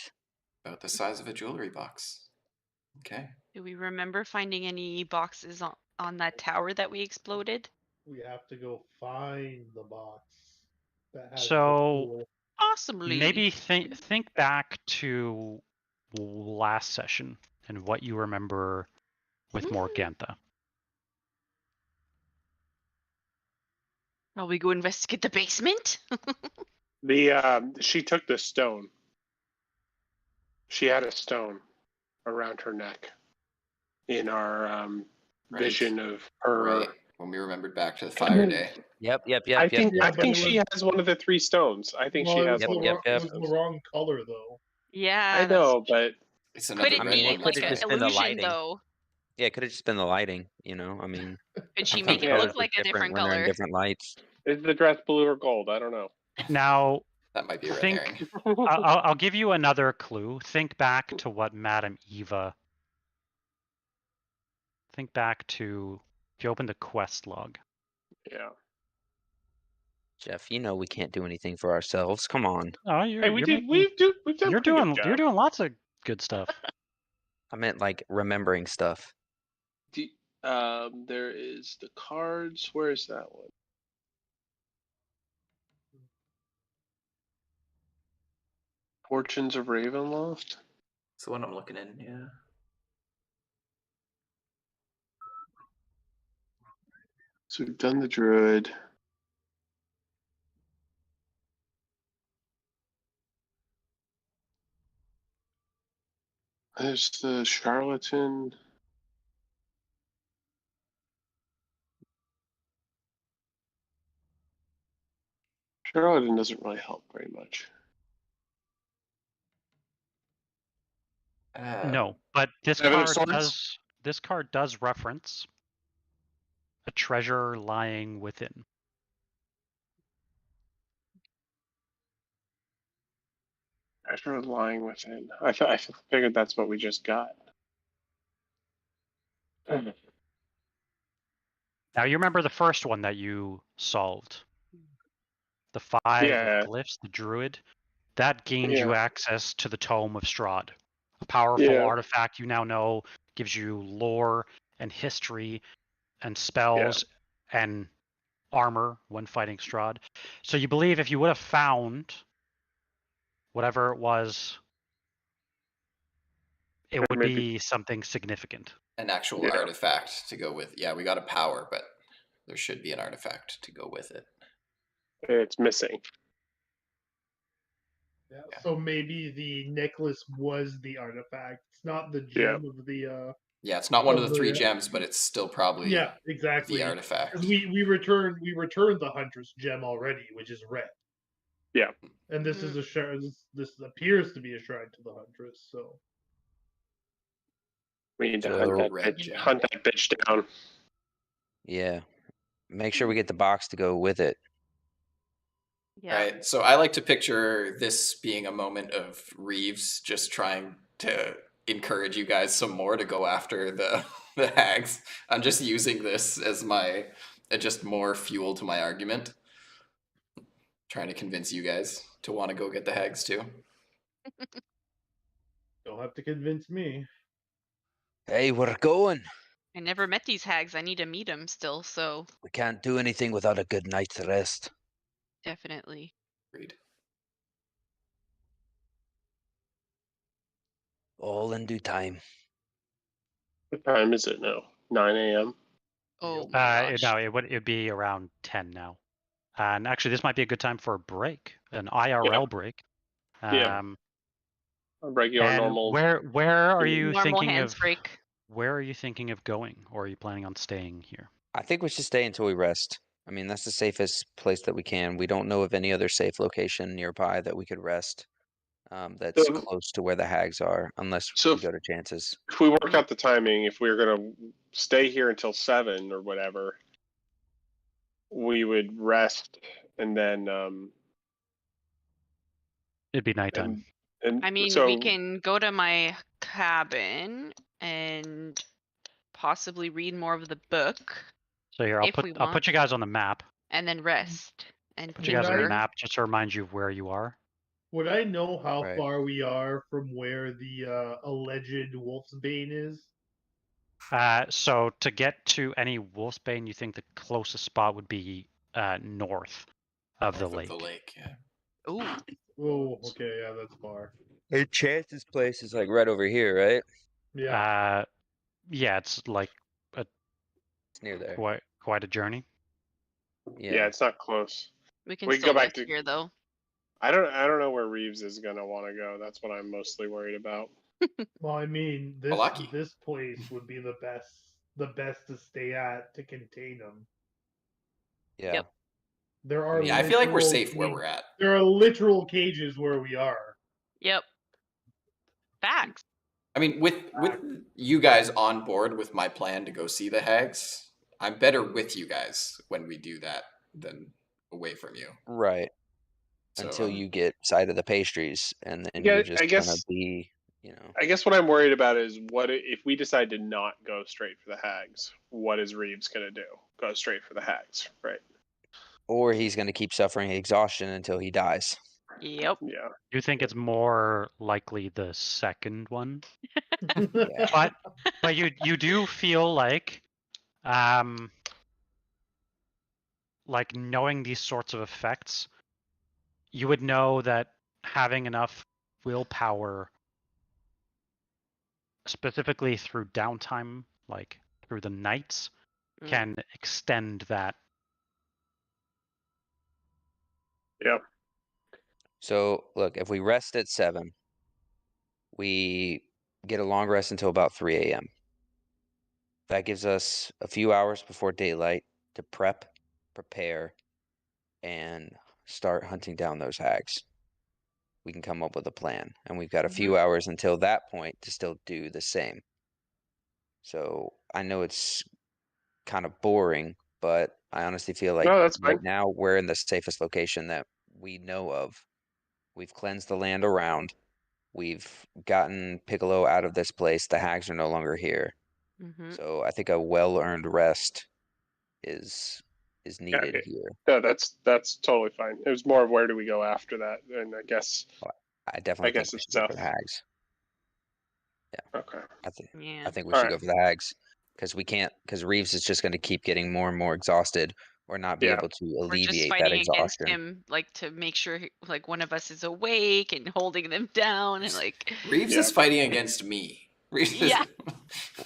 About the size of a jewelry box. Okay. Do we remember finding any boxes on that tower that we exploded? We have to go find the box that has the So tool. Possibly. maybe think back to last session and what you remember with Morgantha. Shall we go investigate the basement? She took the stone. She had a stone around her neck in our vision of her. Right. When we remembered back to the fire day. Yep. I think was- she has one of the 3 stones. I think she has It one. was the wrong color though. Yeah. I know, but it's Could it be it like could an have just been the illusion lighting. though? Yeah, it could have just been the lighting, you know? I mean, Could she sometimes make it colors look are like a different when they're in color? different lights. is the dress blue or gold? I don't know. Now, that might be a red think. herring. I'll give you another clue. Think back to what Madame Eva. Think back to if you open the quest log. Yeah. Jeff, you know we can't do anything for ourselves. Come on. Oh, Hey, you're we've making, done you're pretty doing good you're job. doing lots of good stuff. I meant like remembering stuff. There is the cards. Where is that one? Fortunes of Ravenloft. It's the one I'm looking in, yeah. So we've done the druid. There's the charlatan. Charlatan doesn't really help very much. No, but this Seven of card Swords? does reference a treasure lying within. Treasure lying within. I figured that's what we just got. Now you remember the first one that you solved. The 5 glyphs, the druid. That gained you access to the Tome of Strahd. A powerful artifact you now know gives you lore and history and spells and armor when fighting Strahd. So you believe if you would have found whatever it was, it would be something significant. An actual artifact to go with. Yeah, we got a power, but there should be an artifact to go with it. It's missing. Yeah, so maybe the necklace was the artifact. It's not the gem of the. Yeah, it's not one of the 3 gems, but it's still probably exactly the artifact. Because we returned the Huntress gem already, which is red. Yeah, and this is a shrine. This appears to be a shrine to the Huntress. So we need to hunt that bitch down. Yeah, make sure we get the box to go with it. Yeah. Right. So I like to picture this being a moment of Reeves just trying to encourage you guys some more to go after the hags. I'm just using this as my just more fuel to my argument. Trying to convince you guys to want to go get the hags too. Don't have to convince me. Hey, we're going. I never met these hags. I need to meet them still, so. We can't do anything without a good night's rest. Definitely. Agreed. All in due time. What time is it now? 9 a.m. Oh, no, it'd be around 10 now. And actually, this might be a good time for a break, an IRL break. A regular normal. Where are you normal thinking hands of? break. Where are you thinking of going, or are you planning on staying here? I think we should stay until we rest. I mean, that's the safest place that we can. We don't know of any other safe location nearby that we could rest. That's close to where the hags are, unless we go to Chances. If we work out the timing, if we're gonna stay here until 7 or whatever, we would rest and then it'd be nighttime. And I mean, we can go to my cabin and possibly read more of the book. So here, I'll put you guys on the map. And then rest. And put you guys on the map just to remind you of where you are. Would I know how far we are from where the alleged Wolfsbane is? So to get to any Wolfsbane, you think the closest spot would be north of the lake. Ooh. Oh, okay, yeah, that's far. Hey, Chance's place is like right over here, right? Yeah. Yeah, it's like it's near there. Quite a journey. Yeah, it's not close. We can still go back to here though. I don't know where Reeves is gonna want to go. That's what I'm mostly worried about. Well, I mean, this place would be the best to stay at to contain them. Yeah. Yep. There are. I feel like we're safe where we're at. There are literal cages where we are. Yep. Facts. I mean, with you guys on board with my plan to go see the hags, I'm better with you guys when we do that than away from you. Right. So, until you get sight of the pastries, and then you're just gonna be, I guess what I'm worried about is what if we decide to not go straight for the hags? What is Reeves gonna do? Go straight for the hags, right? Or he's gonna keep suffering exhaustion until he dies. Yep. Yeah. You think it's more likely the second one? Yeah. But you do feel like knowing these sorts of effects, you would know that having enough willpower, specifically through downtime, like through the nights, can extend that. Yeah. So look, if we rest at 7, we get a long rest until about 3 a.m. That gives us a few hours before daylight to prepare, and start hunting down those hags. We can come up with a plan, and we've got a few hours until that point to still do the same. So I know it's kind of boring, but I honestly feel like right now we're in the safest location that we know of. We've cleansed the land around. We've gotten Piccolo out of this place. The hags are no longer here. Mm-hmm. So I think a well-earned rest is needed okay. here. No, that's totally fine. It was more of where do we go after that, and I guess I definitely think we it's should go tough. for the hags. Yeah. Okay. I think we All should right. go for the hags because Reeves is just going to keep getting more and more exhausted or not be able to We're just alleviate that fighting against exhaustion. him, like to make sure like one of us is awake and holding them down, and like Reeves is fighting against me. Reeves yeah.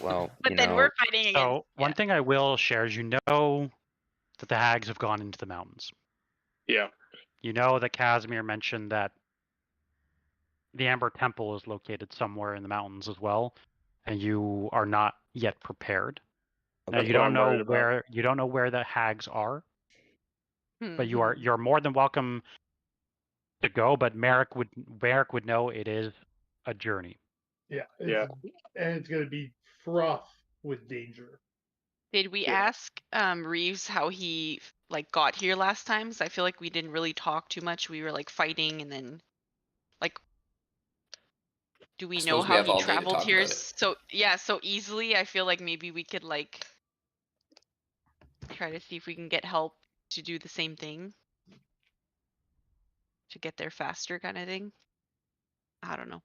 Well, But then we're fighting against. So one thing I will share is, you know that the hags have gone into the mountains. Yeah. You know that Casimir mentioned that the Amber Temple is located somewhere in the mountains as well, and you are not yet prepared. Now That's you what don't I'm know worried about. where the hags are, but Mm-hmm. you're more than welcome to go. But Merrick would know it is a journey. Yeah. Yeah. And it's going to be fraught with danger. Did we ask Reeves how he like got here last time? 'Cause I feel like we didn't really talk too much. We were like fighting, and then like, do we I know suppose we how have he all day to traveled talk here? about it. So easily. I feel like maybe we could like try to see if we can get help to do the same thing, to get there faster, kind of thing. I don't know.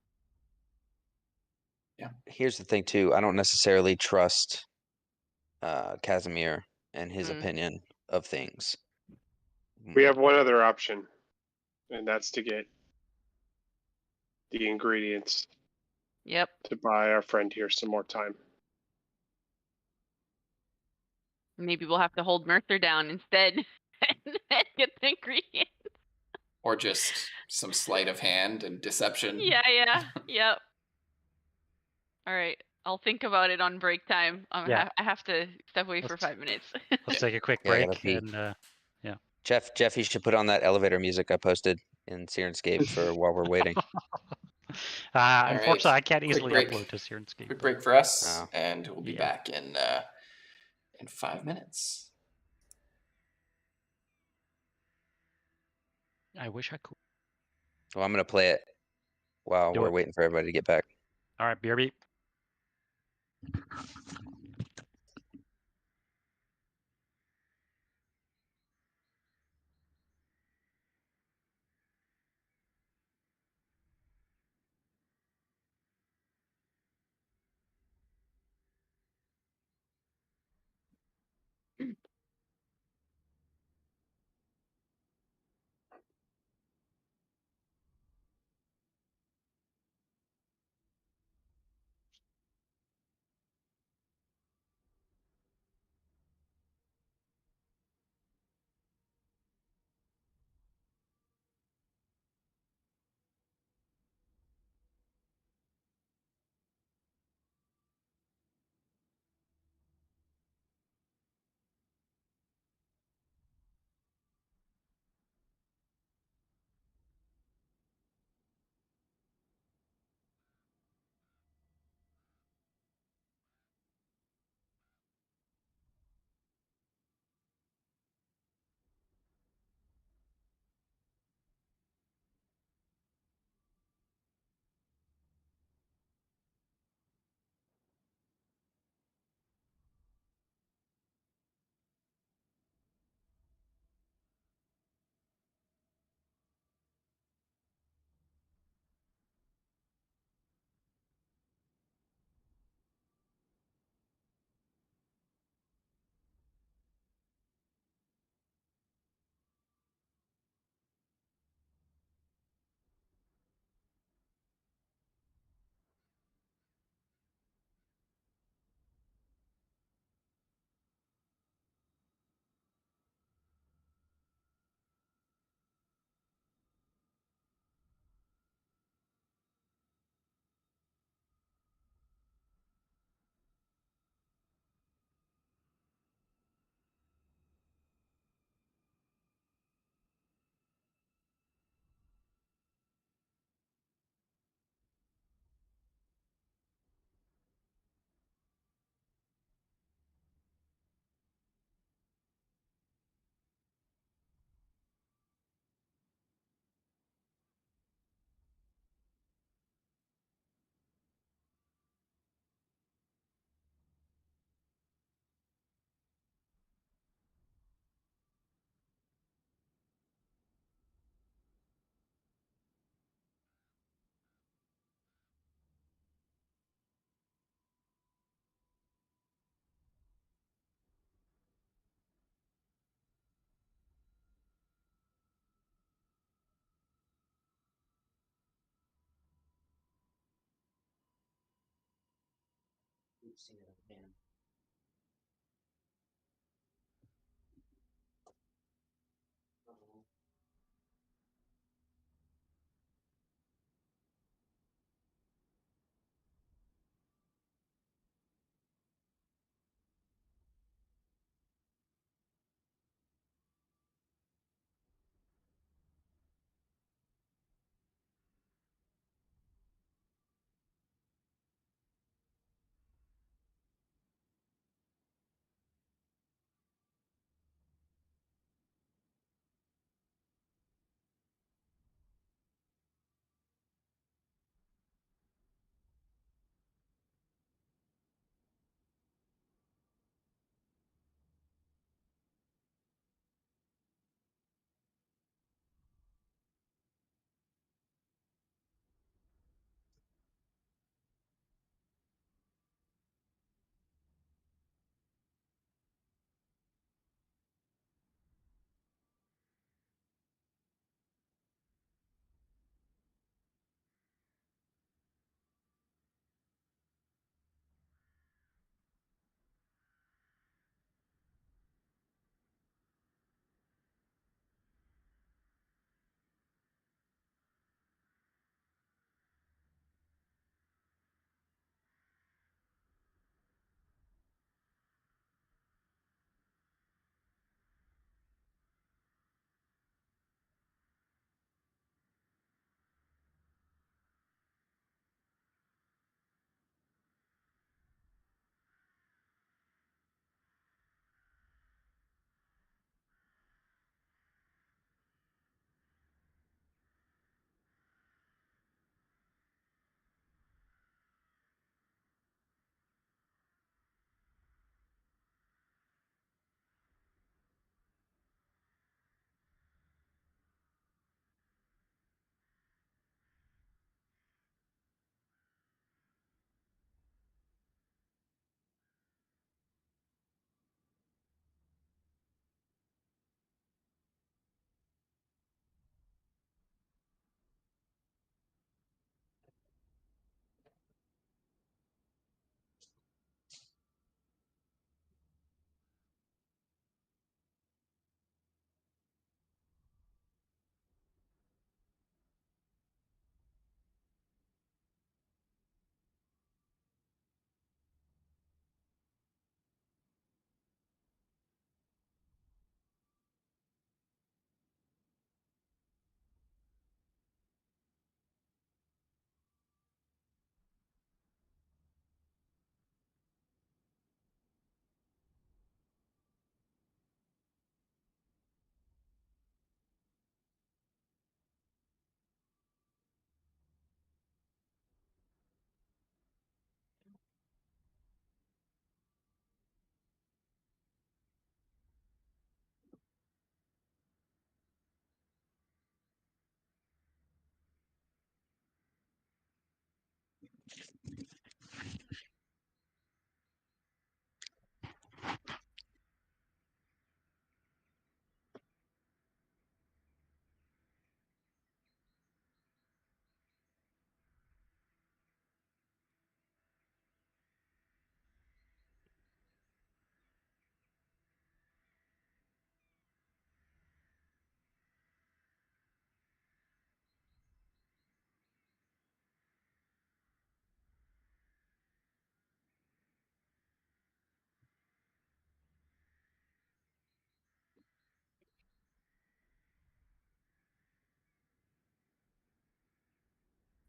Yeah. Here's the thing too. I don't necessarily trust Casimir and his Mm. opinion of things. We have one other option, and that's to get the ingredients. Yep. To buy our friend here some more time. Maybe we'll have to hold Mercer down instead and get the ingredients. Or just some sleight of hand and deception. Yeah. Yep. All right. I'll think about it on break time. Yeah. I have to step away for 5 minutes. Let's take a quick Yeah, I gotta break pee. and yeah. Jeff, you should put on that elevator music I posted in Sirenscape for while we're waiting. Unfortunately, I can't Quick easily break. upload to Sirenscape. Quick break for us, Oh. and we'll be back in 5 minutes. I wish I could. Well, I'm gonna play it while Do we're it. waiting for everybody to get back. All right, BRB.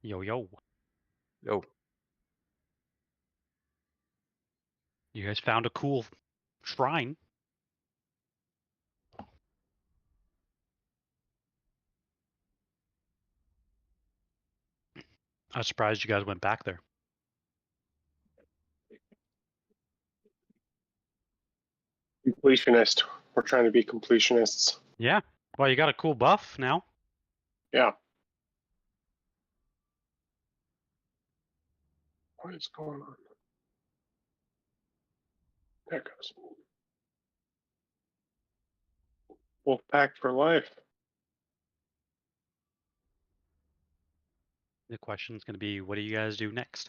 Yo, yo. Yo. You guys found a cool shrine. I was surprised you guys went back there. Completionist. We're trying to be completionists. Yeah. Well, you got a cool buff now. Yeah. What is going on? There it goes. Wolfpack for life. The question's going to be, what do you guys do next?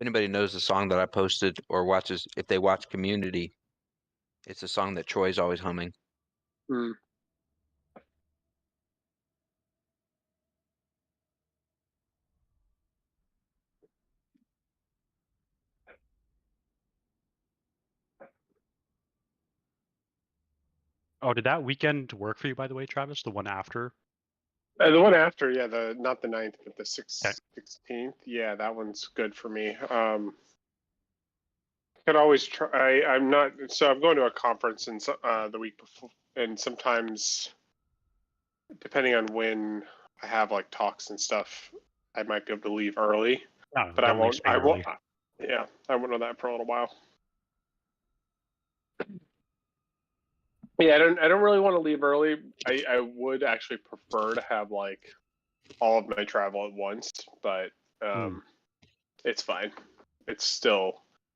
anybody knows the song that I posted or watches, if they watch Community, it's a song that Troy's always humming. Hmm. Oh, did that weekend work for you, by the way, Travis? The one after? The one after, yeah, not the 9th, but the 16th. Yeah, that one's good for me. Could always try. I'm not. So I'm going to a conference in the week before, and sometimes, depending on when I have like talks and stuff, I might be able to leave early. No, but I don't leave won't. Spain I won't. early. Yeah, I won't know that for a little while. Yeah, I don't really want to leave early. I would actually prefer to have like all of my travel at once, but it's fine. It's a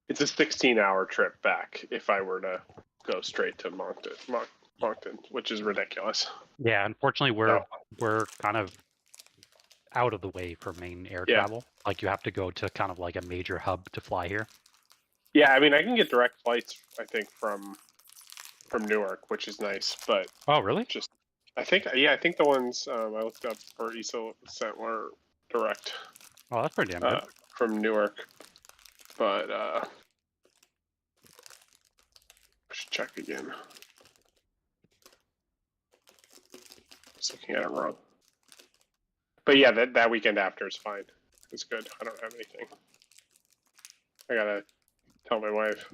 16-hour trip back if I were to go straight to Moncton, which is ridiculous. Yeah, unfortunately, we're kind of out of the way for main air Yeah. travel. Like, you have to go to kind of like a major hub to fly here. Yeah, I mean, I can get direct flights, I think, from Newark, which is nice, but oh, really? I think the ones I looked up for ESO sent were direct. Oh, that's pretty damn good. From Newark, but I should check again. Just looking at it wrong. But yeah, that weekend after is fine. It's good. I don't have anything. I gotta tell my wife.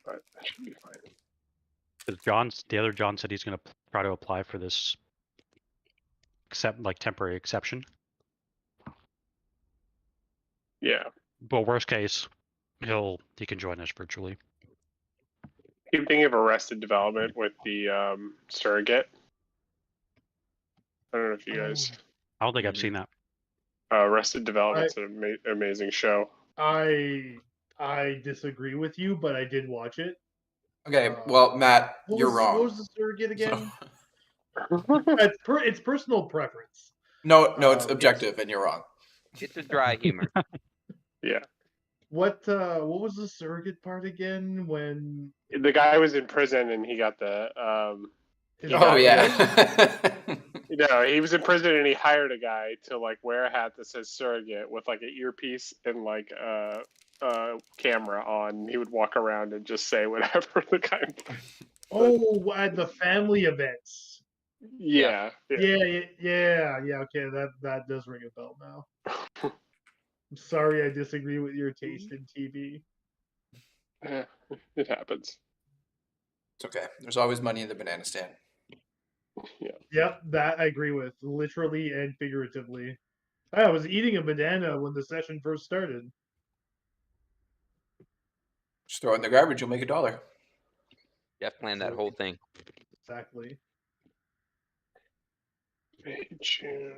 But that should be fine. The other John said he's going to try to apply for this temporary exception. Yeah. But worst case, he can join us virtually. Keep thinking of Arrested Development with the surrogate. I don't know if you guys. I don't think I've seen that. Arrested Development's an amazing show. I disagree with you, but I did watch it. Okay, well, Matt, you're wrong. What was the surrogate again? It's personal preference. No, it's objective, and you're wrong. It's a dry humor. Yeah. What was the surrogate part again? When the guy was in prison and he got the he was in prison and he hired a guy to like wear a hat that says surrogate with like an earpiece and like a camera on. He would walk around and just say whatever the guy. At the family events. Yeah. Okay, that does ring a bell now. I'm sorry, I disagree with your taste in TV. Yeah, it happens. It's okay. There's always money in the banana stand. Yeah. Yep, that I agree with, literally and figuratively. I was eating a banana when the session first started. Just throw it in the garbage, you'll make $1. Jeff planned that whole thing. Exactly. June.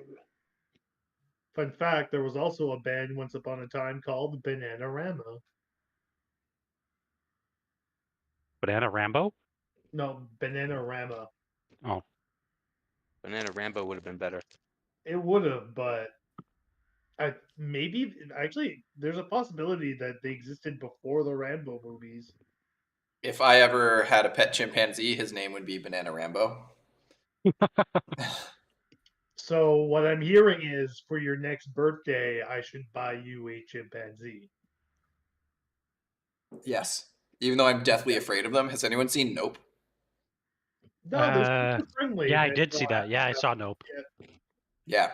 Fun fact, there was also a band once upon a time called Bananarama. Banana Rambo? No, Bananarama. Oh. Banana Rambo would have been better. It would have, but maybe actually there's a possibility that they existed before the Rambo movies. If I ever had a pet chimpanzee, his name would be Banana Rambo. So what I'm hearing is, for your next birthday, I should buy you a chimpanzee. Yes. Even though I'm deathly afraid of them. Has anyone seen Nope? No, they're super friendly. Yeah, I did see that. Yeah, I saw Nope. Yeah.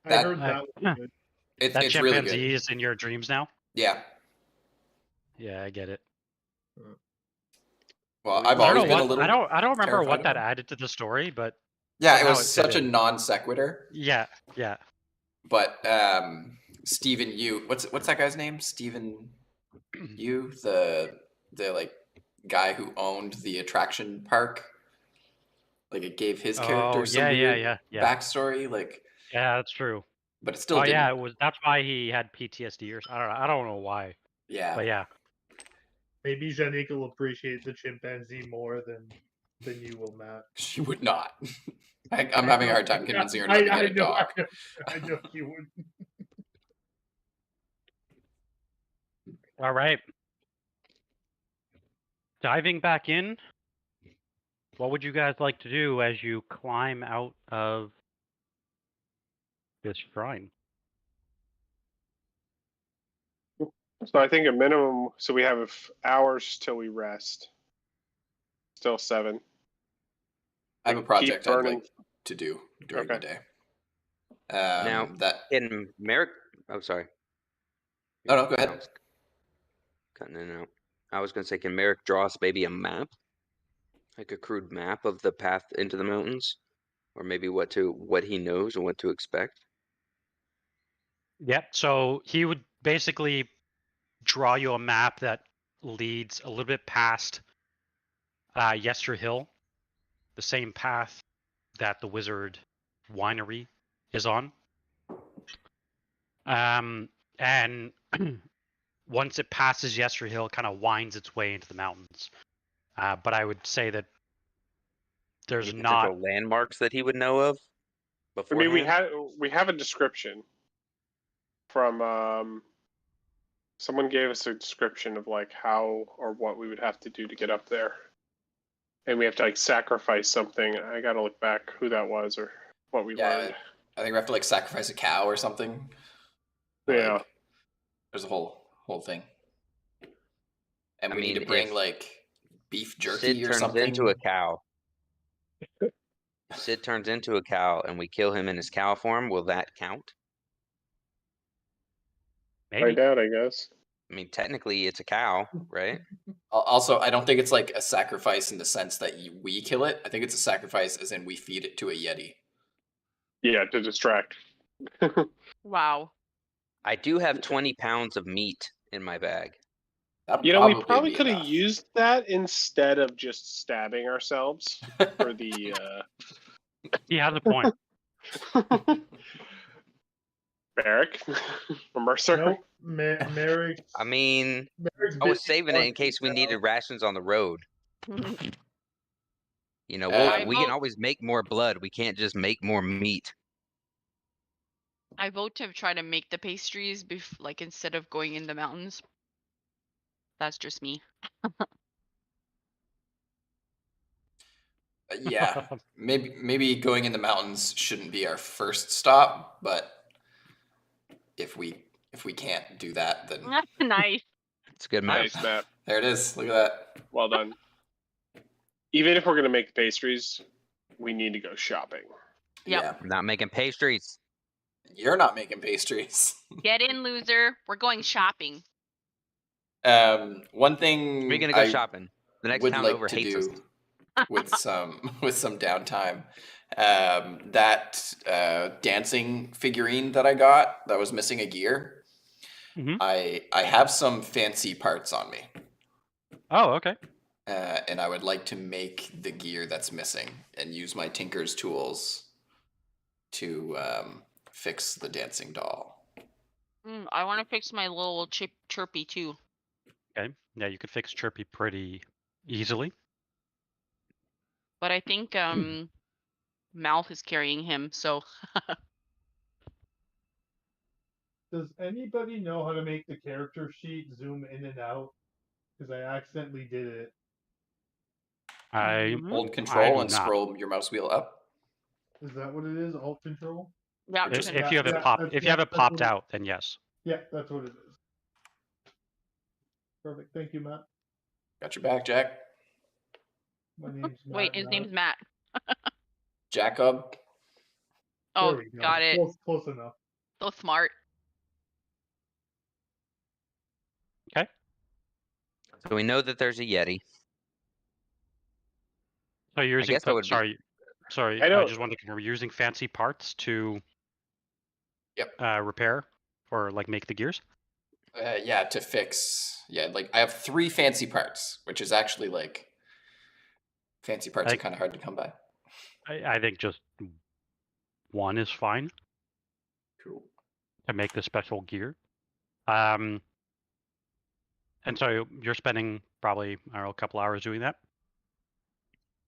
I heard that was good. It's chimpanzee really good. is in your dreams now? Yeah. Yeah, I get it. Well, I've always been a little. I don't remember what that added to the story, but yeah, it was such a non sequitur. Yeah. But Stephen Yu, what's that guy's name? Stephen Yu, the like guy who owned the attraction park. Like it gave his character some weird backstory. Like yeah, that's true. But it still. Yeah, it was. That's why he had PTSD or I don't know why. Yeah. But yeah. Maybe Janik will appreciate the chimpanzee more than you will, Matt. She would not. I'm having a hard time convincing her not to get a dog. I know you would. All right. Diving back in, what would you guys like to do as you climb out of this shrine? So I think a minimum. So we have hours till we rest. Still 7. I have a project I'd like to do during the day. Now, in Merrick, oh, sorry. Oh, no, go ahead. Cutting in and out. I was going to say, can Merrick draw us maybe a map? Like a crude map of the path into the mountains? Or maybe what he knows and what to expect? Yep. So he would basically draw you a map that leads a little bit past Yester Hill, the same path that the Wizard Winery is on. And once it passes Yester Hill, it kind of winds its way into the mountains. But I would say that there's Any not potential landmarks that he would know of beforehand? I mean, we have a description from someone gave us a description of like how or what we would have to do to get up there, and we have to like sacrifice something. I gotta look back who that was or what we learned. I think we have to like sacrifice a cow or something. Yeah, like, there's a whole thing, and we need to bring like beef jerky Sid or something. turns into a cow. Sid turns into a cow, and we kill him in his cow form. Will that count? Maybe. Find out, I guess. I mean, technically, it's a cow, right? Also, I don't think it's like a sacrifice in the sense that we kill it. I think it's a sacrifice as in we feed it to a Yeti. Yeah, to distract. Wow. I do have 20 pounds of meat in my bag. You know, we probably could have used that instead of just stabbing ourselves for the. He has a point. Merrick, a mercer. Nope. Merrick. I mean, Merrick's I was busy saving it in case we needed rations on the road. You know, we can always make more blood. We can't just make more meat. I vote to try to make the pastries like instead of going in the mountains. That's just me. Yeah, maybe going in the mountains shouldn't be our first stop, but if we can't do that, then That's nice. It's a good map. Nice map. There it is. Look at that. Well done. Even if we're gonna make the pastries, we need to go shopping. Yep. Yeah. I'm not making pastries. You're not making pastries. Get in, loser. We're going shopping. One thing We're gonna go shopping. The next would town like over to hates do us. with some downtime. That dancing figurine that I got that was missing a gear. Mm-hmm. I have some fancy parts on me. Oh, okay. And I would like to make the gear that's missing and use my tinker's tools to fix the dancing doll. I want to fix my little chirpy too. Okay. Yeah, you could fix Chirpy pretty easily. But I think Mouth is carrying him, so. Does anybody know how to make the character sheet zoom in and out? Because I accidentally did it. Hold control and scroll your mouse wheel up. Is that what it is? Alt control? Yeah. If you have it popped out, then yes. Yeah, that's what it is. Perfect. Thank you, Matt. Got your back, Jack. My name's Matt. Wait, his name's Matt. Jacob. Oh, got it. Close enough. So smart. Okay. So we know that there's a Yeti. So you're using sorry. I just wanted to confirm. You're using fancy parts to repair or like make the gears? Yeah, to fix. Yeah, like I have 3 fancy parts, which is actually like fancy parts are kind of hard to come by. I think just one is fine. Cool. To make the special gear. And so you're spending probably, I don't know, a couple hours doing that?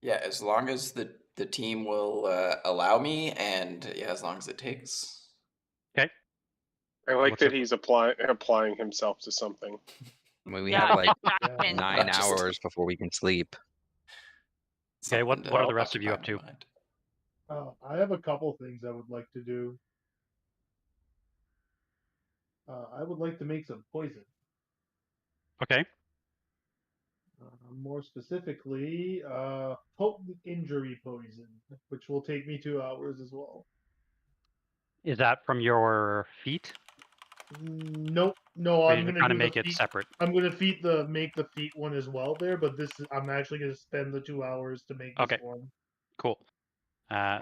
Yeah, as long as the team will allow me, and as long as it takes. Okay. I like that he's applying himself to something. I mean, we Yeah, have like distractions. 9 Just- hours before we can sleep. Okay, what Something are to the rest of you up occupy to? my mind. I have a couple things I would like to do. I would like to make some poison. Okay. More specifically, potent injury poison, which will take me 2 hours as well. Is that from your feet? Nope. No, Or I'm you're gonna trying to do make the it feet. separate? I'm gonna make the feet one as well there, but I'm actually gonna spend the 2 hours to make this Okay. one. Cool.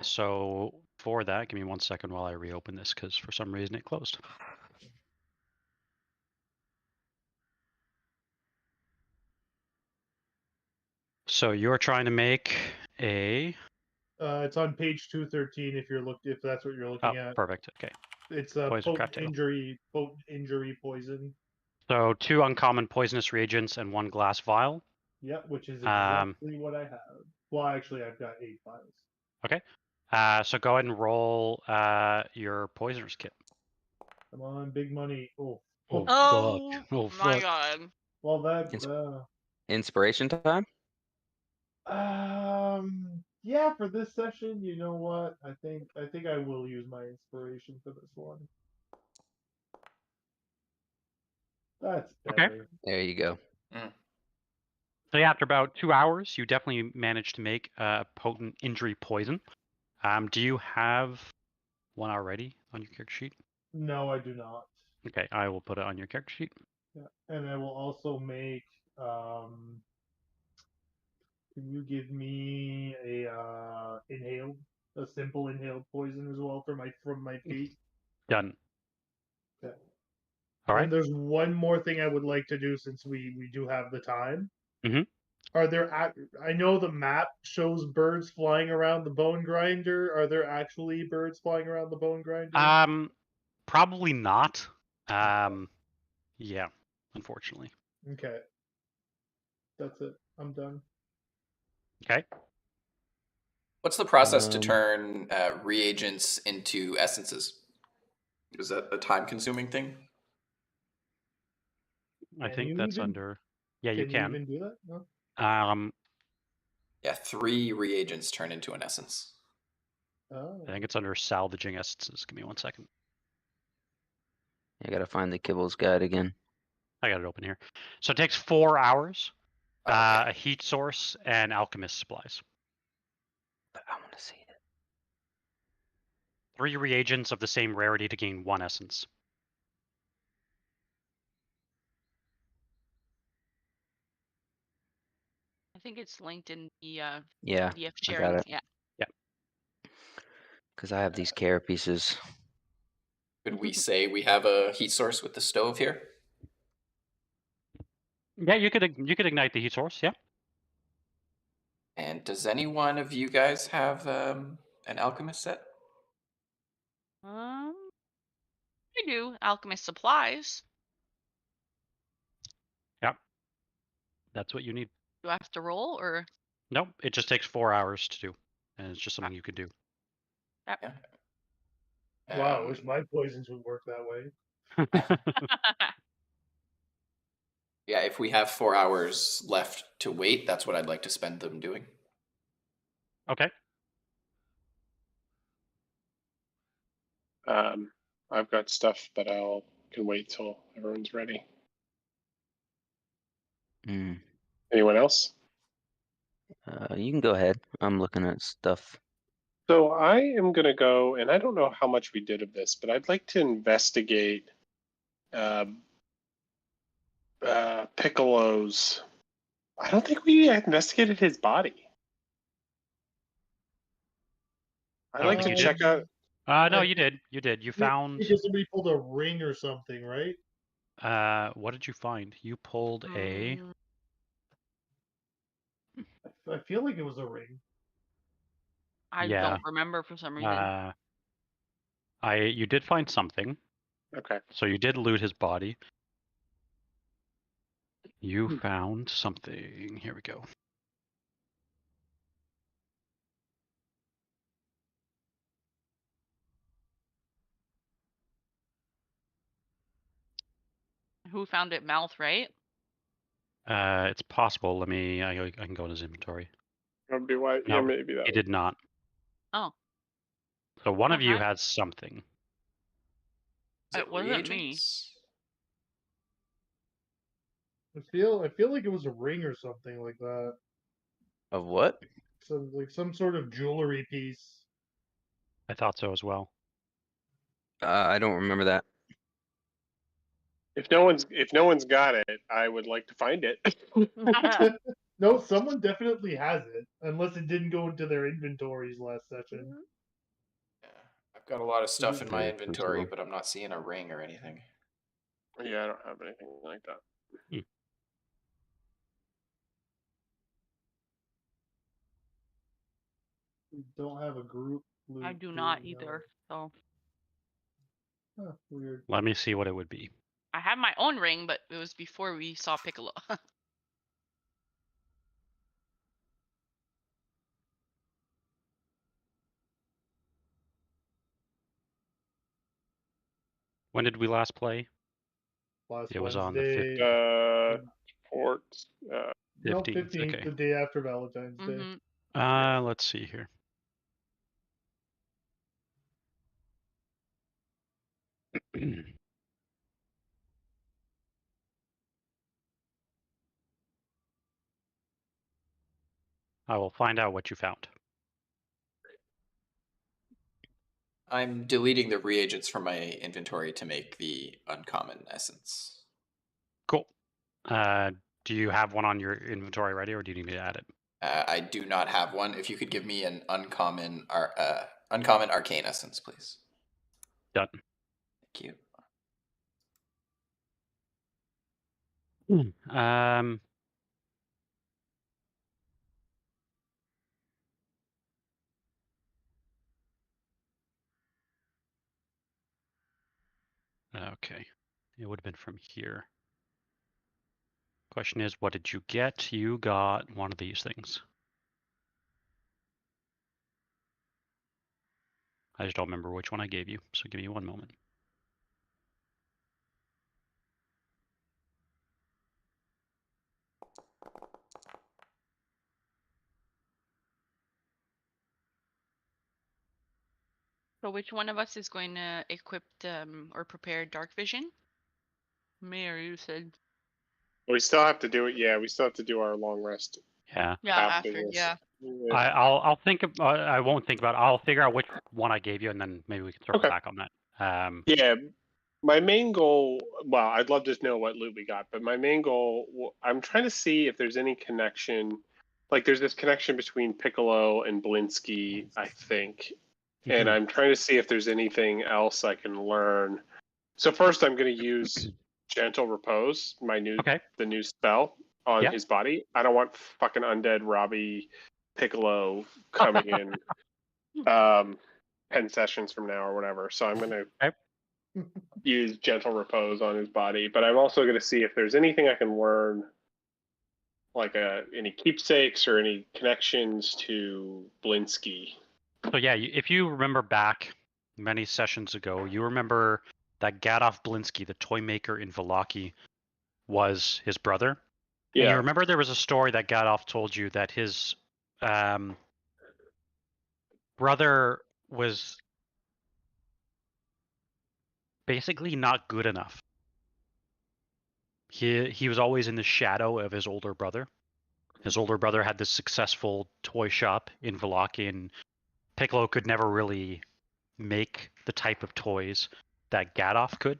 So for that, give me 1 second while I reopen this because for some reason it closed. So you're trying to make a. It's on page 213 if that's what you're looking at. Perfect. Okay. It's a Poison potent cocktail. injury poison. So 2 uncommon poisonous reagents and 1 glass vial. Yeah, which is exactly what I have. Well, actually, I've got 8 vials. Okay. So go ahead and roll your poisoner's kit. Come on, big money. Oh. Oh, Oh fuck. Oh, my fuck. god. Well, that's Inspiration time? yeah, for this session, you know what? I think I will use my inspiration for this one. That's Okay. better. There you go. So yeah, after about 2 hours, you definitely managed to make a potent injury poison. Do you have one already on your character sheet? No, I do not. Okay, I will put it on your character sheet. Yeah. And I will also make can you give me a simple inhaled poison as well from my feet? Done. Okay. All right. And there's one more thing I would like to do since we do have the time. Mhm. Are there? I know the map shows birds flying around the bone grinder. Are there actually birds flying around the bone grinder? Probably not. Yeah, unfortunately. Okay. That's it. I'm done. Okay. What's the process to turn reagents into essences? Is that a time-consuming thing? I Can think you that's even- under. Yeah, you Can you can. even do that? No. Yeah, 3 reagents turn into an essence. Oh. I think it's under salvaging essences. Give me 1 second. I gotta find the Kibbles guide again. I got it open here. So it takes 4 hours, Oh, okay. a heat source, and alchemist supplies. But I want to see it. 3 reagents of the same rarity to gain 1 essence. I think it's linked in the Yeah, PDF I sharing. got it. Yeah. Because I have these care pieces. Could we say we have a heat source with the stove here? Yeah, you could ignite the heat source. Yeah. And does any one of you guys have an alchemist set? I do alchemist supplies. Yeah. That's what you need. Do I have to roll or? Nope. It just takes 4 hours to do, and it's just something you could do. Yeah. Wow, I wish my poisons would work that way. Yeah, if we have 4 hours left to wait, that's what I'd like to spend them doing. Okay. I've got stuff, but can wait till everyone's ready. Mm. Anyone else? You can go ahead. I'm looking at stuff. So I am going to go, and I don't know how much we did of this, but I'd like to investigate Piccolo's. I don't think we investigated his body. I'd like to check out. No, you did. You did. You found. Because somebody pulled a ring or something, right? What did you find? You pulled a. I feel like it was a ring. I don't remember for some reason. You did find something. Okay. So you did loot his body. You found something. Here we go. Who found it? Mouth, right? It's possible. I can go in his inventory. That would be why. No, Yeah, maybe that. He did not. Oh. So one of you Uh-huh. has something. Is It wasn't me. reagents? I feel like it was a ring or something like that. Of what? Some sort of jewelry piece. I thought so as well. I don't remember that. If no one's got it, I would like to find it. No, someone definitely has it, unless it didn't go into their inventories last session. Yeah, I've got a lot of stuff in my Yeah, inventory, crucible. but I'm not seeing a ring or anything. Yeah, I don't have anything like that. We don't have a group loot. I do not too, no. either. So Huh, weird. Let me see what it would be. I had my own ring, but it was before we saw Piccolo. When did we last play? Last It was on the Wednesday. 15th. Port. No, 15th. 15th, Okay. the day after Valentine's Day. Mhm. Let's see here. I will find out what you found. I'm deleting the reagents from my inventory to make the uncommon essence. Cool. Do you have one on your inventory ready, or do you need me to add it? I do not have one. If you could give me an uncommon arcane essence, please. Done. Thank you. Okay. It would have been from here. Question is, what did you get? You got one of these things. I just don't remember which one I gave you, so give me one moment. So which one of us is going to equip or prepare dark vision? Me or you, Sid? We still have to do it. Yeah, we still have to do our long rest. Yeah. Yeah, after this. yeah. I'll think. I won't think about it. I'll figure out which one I gave you, and then maybe we can circle back on that. Yeah, my main goal. Well, I'd love to know what loot we got, but my main goal. I'm trying to see if there's any connection. Like, there's this connection between Piccolo and Blinsky, I think, and I'm trying to see if there's anything else I can learn. So first, I'm going to use Gentle Repose, the new spell on his body. I don't want fucking undead Robbie Piccolo coming in 10 sessions from now or whatever. So I'm going to use Gentle Repose on his body, but I'm also going to see if there's anything I can learn, like any keepsakes or any connections to Blinsky. So yeah, if you remember back many sessions ago, you remember that Gadolf Blinsky, the toy maker in Vallaki, was his brother. Yeah. And you remember there was a story that Gadolf told you that his brother was basically not good enough. He was always in the shadow of his older brother. His older brother had this successful toy shop in Vallaki, and Piccolo could never really make the type of toys that Gadolf could.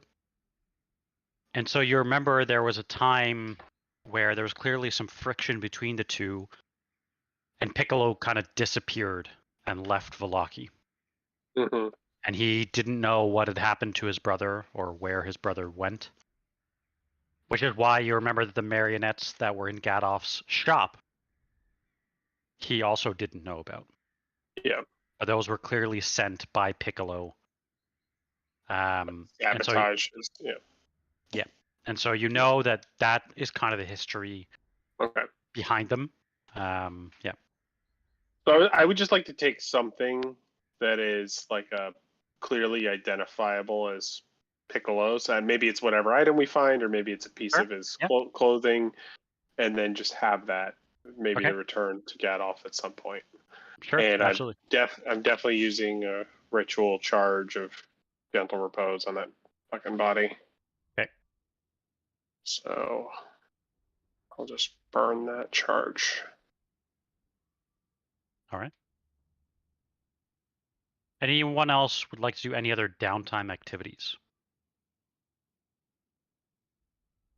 And so you remember there was a time where there was clearly some friction between the two, and Piccolo kind of disappeared and left Vallaki. Mm-hmm. And he didn't know what had happened to his brother or where his brother went. Which is why you remember that the marionettes that were in Gadolf's shop, he also didn't know about. Yeah. But those were clearly sent by Piccolo. Sabotage. Yeah. And so you know that is kind of the history behind them. Yeah. So I would just like to take something that is like clearly identifiable as Piccolo's. Maybe it's whatever item we find, or maybe it's a piece of his clothing. and then just have that maybe Okay. to return to Gadolf at some point. Sure, And absolutely. I'm definitely using a ritual charge of gentle repose on that fucking body. Okay. So I'll just burn that charge. All right. Anyone else would like to do any other downtime activities?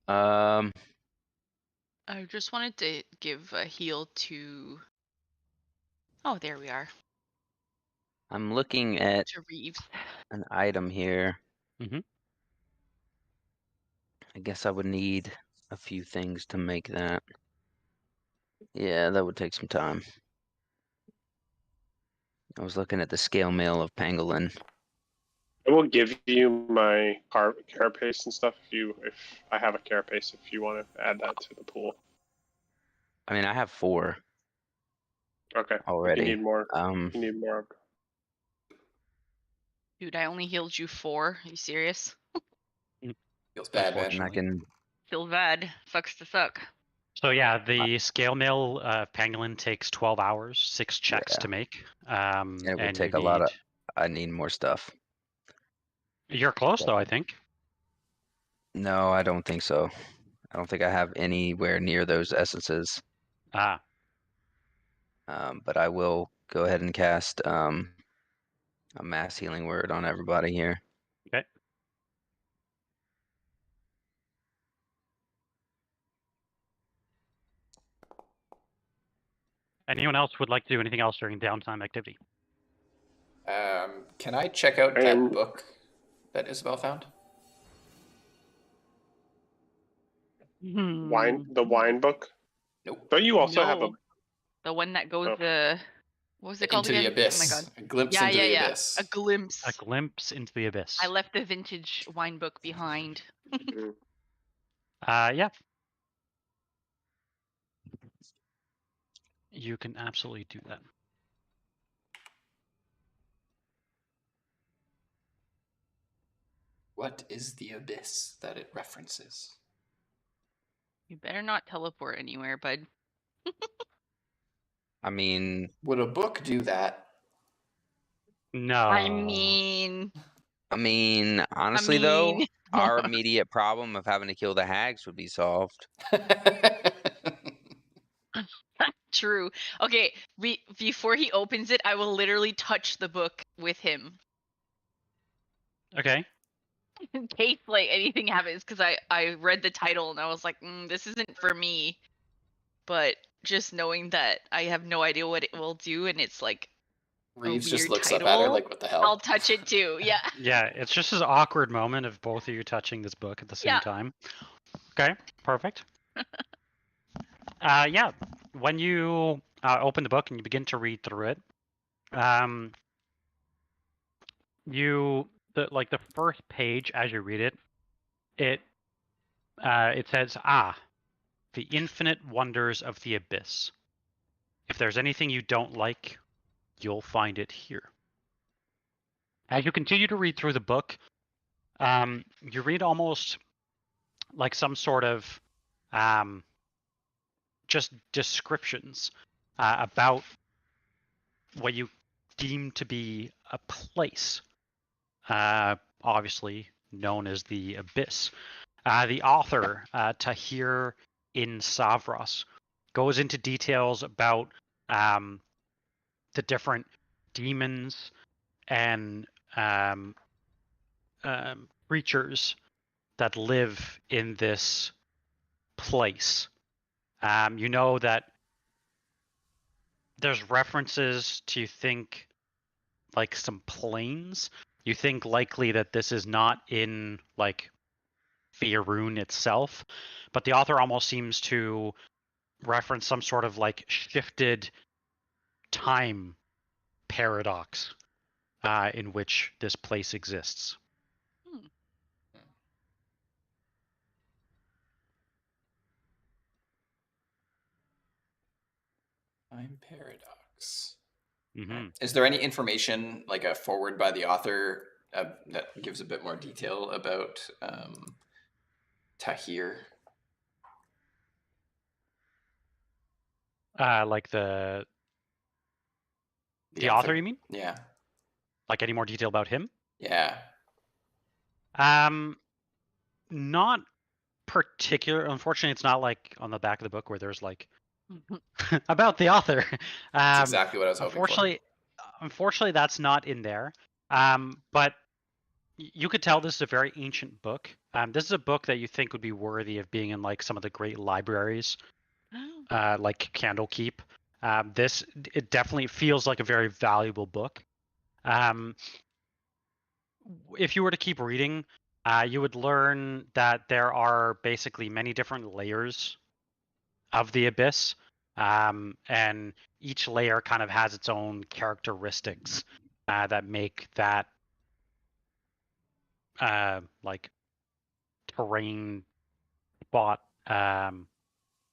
I just wanted to give a heal to. Oh, there we are. I'm looking at To Reeves. an item here. Mhm. I guess I would need a few things to make that. Yeah, that would take some time. I was looking at the scale mail of pangolin. I will give you my carapace and stuff if I have a carapace if you want to add that to the pool. I mean, I have 4 Okay. already. You need more. You need more. Dude, I only healed you 4. Are you serious? Feels bad, man. And I can. Feel bad. Sucks to suck. So yeah, the scale mill pangolin takes 12 hours, 6 checks Yeah. to make. It would and take you a lot of. need- I need more stuff. You're close though, I think. No, I don't think so. I don't think I have anywhere near those essences. Ah, But I will go ahead and cast a mass healing word on everybody here. okay. Anyone else would like to do anything else during downtime activity? Can I check out that book that Isabel found? The wine book? Nope. Don't you also have a... No. The one that goes what was it called Into again? the Abyss. Oh my god. A glimpse into the abyss. A glimpse. A glimpse into the abyss. I left the vintage wine book behind. Yeah. You can absolutely do that. What is the abyss that it references? You better not teleport anywhere, bud. I mean, would a book do that? No. I mean, honestly though, our immediate problem of having to kill the hags would be solved. True. Okay, before he opens it, I will literally touch the book with him. Okay. In case like anything happens, because I read the title and I was like, this isn't for me. But just knowing that I have no idea what it will do, and it's like Reeves a just weird looks title, up at her like, what the hell? I'll touch it too. Yeah. Yeah, it's just this awkward moment of both of you touching this book at the same time. Okay, perfect. Yeah, when you open the book and you begin to read through it, the first page as you read it says, the infinite wonders of the abyss. If there's anything you don't like, you'll find it here. As you continue to read through the book, you read almost like some sort of just descriptions about what you deem to be a place, obviously known as the Abyss. The author, Tahir in Savras, goes into details about the different demons and creatures that live in this place. You know that there's references to think like some planes. You think likely that this is not in like Faerun itself, but the author almost seems to reference some sort of like shifted time paradox in which this place exists. Time paradox. Mm-hmm. Is there any information, like a forward by the author, that gives a bit more detail about Tahir? Like the author, you mean? Yeah. Like any more detail about him? Yeah. Not particular. Unfortunately, it's not like on the back of the book where there's like about the author. That's exactly what I was hoping for. Unfortunately, that's not in there. But you could tell this is a very ancient book. This is a book that you think would be worthy of being in like some of the great libraries, like Candlekeep. It definitely feels like a very valuable book. If you were to keep reading, you would learn that there are basically many different layers of the abyss, and each layer kind of has its own characteristics that make that like terrain spot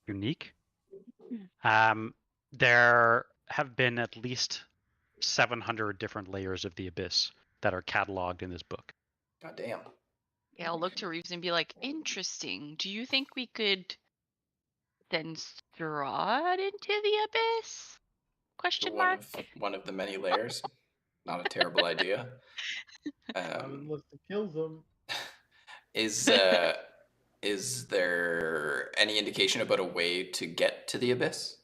unique. There have been at least 700 different layers of the abyss that are cataloged in this book. God damn. Yeah, I'll look to Reeves and be like, interesting. Do you think we could send Strahd into the abyss? Question mark. One of the many layers. Not a terrible idea. Unless it kills them. Is there any indication about a way to get to the abyss?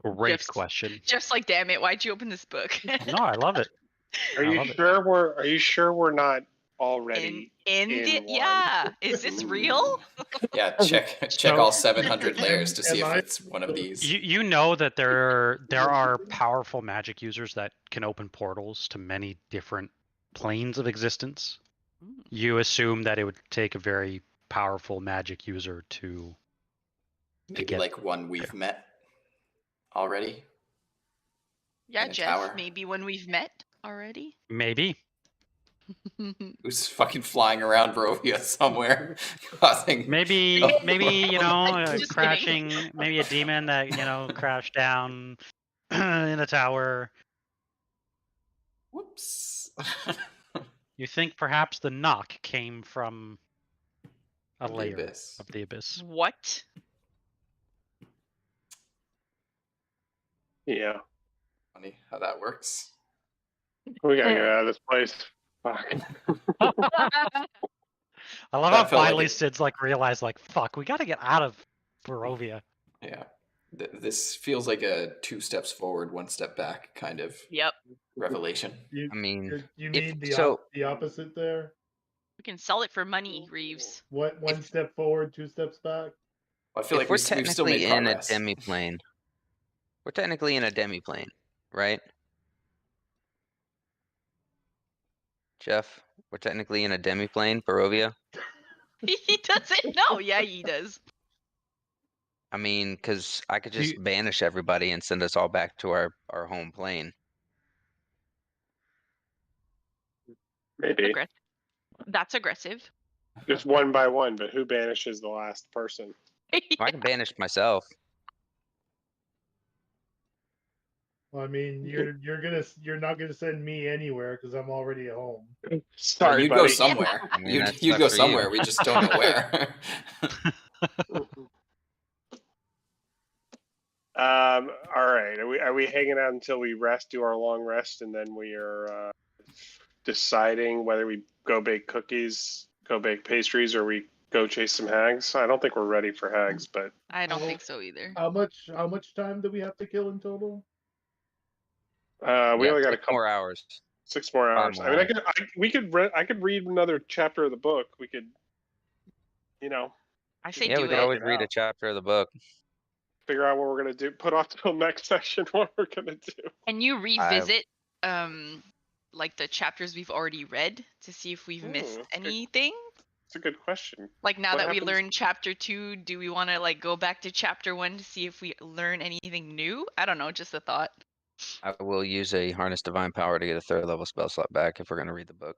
Great question. Just like, damn it, why'd you open this book? No, I love it. Are you sure we're not already in one? Yeah, is this real? Yeah, check all 700 layers to see if it's one of these. You know that there are powerful magic users that can open portals to many different planes of existence. You assume that it would take a very powerful magic user to Maybe get like one we've met already. Yeah, in a Jeff, tower. maybe when we've met already. Maybe. Who's fucking flying around Barovia somewhere, causing Maybe you know, Just crashing. Maybe a demon that crashed down in a tower. Whoops. You think perhaps the knock came from a From the layer abyss. of the abyss? What? Yeah. Funny how that works. We gotta get out of this place. Fuck. I love That how felt like finally it. Sid's like realized like fuck, we gotta get out of Barovia. Yeah. This feels like a 2 steps forward, 1 step back kind of Yep. revelation. You mean, mean the opposite there? We can sell it for money, Reeves. What? One step forward, 2 steps back? I feel like we're we've still made technically in a progress. demi-plane. We're technically in a demi-plane, right? Jeff, we're technically in a demi-plane, Barovia. He doesn't know. Yeah, he does. I mean, because I could just banish everybody and send us all back to our home plane. Maybe. That's aggressive. Just one by one, but who banishes the last person? I can banish myself. Well, I mean, you're not gonna send me anywhere because I'm already at home. Sorry, you'd buddy. go somewhere. I mean, You'd go somewhere. We just don't know where. All right. Are we hanging out until we rest, do our long rest, and then we are deciding whether we go bake cookies, go bake pastries, or we go chase some hags? I don't think we're ready for hags, but I don't think so either. How much time do we have to kill in total? we only got a couple more hours. 6 more hours. I mean, I could read another chapter of the book. We could, I say we could always read a chapter of the book. Figure out what we're gonna do. Put off till next session what we're gonna do. Can you revisit like the chapters we've already read to see if we've missed anything? It's a good question. Like now that we learned chapter 2, do we want to like go back to chapter 1 to see if we learn anything new? I don't know, just a thought. I will use a harness divine power to get a 3rd level spell slot back if we're gonna read the book.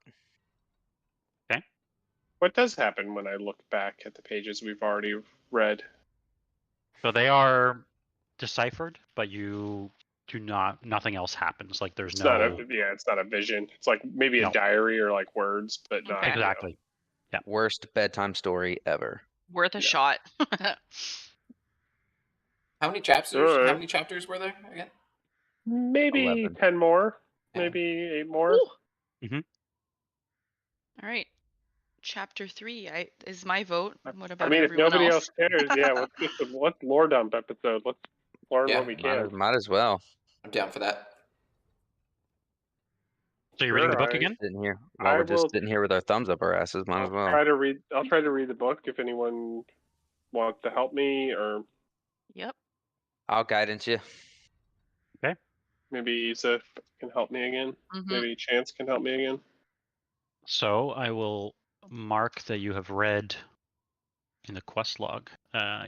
Okay. What does happen when I look back at the pages we've already read? So they are deciphered, but you do not. Nothing else happens. Like there's It's no. it's not a vision. It's like maybe a diary or like words, but not exactly. Yeah. Worst bedtime story ever. Worth a shot. How many chapters? How many chapters were there again? Maybe 11. 10 more. Yeah. Maybe 8 more. Mm-hmm. All right. Chapter 3 is my vote. What about I mean, if everyone nobody else? else cares, yeah, let's lore dump episode. Let's learn Yeah. what we can. Might as well. I'm down for that. So you're reading the book Sure, again? Sitting here while we're just sitting here with our thumbs up our asses. Might as well. I'll try to read the book if anyone wants to help me, or Yep. I'll guidance you. Okay. maybe Isa can help me again. Mm-hmm. Maybe Chance can help me again. So I will mark that you have read in the quest log.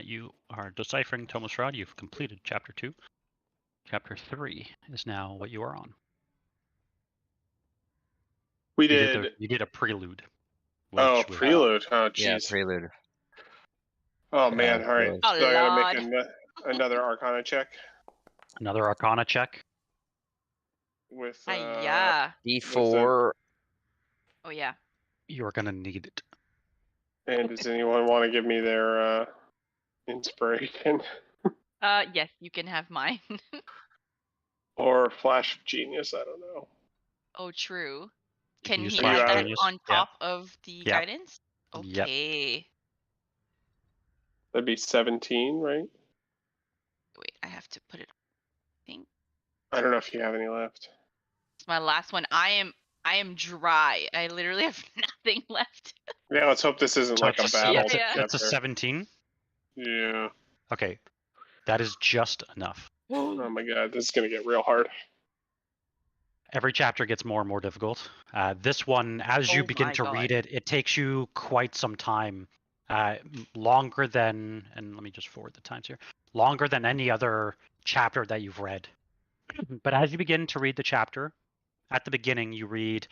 You are deciphering Tome of Strahd. You've completed Chapter 2. Chapter 3 is now what you are on. We You did a prelude. Oh, prelude. Oh, jeez. Yeah, prelude. Oh, man. All right. Oh, so I gotta Lord. make another Arcana check Another Arcana check. with yeah. D4. Oh yeah. You're gonna need it. And does anyone want to give me their inspiration Yes, you can have mine. or flash of genius? I don't know. Oh, true. You Can use he Flash add that Genius. on top of the guidance? Yep. Okay. That'd be 17, right? Wait, I have to put it. I think I don't know if you have any left. it's my last one. I am dry. I literally have nothing left. Yeah, let's hope this isn't So like a it's battle. That's a 17. Yeah. Okay, that is just enough. Oh my god, this is gonna get real hard. Every chapter gets more and more difficult. This one, as you begin to read it, it takes you quite some time. Longer than, and let me just forward the times here, longer than any other chapter that you've read. But as you begin to read the chapter, at the beginning you read,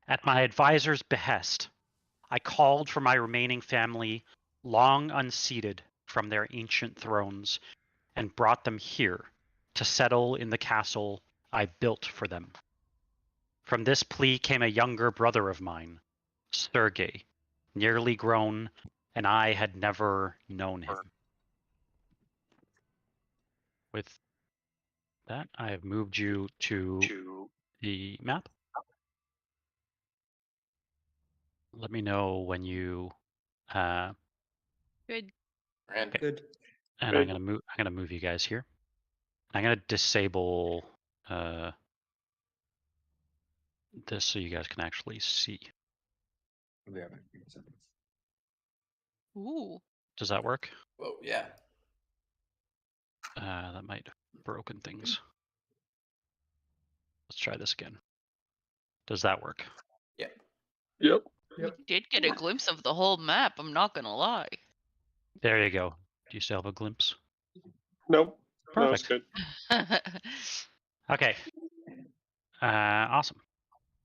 "At my advisor's behest, I called for my remaining family, long unseated from their ancient thrones, and brought them here to settle in the castle I built for them. From this plea came a younger brother of mine, Sergei, nearly grown, and I had never known him." With that, I have moved you to the map. Let me know when you Good. Good. and I'm gonna move you guys here. I'm gonna disable this so you guys can actually see. Ooh. Does that work? Oh yeah. That might have broken things. Let's try this again. Does that work? Yeah. Yep. You did get a glimpse of the whole map, I'm not gonna lie. There you go. Do you still have a glimpse? Nope. Perfect. No, it's good. Okay. Awesome.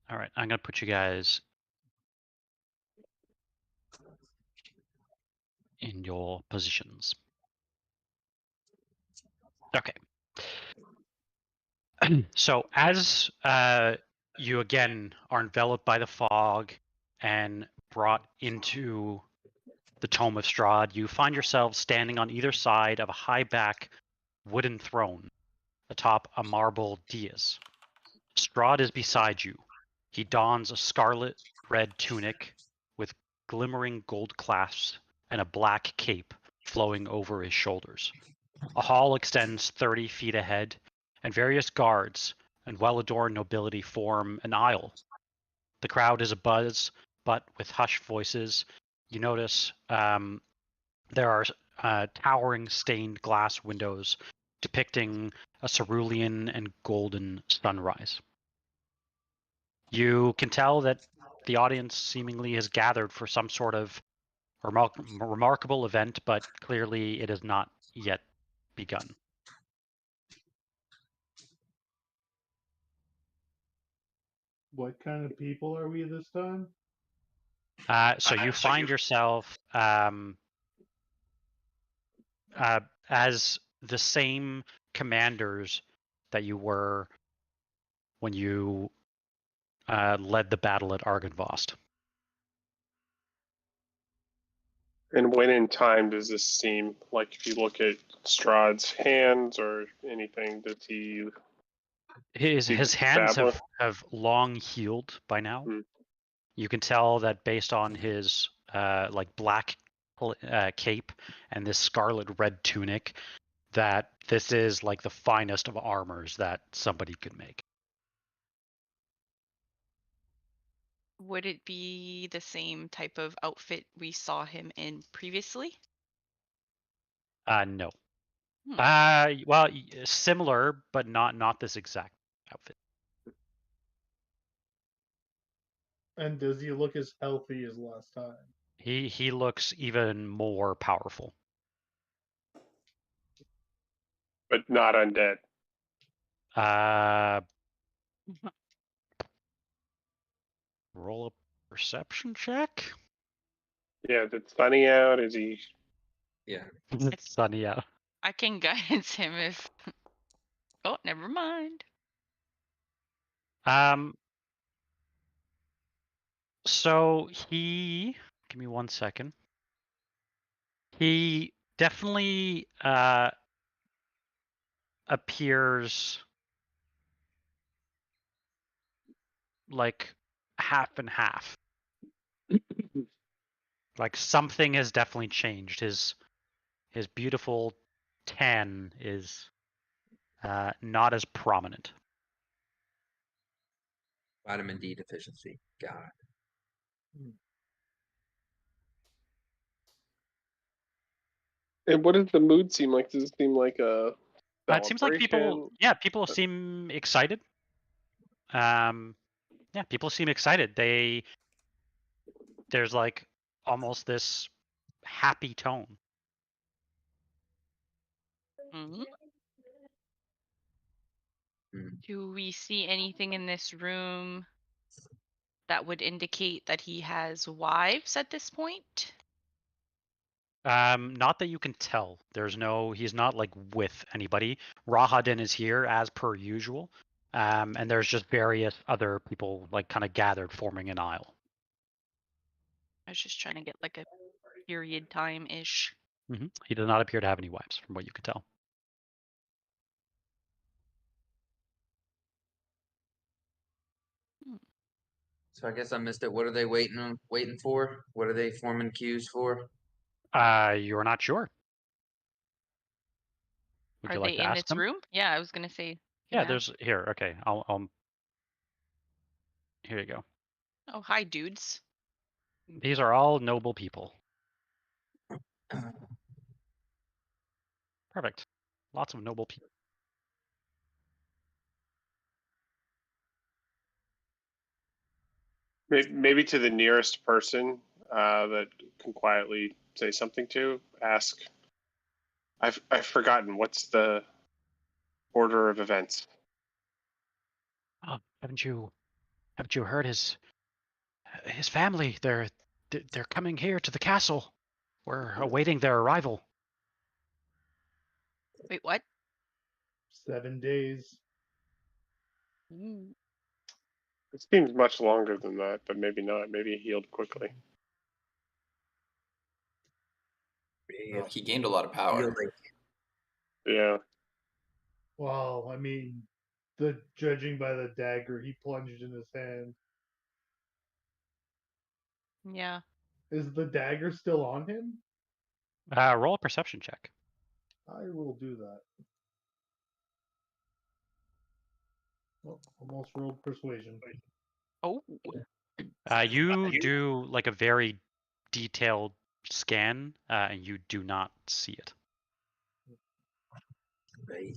All right, I'm gonna put you guys in your positions. Okay. So as you again are enveloped by the fog and brought into the Tome of Strahd, you find yourselves standing on either side of a high-back wooden throne atop a marble dais. Strahd is beside you. He dons a scarlet red tunic with glimmering gold clasps and a black cape flowing over his shoulders. A hall extends 30 feet ahead, and various guards and well-adorned nobility form an aisle. The crowd is abuzz, but with hushed voices. You notice there are towering stained glass windows depicting a cerulean and golden sunrise. You can tell that the audience seemingly has gathered for some sort of remarkable event, but clearly it has not yet begun. What kind of people are we this time? So you find yourself as the same commanders that you were when you led the battle at Argynvost. And when in time does this seem like, if you look at Strahd's hands or anything, does he? His hands Babbler? have long healed by now. Hmm. You can tell that based on his like black cape and this scarlet red tunic, that this is like the finest of armors that somebody could make. Would it be the same type of outfit we saw him in previously? No. Hmm. Well, similar, but not this exact outfit. And does he look as healthy as last time? He looks even more powerful. But not undead. Roll a perception check. Yeah, is it sunny out? Is he? Yeah. It's sunny out. I can guidance him if. Oh, never mind. So he, give me 1 second. He definitely appears like half and half. Like something has definitely changed. His beautiful tan is not as prominent. Vitamin D deficiency. God. And what does the mood seem like? Does it seem like a It seems like people celebration? seem excited. People seem excited. There's like almost this happy tone. Mm-hmm. Do we see anything in this room that would indicate that he has wives at this point? Not that you can tell. He's not like with anybody. Rahadin is here as per usual. And there's just various other people like kind of gathered forming an aisle. I was just trying to get like a period time-ish. Mm-hmm. He does not appear to have any wives from what you can tell. So I guess I missed it. What are they waiting for? What are they forming queues for? You're not sure. Would Are you they like to in ask this them? room? Yeah, I was gonna say. Yeah, there's here. Okay, I'll. Here you go. Oh, hi, dudes. These are all noble people. Perfect. Lots of noble people. Maybe to the nearest person that can quietly say something to, ask. I've forgotten, what's the order of events? Oh, haven't you heard his family? They're coming here to the castle. We're awaiting their arrival. Wait, what? 7 days. It seems much longer than that, but maybe not. Maybe he healed quickly. Well, he gained a lot of power. Yeah. Well, I mean, judging by the dagger he plunged in his hand. Yeah. Is the dagger still on him? Roll a perception check. I will do that. Oh, almost rolled persuasion. Oh. You do like a very detailed scan, and you do not see it. Right.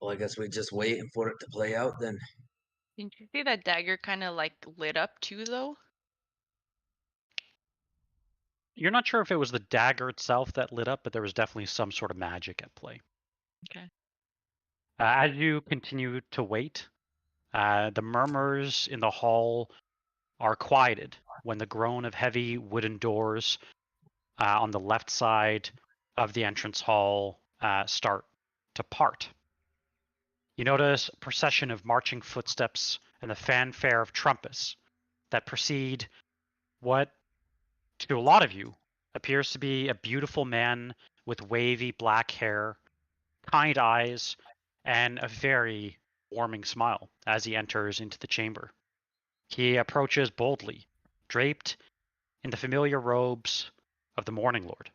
Well, I guess we're just waiting for it to play out then. Didn't you see that dagger kind of like lit up too, though? You're not sure if it was the dagger itself that lit up, but there was definitely some sort of magic at play. Okay. As you continue to wait, the murmurs in the hall are quieted when the groan of heavy wooden doors on the left side of the entrance hall start to part. You notice a procession of marching footsteps and the fanfare of trumpets that precede what, to a lot of you, appears to be a beautiful man with wavy black hair, kind eyes, and a very warming smile as he enters into the chamber. He approaches boldly, draped in the familiar robes of the Morning Lord.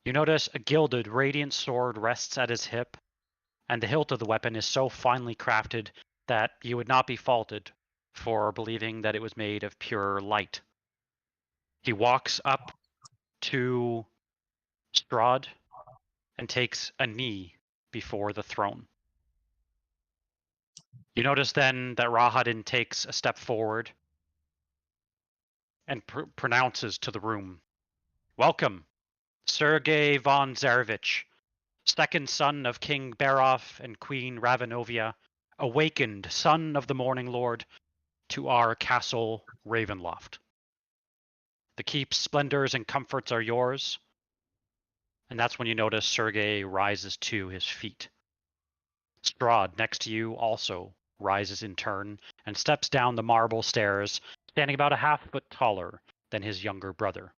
You notice a gilded, radiant sword rests at his hip, and the hilt of the weapon is so finely crafted that you would not be faulted for believing that it was made of pure light. He walks up to Strahd and takes a knee before the throne. You notice then that Rahadin takes a step forward and pronounces to the room, "Welcome, Sergei von Zarovich, second son of King Barof and Queen Ravenovia, awakened son of the Morning Lord, to our castle Ravenloft. The keep's splendors and comforts are yours." And that's when you notice Sergei rises to his feet. Strahd, next to you, also rises in turn and steps down the marble stairs, standing about a half-foot taller than his younger brother.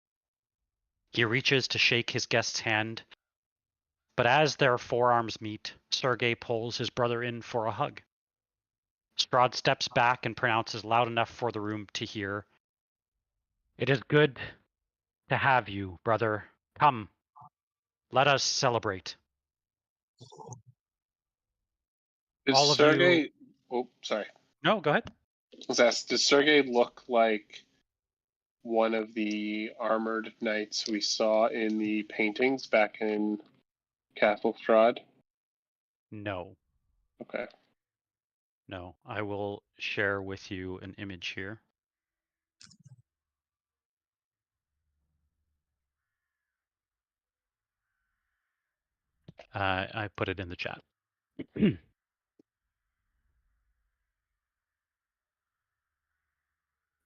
He reaches to shake his guest's hand, but as their forearms meet, Sergei pulls his brother in for a hug. Strahd steps back and pronounces loud enough for the room to hear, "It is good to have you, brother. Come, let us celebrate." Does All of Sergey? you... Oh, sorry. No, go ahead. Let's ask. Does Sergey look like one of the armored knights we saw in the paintings back in Castle Strahd? No. Okay. No. I will share with you an image here. I put it in the chat.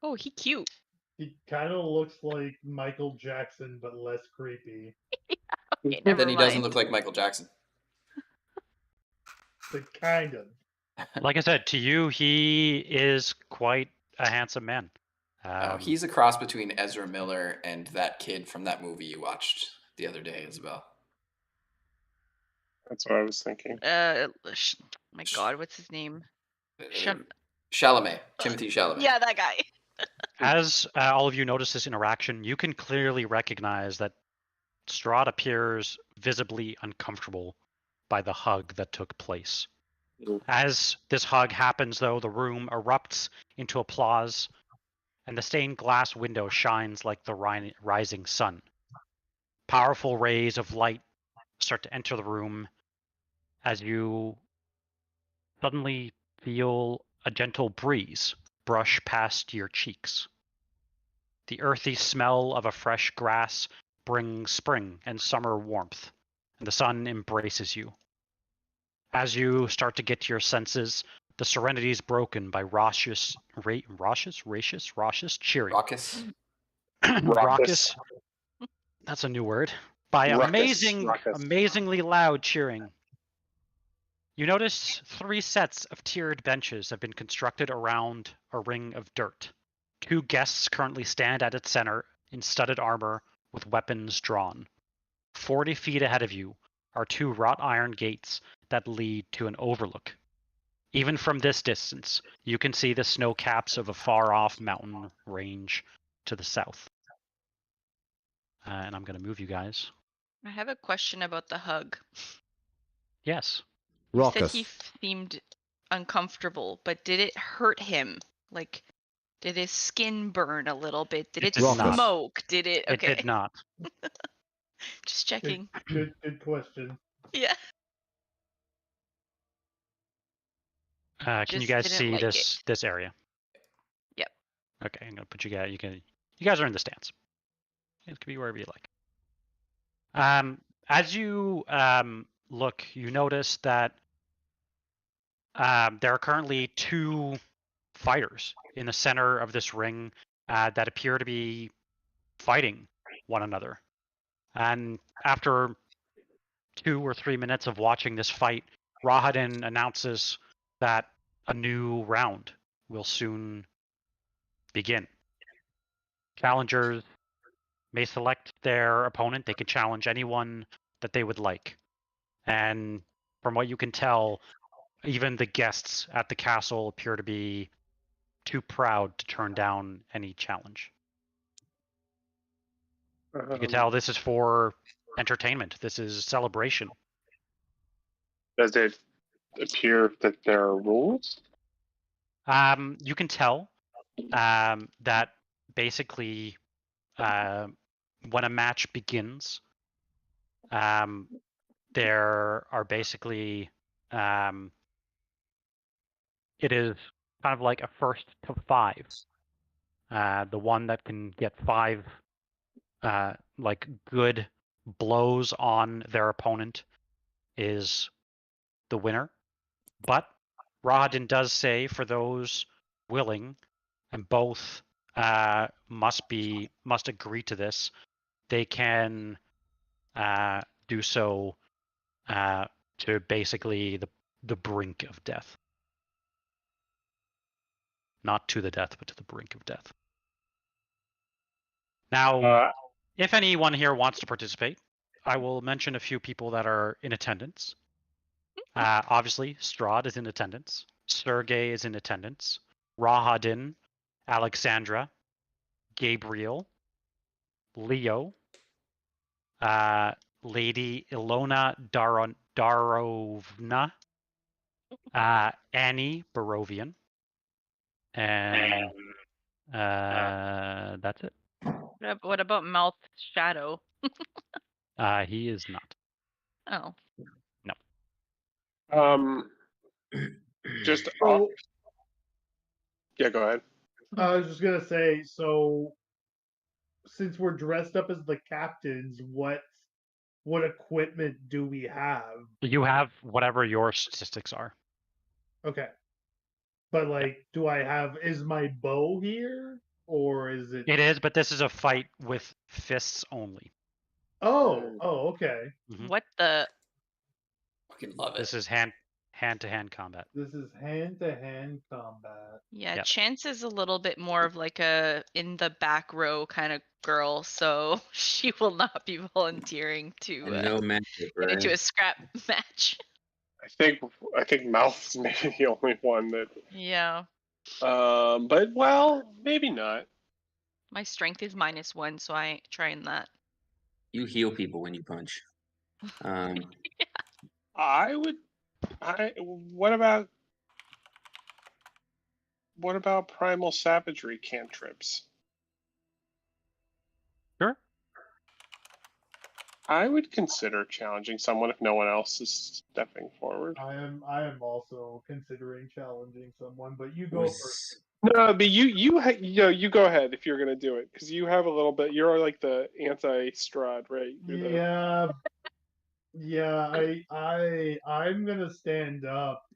Oh, he cute. He kind of looks like Michael Jackson, but less creepy. Okay, never Then he doesn't mind. look like Michael Jackson. But kind of. Like I said, to you, he is quite a handsome man. He's a cross between Ezra Miller and that kid from that movie you watched the other day, Isabel. That's what I was thinking. My God, what's his name? Chalamet, Timothy Chalamet. Yeah, that guy. As all of you notice this interaction, you can clearly recognize that Strahd appears visibly uncomfortable by the hug that took place. As this hug happens, though, the room erupts into applause, and the stained glass window shines like the rising sun. Powerful rays of light start to enter the room as you suddenly feel a gentle breeze brush past your cheeks. The earthy smell of a fresh grass brings spring and summer warmth, and the sun embraces you. As you start to get to your senses, the serenity is broken by raucous cheering. Raucous. Raucous. That's a new word. By Ruckus. amazingly loud cheering. You notice 3 sets of tiered benches have been constructed around a ring of dirt. 2 guests currently stand at its center in studded armor with weapons drawn. 40 feet ahead of you are 2 wrought iron gates that lead to an overlook. Even from this distance, you can see the snow caps of a far-off mountain range to the south. And I'm going to move you guys. I have a question about the hug. Yes. You said he seemed uncomfortable, but did it hurt him? Like, did his skin burn a little bit? Did it smoke? Did it? Okay. It did not. Just checking. Good question. Yeah. Can you Just guys didn't see like this area? Yep. Okay, I'm gonna put you guys. You guys are in the stands. It could be wherever you like. As you look, you notice that there are currently 2 fighters in the center of this ring that appear to be fighting one another. And after 2 or 3 minutes of watching this fight, Rahadin announces that a new round will soon begin. Challengers may select their opponent. They can challenge anyone that they would like. And from what you can tell, even the guests at the castle appear to be too proud to turn down any challenge. You can tell this is for entertainment. This is celebration. Does it appear that there are rules? You can tell that basically when a match begins, there are basically it is kind of like a 1st to 5. The one that can get 5 like good blows on their opponent is the winner. But Rahadin does say for those willing, and both must agree to this, they can do so to basically the brink of death. Not to the death, but to the brink of death. Now, if anyone here wants to participate, I will mention a few people that are in attendance. Obviously, Strahd is in attendance. Sergei is in attendance. Rahadin, Alexandra, Gabriel, Leo, Lady Ilona Darovna, Annie Barovian, and that's it. What about Mouth Shadow? He is not. Oh. No. Just So, yeah, go ahead. I was just gonna say, so since we're dressed up as the captains, what equipment do we have? You have whatever your statistics are. Okay. But like, is my bow here? Or is it It is, but this is a fight with fists only. Oh, okay. What the Fucking love it. This is hand-to-hand combat. This is hand-to-hand combat. Yeah, Yep. Chance is a little bit more of like a in the back row kind of girl, so she will not be volunteering to And no magic, get into right? a scrap match. I think Mouth's maybe the only one that. Yeah. But well, maybe not. My strength is -1, so I ain't trying that. You heal people when you punch. What about primal savagery cantrips? Sure. I would consider challenging someone if no one else is stepping forward. I am also considering challenging someone, but you go first. No, but you go ahead if you're gonna do it, because you have a little bit. You're like the anti-Strahd, right? I'm gonna stand up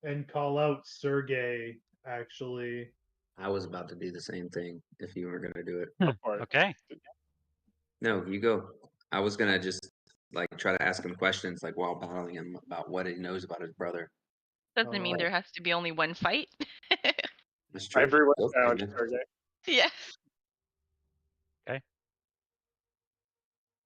and call out Sergei. Actually, I was about to do the same thing if you were gonna do it. Okay. No, you go. I was gonna just like try to ask him questions like while battling him about what he knows about his brother. Doesn't mean there has to be only one fight. That's true. Everyone's Go for it, challenged, man. Sergei. Yeah. Okay.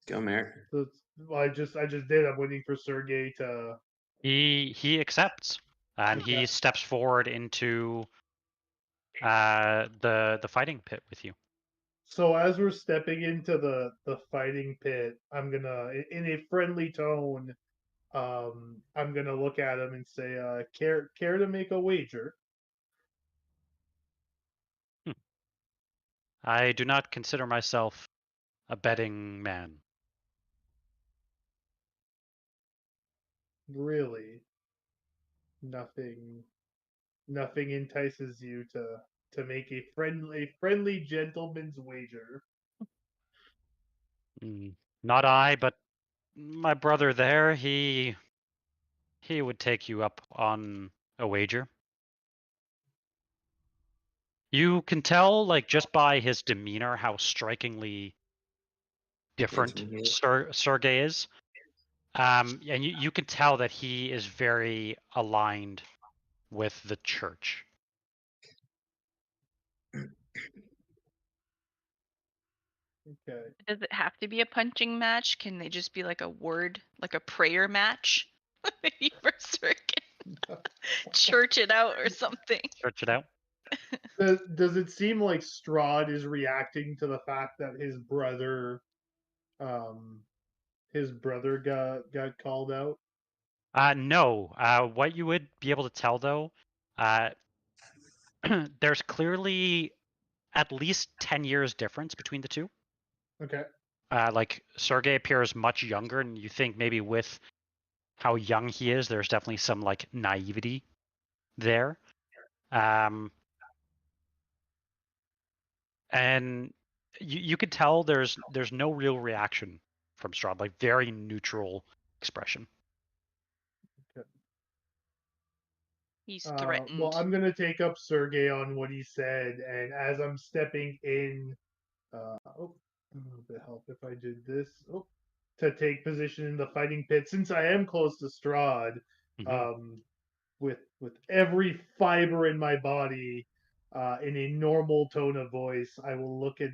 Go, Merrick. So I just did. I'm waiting for Sergei to. He accepts, and he steps forward into the fighting pit with you. So as we're stepping into the fighting pit, I'm gonna, in a friendly tone, I'm gonna look at him and say, "Care to make a wager?" I do not consider myself a betting man. Really, nothing entices you to make a friendly gentleman's wager. Not I, but my brother there. He would take you up on a wager. You can tell, like, just by his demeanor, how strikingly different Sergei is. And you can tell that he is very aligned with the church. Okay. Does it have to be a punching match? Can they just be like a word, like a prayer match? Maybe for Sirkin. Church it out or something. Search it out. Does it seem like Strahd is reacting to the fact that his brother got called out? No. What you would be able to tell though, there's clearly at least 10 years difference between the two. Okay. Like Sergei appears much younger, and you think maybe with how young he is, there's definitely some like naivety there. And you could tell there's no real reaction from Strahd, like very neutral expression. He's threatened. Well, I'm gonna take up Sergey on what he said, and as I'm stepping in, a little bit help if I did this. To take position in the fighting pit, since I am close to Strahd, with every fiber in my body, in a normal tone of voice, I will look at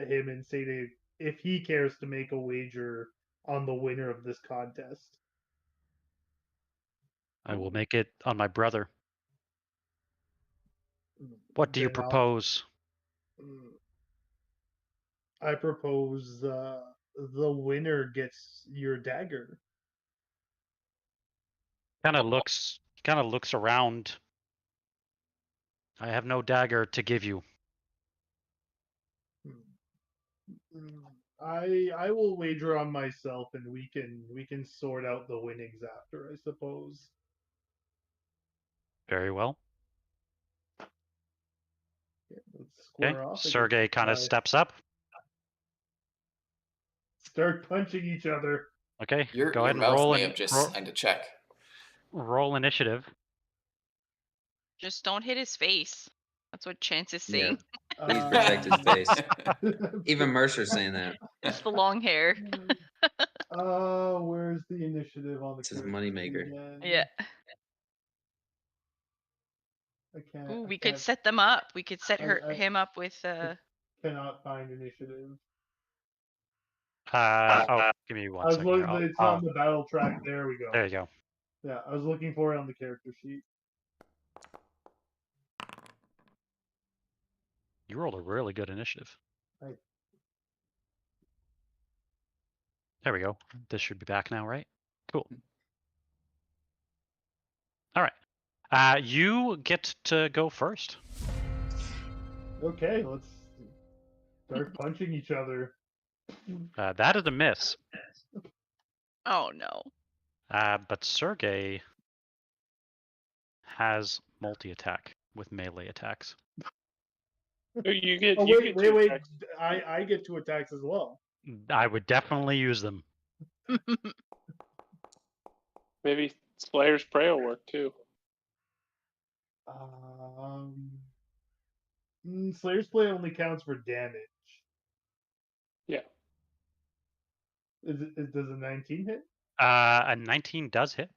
him and say to if he cares to make a wager on the winner of this contest. I will make it on my brother. What do you Then propose? I propose the winner gets your dagger. Kind of looks around. I have no dagger to give you. I will wager on myself, and we can sort out the winnings after, I suppose. Very well. Okay, let's square off. Sergei kind of steps up. Start punching each other. Okay, Your go ahead and mouth roll may have just signed a check. Roll initiative. Just don't hit his face. That's what Chance is saying. Please protect his face. Even Mercer's saying that. It's the long hair. Where's the initiative on the It's his moneymaker. Yeah. I can't. Ooh, we could set them up. We could set him up with. Cannot find initiative. Give me one second. It's on the battle track. There we go. There you go. Yeah, I was looking for it on the character sheet. You rolled a really good initiative. Right. There we go. This should be back now, right? Cool. All right. You get to go first. Okay, let's start punching each other. That is a miss. Oh no. But Sergei has multi-attack with melee attacks. You get. Wait. I get 2 attacks as well. I would definitely use them. Maybe Slayer's Prey will work too. Slayer's Play only counts for damage. Yeah. Does a 19 hit? A 19 does hit.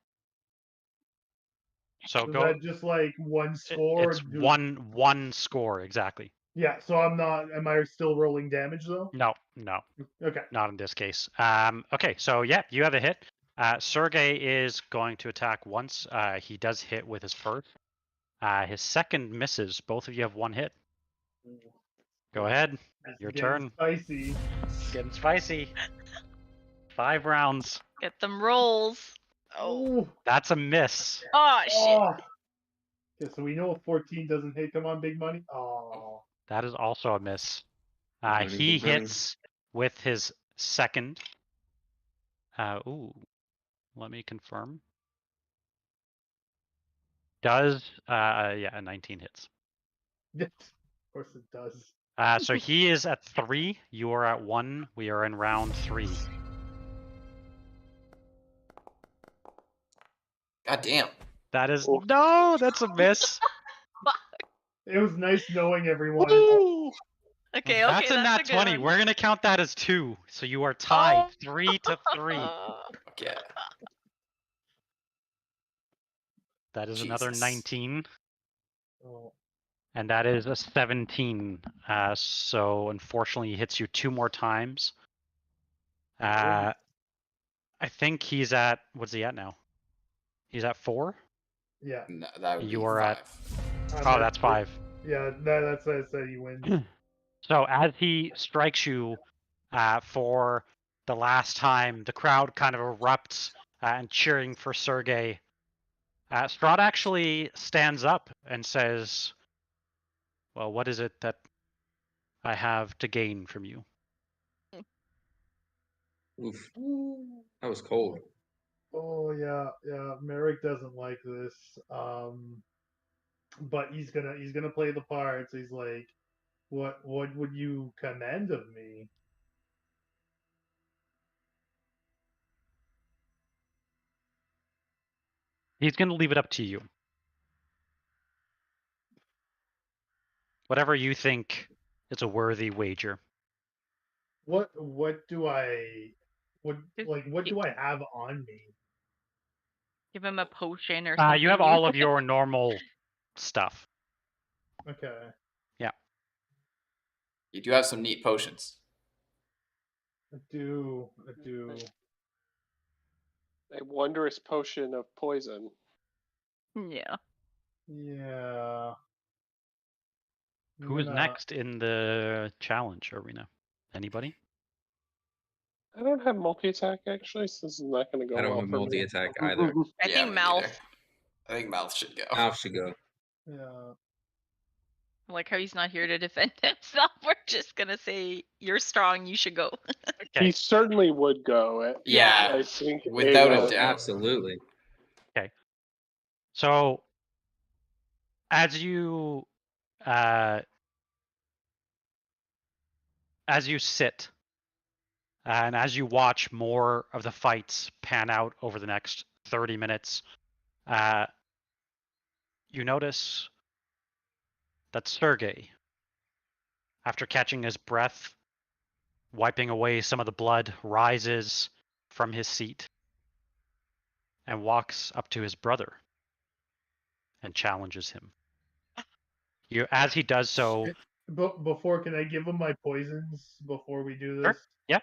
So Is go. that just like one score? It's one score exactly. Yeah. So I'm not. Am I still rolling damage though? No. Okay. Not in this case. Okay. So yeah, you have a hit. Sergei is going to attack once. He does hit with his first. His second misses. Both of you have 1 hit. Go ahead. Your turn. Spicy. Getting spicy. 5 rounds. Get them rolls. Oh. That's a miss. Oh shit. Okay, so we know if 14 doesn't hit. Come on, big money. Oh. That is also a miss. He hits with his second. Let me confirm. Does a 19 hits. Yes, of course it does. So he is at 3. You are at 1. We are in round 3. God damn. That is no. That's a miss. It was nice knowing everyone. Okay, okay. That's a nat a good 20. one. We're gonna count that as 2. So you are tied 3 to 3. Okay. That is Jesus. another 19. Oh. And that is a 17. So unfortunately, he hits you 2 more times. I think he's at, what's he at now? He's at 4? Yeah. No, that would You be are 5. at. Oh, that's 5. Yeah, that's what I said. He wins. So as he strikes you for the last time, the crowd kind of erupts and cheering for Sergei. Strahd actually stands up and says, well, what is it that I have to gain from you? Oof. That was cold. Oh yeah. Merrick doesn't like this. But he's gonna play the parts. He's like, what would you command of me? He's going to leave it up to you. Whatever you think is a worthy wager. What do I what do I have on me? Give him a potion or something. You have all of your normal stuff. Okay. Yeah. You do have some neat potions. I do. A wondrous potion of poison. Yeah. Yeah. Who is next in the challenge arena? Anybody? I don't have multi-attack, actually, so this is not going to go I don't well have for me. multi-attack either. I Yeah, think me Mouth. neither. I think Mouth should go. Mouth should go. Yeah. I like how he's not here to defend himself. We're just gonna say you're strong. You should go. Okay. He certainly would go. Yeah, I think without a Oh, doubt. absolutely. Okay. So, as you sit and as you watch more of the fights pan out over the next 30 minutes, you notice that Sergei, after catching his breath, wiping away some of the blood, rises from his seat and walks up to his brother and challenges him. As he does so, But before, can I give him my poisons before we do this? Sure. Yeah.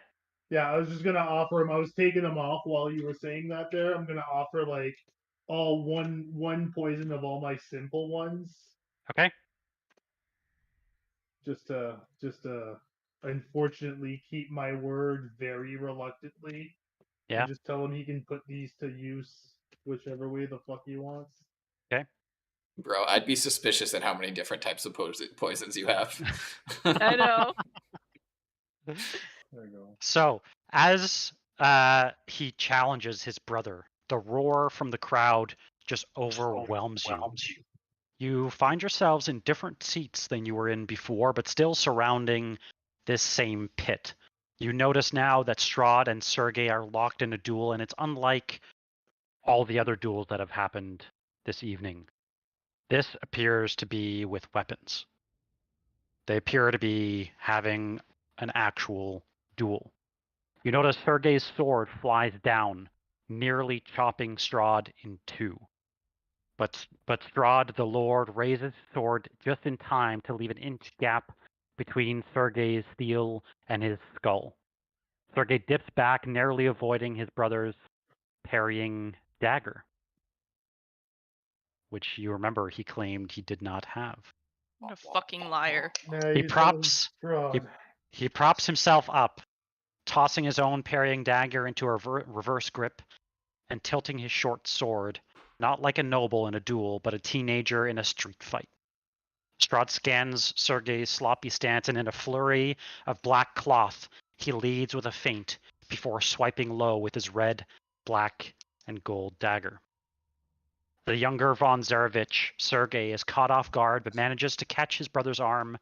Yeah, I was just gonna offer him. I was taking them off while you were saying that. There, I'm gonna offer like all one poison of all my simple ones. Okay. Just to unfortunately keep my word very reluctantly. Yeah. And just tell him he can put these to use whichever way the fuck he wants. Okay. Bro, I'd be suspicious at how many different types of poisons you have. I know. There we go. So, as he challenges his brother, the roar from the crowd just overwhelms you. You find yourselves in different seats than you were in before, but still surrounding this same pit. You notice now that Strahd and Sergei are locked in a duel, and it's unlike all the other duels that have happened this evening. This appears to be with weapons. They appear to be having an actual duel. You notice Sergei's sword flies down, nearly chopping Strahd in two. But Strahd, the Lord, raises his sword just in time to leave an inch gap between Sergei's steel and his skull. Sergei dips back, narrowly avoiding his brother's parrying dagger, which you remember he claimed he did not have. What a fucking liar. Nah, He you props Strahd. he props himself up, tossing his own parrying dagger into a reverse grip and tilting his short sword, not like a noble in a duel, but a teenager in a street fight. Strahd scans Sergei's sloppy stance, and in a flurry of black cloth, he leads with a feint before swiping low with his red, black, and gold dagger. The younger von Zarovich, Sergei, is caught off guard but manages to catch his brother's arm,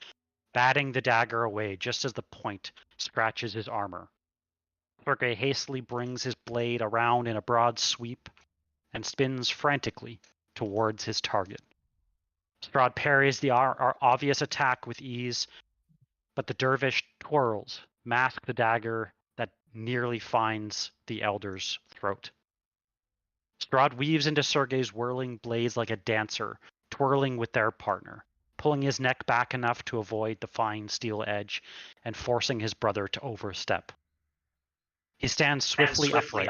batting the dagger away just as the point scratches his armor. Sergei hastily brings his blade around in a broad sweep and spins frantically towards his target. Strahd parries the obvious attack with ease, but the dervish twirls, masks the dagger that nearly finds the elder's throat. Strahd weaves into Sergei's whirling blades like a dancer, twirling with their partner, pulling his neck back enough to avoid the fine steel edge and forcing his brother to overstep. He stands swiftly upright,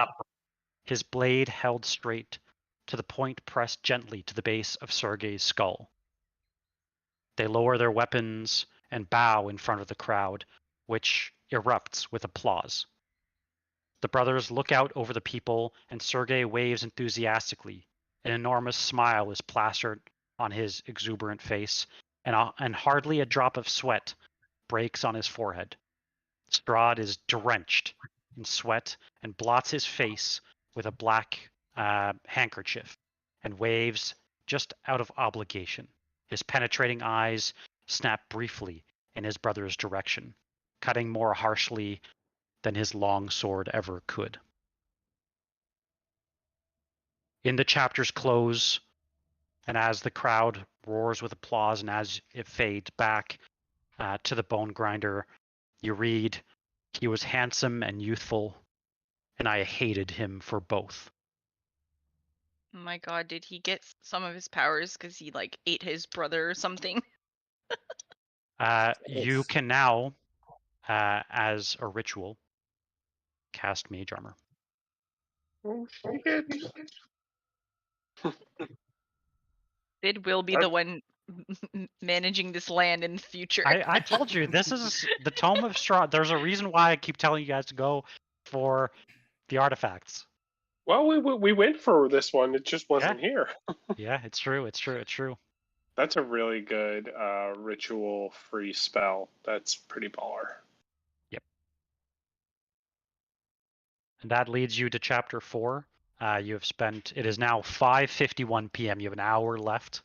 his blade held straight, to the point pressed gently to the base of Sergei's skull. They lower their weapons and bow in front of the crowd, which erupts with applause. The brothers look out over the people, and Sergei waves enthusiastically. An enormous smile is plastered on his exuberant face, and hardly a drop of sweat breaks on his forehead. Strahd is drenched in sweat and blots his face with a black handkerchief and waves just out of obligation. His penetrating eyes snap briefly in his brother's direction, cutting more harshly than his long sword ever could. In the chapter's close, and as the crowd roars with applause and as it fades back to the bone grinder, you read, "He was handsome and youthful, and I hated him for both." Oh my god, did he get some of his powers because he like ate his brother or something? You can now, as a ritual, cast Mage Armor. Oh shit! Sid will be the one managing this land in the future. I told you, this is the Tome of Strahd. There's a reason why I keep telling you guys to go for the artifacts. Well, we went for this one. It just wasn't here. Yeah, it's true. It's true. It's true. That's a really good ritual-free spell. That's pretty baller. Yep. And that leads you to chapter 4. You have spent. It is now 5:51 p.m. You have an hour left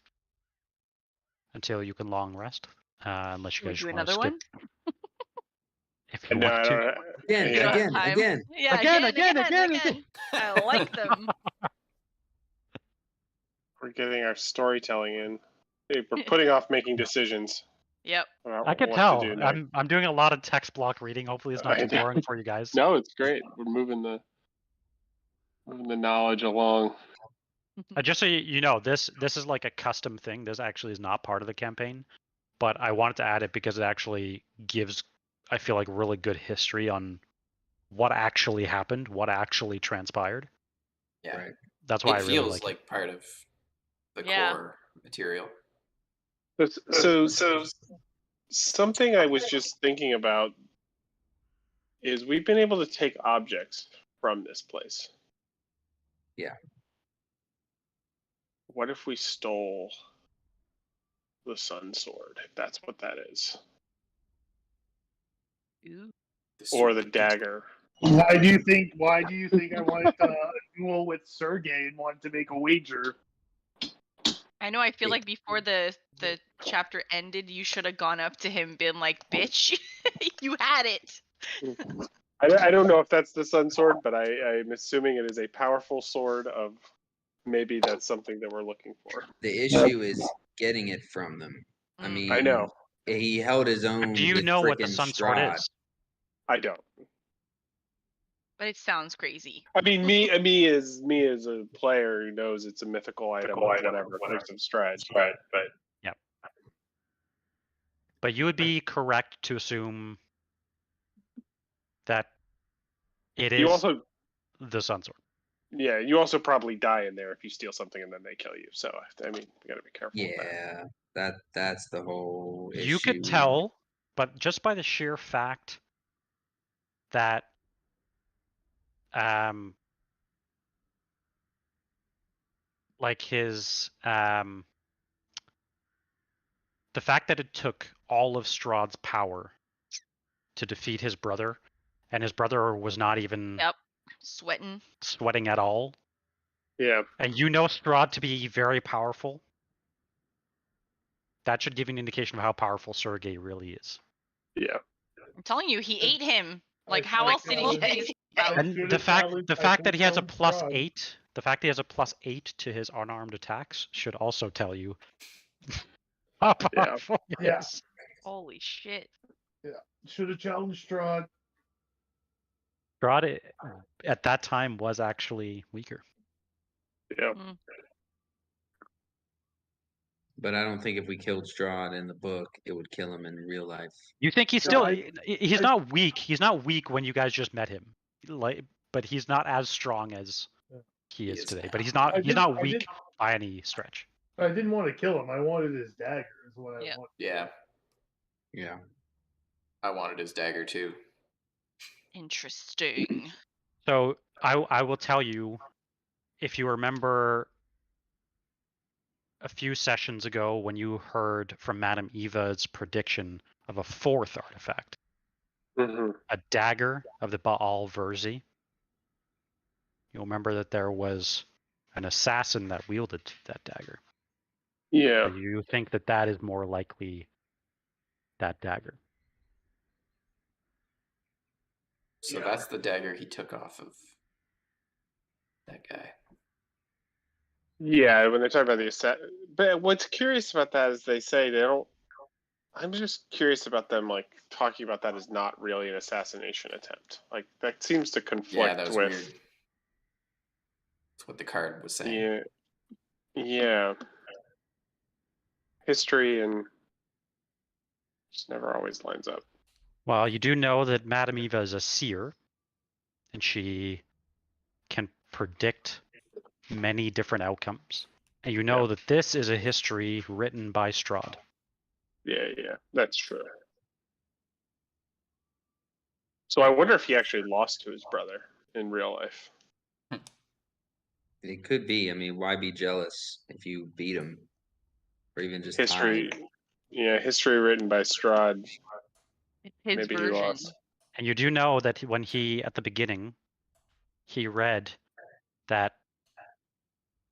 until you can long rest, unless you Should we guys do want another to skip. one? If you No, want I to. don't. Again. Yeah, again. I like them. We're getting our storytelling in. Hey, we're putting off making decisions. Yep. About I can what tell. To do next. I'm doing a lot of text block reading. Hopefully, it's not I too know. boring for you guys. No, it's great. We're moving the knowledge along. Just so you know, this is like a custom thing. This actually is not part of the campaign, but I wanted to add it because it actually gives, I feel like, really good history on what actually happened, what actually transpired. Yeah. Right. That's why I It really feels like like part of the Yeah. core material. So something I was just thinking about is we've been able to take objects from this place. Yeah. What if we stole the Sun Sword, if that's what that is? Ooh. Or the dagger. Why do you think I wanted a duel with Sergei and wanted to make a wager? I know. I feel like before the chapter ended, you should have gone up to him, and been like, "Bitch, you had it." I don't know if that's the Sun Sword, but I'm assuming it is a powerful sword of. Maybe that's something that we're looking for. The issue is getting it from them. I mean, I know. He held his own. Do you with know what the frickin' Sun Sword Strahd. is? I don't. But it sounds crazy. I mean, me as a player who knows it's a mythical item, whatever, Curse of Strahd, but Yep. But you would be correct to assume that it you is also, the Sun Sword. yeah, you also probably die in there if you steal something and then they kill you. So I mean, we got to be careful. Yeah, that's the whole issue. You could tell, but just by the sheer fact that like his the fact that it took all of Strahd's power to defeat his brother, and his brother was not even sweating at all. Yeah. And you know Strahd to be very powerful. That should give you an indication of how powerful Sergei really is. Yeah. I'm telling you, he ate him. Like, how else did he get his power? And the fact that he has a +8, the fact that he has a +8 to his unarmed attacks should also tell you how powerful he is. Holy shit. Yeah. Should have challenged Strahd. Strahd at that time was actually weaker. Yeah. But I don't think if we killed Strahd in the book, it would kill him in real life. You think he's still? He's not weak. He's not weak when you guys just met him. But he's not as strong as he is today. But he's not. He's not weak by any stretch. I didn't want to kill him. I wanted his dagger. Is what I wanted. Yeah. Yeah. I wanted his dagger too. Interesting. So I will tell you, if you remember a few sessions ago when you heard from Madame Eva's prediction of a fourth artifact, a dagger of the Baal Verzi. You'll remember that there was an assassin that wielded that dagger. Yeah. So you think that that is more likely that dagger. So that's the dagger he took off of that guy. Yeah, when they talk about the asset, but what's curious about that is they say they don't. I'm just curious about them like talking about that as not really an assassination attempt. Like that seems to conflict Yeah, that was with. weird. That's what the card was saying. Yeah. Yeah. History and just never always lines up. Well, you do know that Madame Eva is a seer, and she can predict many different outcomes. And you know that this is a history written by Strahd. Yeah, that's true. So I wonder if he actually lost to his brother in real life. It could be. I mean, why be jealous if you beat him? Or even just History. tied? Yeah, history written by Strahd. His Maybe version. he lost. And you do know that when he, at the beginning, he read that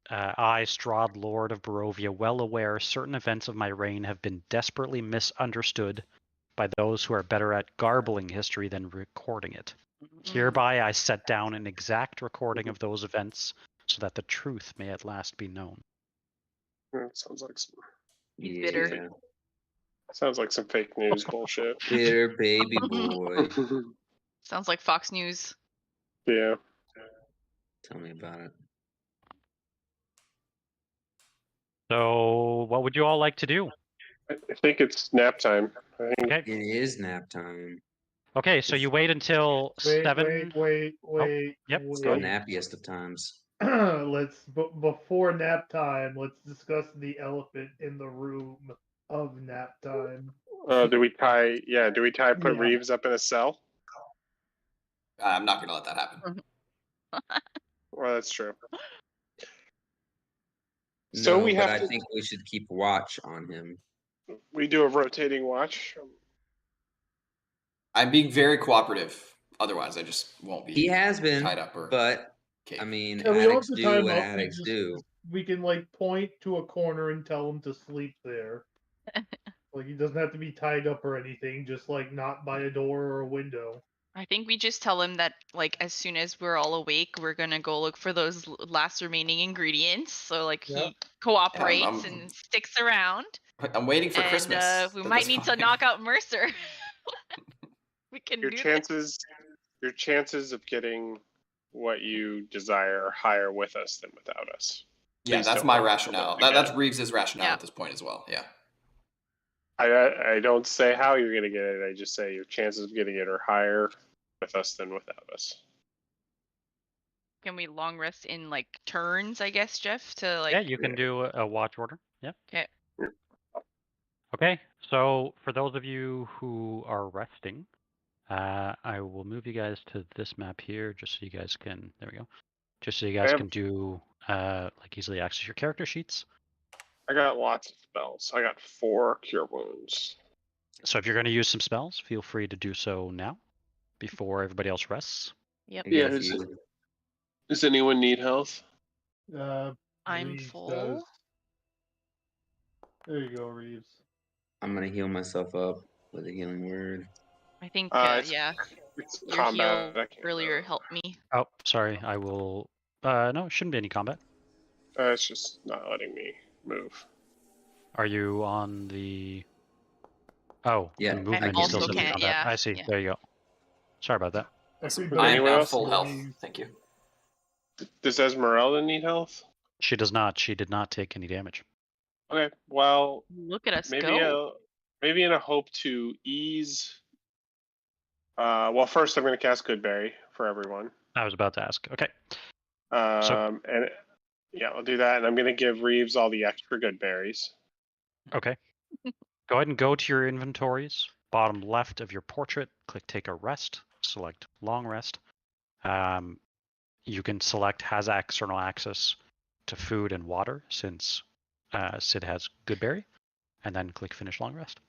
I, Strahd, Lord of Barovia, well aware certain events of my reign have been desperately misunderstood by those who are better at garbling history than recording it. Hereby I set down an exact recording of those events so that the truth may at last be known. That sounds like some. He's bitter. Sounds like some fake news bullshit. Bitter baby boy. Sounds like Fox News. Yeah. Tell me about it. So, what would you all like to do? I think it's nap time. Okay. It is nap time. Okay, so you wait until 7. Wait. Yep. It's the nappiest of times. Before nap time, let's discuss the elephant in the room of nap time. Do we put Reeves up in a cell? I'm not gonna let that happen. Well, that's true. No, So we but have I think we should keep watch on him. We do a rotating watch. I'm being very cooperative. Otherwise, I just won't be. He has been tied up. But I mean, Yeah, we don't have addicts to do time what up, addicts do. We can like point to a corner and tell him to sleep there. Like he doesn't have to be tied up or anything. Just like not by a door or a window. I think we just tell him that, like, as soon as we're all awake, we're gonna go look for those last remaining ingredients. So, like, he cooperates and sticks around. I'm waiting for Christmas. We might need to knock out Mercer. We can Your chances of getting what you desire are higher with us than without us. Yeah, that's my rationale. That's Reeves' rationale at this point as well. Yeah. I don't say how you're going to get it. I just say your chances of getting it are higher with us than without us. Can we long rest in like turns, I guess, Jeff? To like. Yeah, you can do a watch order. Yeah. Okay. Okay, so for those of you who are resting, I will move you guys to this map here, just so you guys can. There we go. Just so you guys can do like easily access your character sheets. I got lots of spells. I got 4 cure wounds. So if you're going to use some spells, feel free to do so now, before everybody else rests. Yep. Yeah. Does anyone need health? I'm Reeves full. does. There you go, Reeves. I'm gonna heal myself up with a healing word. I think, It's your combat. heal earlier helped me. Oh, sorry. I will. No, it shouldn't be any combat. It's just not letting me move. Are you on the? Oh, yeah. The movement I still also says can't. combat. Yeah. I see. Yeah. There you go. Sorry about that. I am now full health. Thank you. Does Esmeralda need health? She does not. She did not take any damage. Okay, well, Look at us maybe go. maybe in a hope to ease. Well, first I'm going to cast Goodberry for everyone. I was about to ask. Okay. And yeah, I'll do that, and I'm going to give Reeves all the extra good berries. Okay. Go ahead and go to your inventories. Bottom left of your portrait, click Take a Rest. Select Long Rest. You can select has external access to food and water since Sid has Goodberry, and then click Finish Long Rest.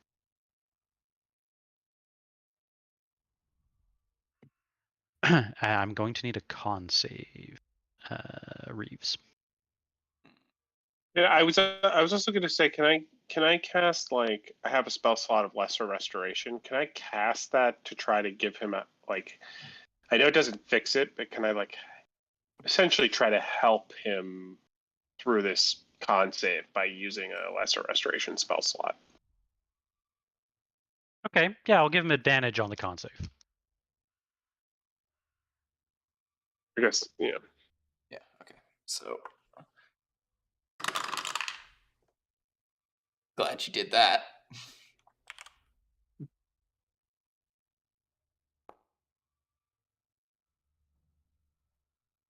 I'm going to need a con save, Reeves. Yeah, I was also going to say, can I cast, like, I have a spell slot of Lesser Restoration. Can I cast that to try to give him a, like, I know it doesn't fix it, but can I, like, essentially try to help him through this con save by using a Lesser Restoration spell slot? Okay, yeah, I'll give him advantage on the con save. Because, yeah. Yeah, okay. So glad you did that.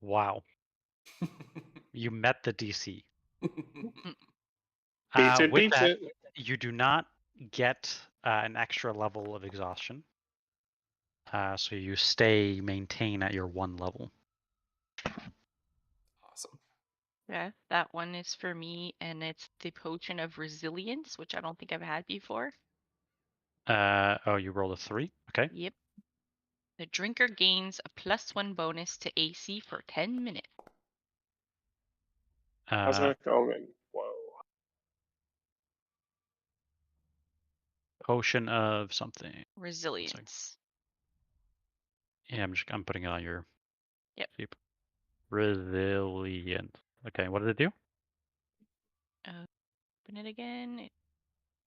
Wow. You met the DC. Beats it. You do not get an extra level of exhaustion. So you maintain at your 1 level. Awesome. Yeah, that one is for me, and it's the Potion of Resilience, which I don't think I've had before. Oh, you rolled a 3? Okay. Yep. The drinker gains a +1 bonus to AC for 10 minutes. How's that going? Whoa. Potion of something. Resilience. Yeah, I'm putting it on your. Yep. Sheep. Resilient. Okay, what did it do? Open it again. It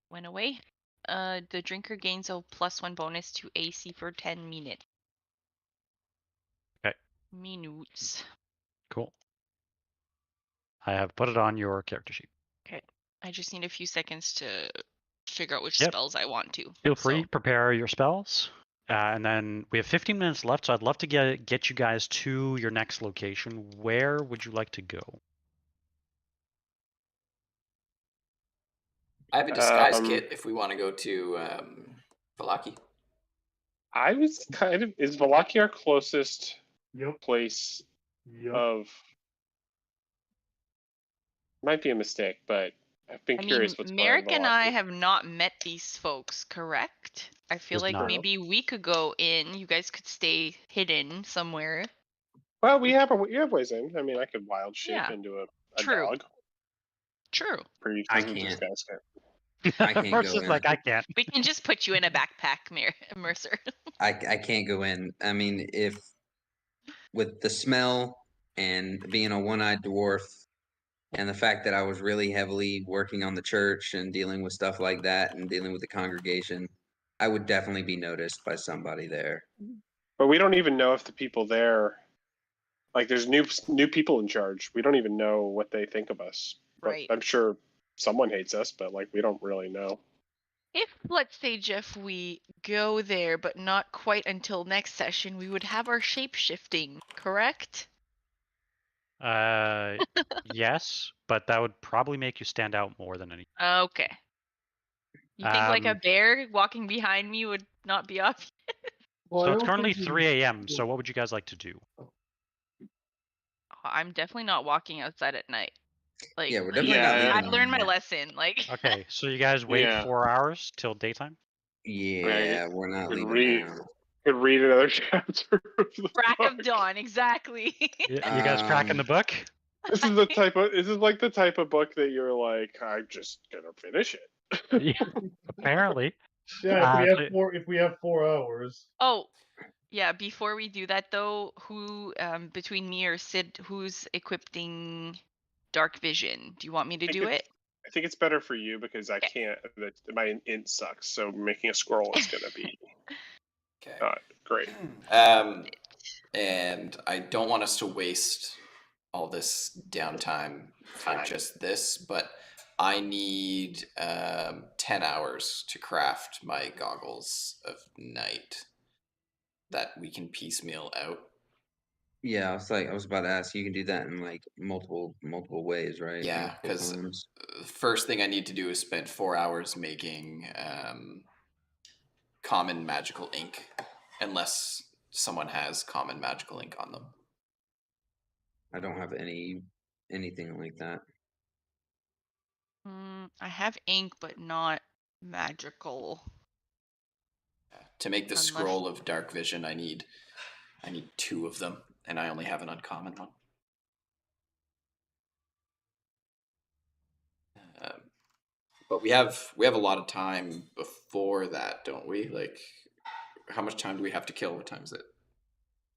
went away. The drinker gains a +1 bonus to AC for 10 minutes. Okay. Minutes. Cool. I have put it on your character sheet. Okay. I just need a few seconds to figure out which spells I want to. Feel free, prepare your spells. And then we have 15 minutes left, so I'd love to get you guys to your next location. Where would you like to go? I have a disguise kit if we want to go to Valaki. I was kind of, is Valaki our closest place of, might be a mistake, but I've been curious what's going on in Merrick and I Valaki. have not met these folks, correct? I feel like maybe we could go in. You guys could stay hidden somewhere. Well, we have ways in. I mean, I could wild shape into a dog. True. I can't. I can't go in. I can't. We can just put you in a backpack, Mercer. I can't go in. I mean, if with the smell and being a one-eyed dwarf and the fact that I was really heavily working on the church and dealing with stuff like that and dealing with the congregation, I would definitely be noticed by somebody there. But we don't even know if the people there, like, there's new people in charge. We don't even know what they think of us. Right. But I'm sure someone hates us, but, like, we don't really know. If, let's say, Jeff, we go there, but not quite until next session, we would have our shape-shifting, correct? Yes, but that would probably make you stand out more than anything. Okay. You think like a bear walking behind me would not be obvious? So it's currently 3 a.m., so what would you guys like to do? I'm definitely not walking outside at night. Like, yeah, we're definitely not leaving. I learned my lesson. Like, okay, so you guys wait 4 hours till daytime? Yeah, we're not leaving now. Could read another chapter of the Crack book. of dawn, exactly. You guys cracking the book? This is like the type of book that you're like, I'm just gonna finish it. Yeah, apparently. Yeah, if we have 4 hours. Oh, yeah. Before we do that, though, who between me or Sid, who's equipping dark vision? Do you want me to do it? I think it's better for you because I can't. My int sucks, so making a scroll is gonna be great. And I don't want us to waste all this downtime for just this, but I need 10 hours to craft my goggles of night that we can piecemeal out. Yeah, I was about to ask. You can do that in like multiple ways, right? Yeah, because the first thing I need to do is spend 4 hours making common magical ink, unless someone has common magical ink on them. I don't have anything like that. I have ink, but not magical. To make the scroll of dark vision, I need 2 of them, and I only have an uncommon one. But we have a lot of time before that, don't we? Like, how much time do we have to kill? What time is it?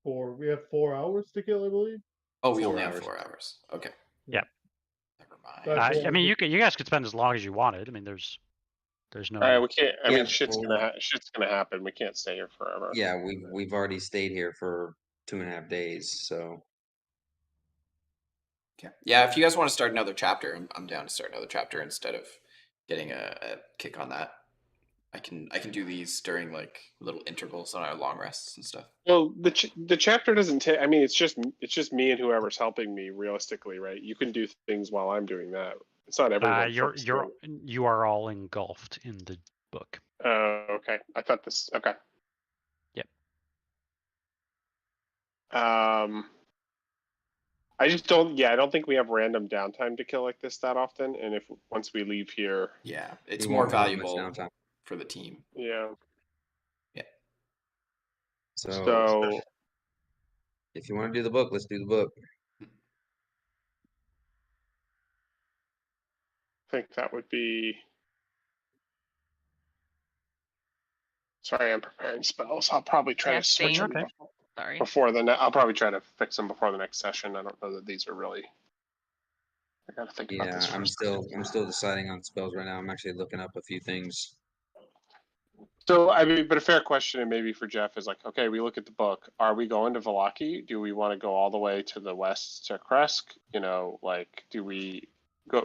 We have 4 hours to kill, I believe. Oh, we only have 4 hours. Okay. Yeah. Never mind. I mean, you guys could spend as long as you wanted. I mean, there's no. All right, we can't. I Yeah, mean, shit's gonna happen. We can't stay here forever. Yeah, we've already stayed here for 2.5 days, so. Okay. Yeah, if you guys want to start another chapter, I'm down to start another chapter instead of getting a kick on that. I can do these during like little intervals on our long rests and stuff. Well, the chapter doesn't take. I mean, it's just me and whoever's helping me. Realistically, right? You can do things while I'm doing that. It's not everyone. You are all engulfed in the book. Oh, okay. I thought this. Okay. Yep. I just don't. Yeah, I don't think we have random downtime to kill like this that often. And if once we leave here, yeah, it's more valuable for the team. Yeah. Yeah. So if you want to do the book, let's do the book. I think that would be. Sorry, I'm preparing spells. I'll probably try to switch them before I'll probably try to fix them before the next session. I don't know that these are really. I gotta think about this. I'm still deciding on spells right now. I'm actually looking up a few things. So I mean, but a fair question, and maybe for Jeff, is like, okay, we look at the book. Are we going to Vallaki? Do we want to go all the way to the west to Kresk? You know, like, do we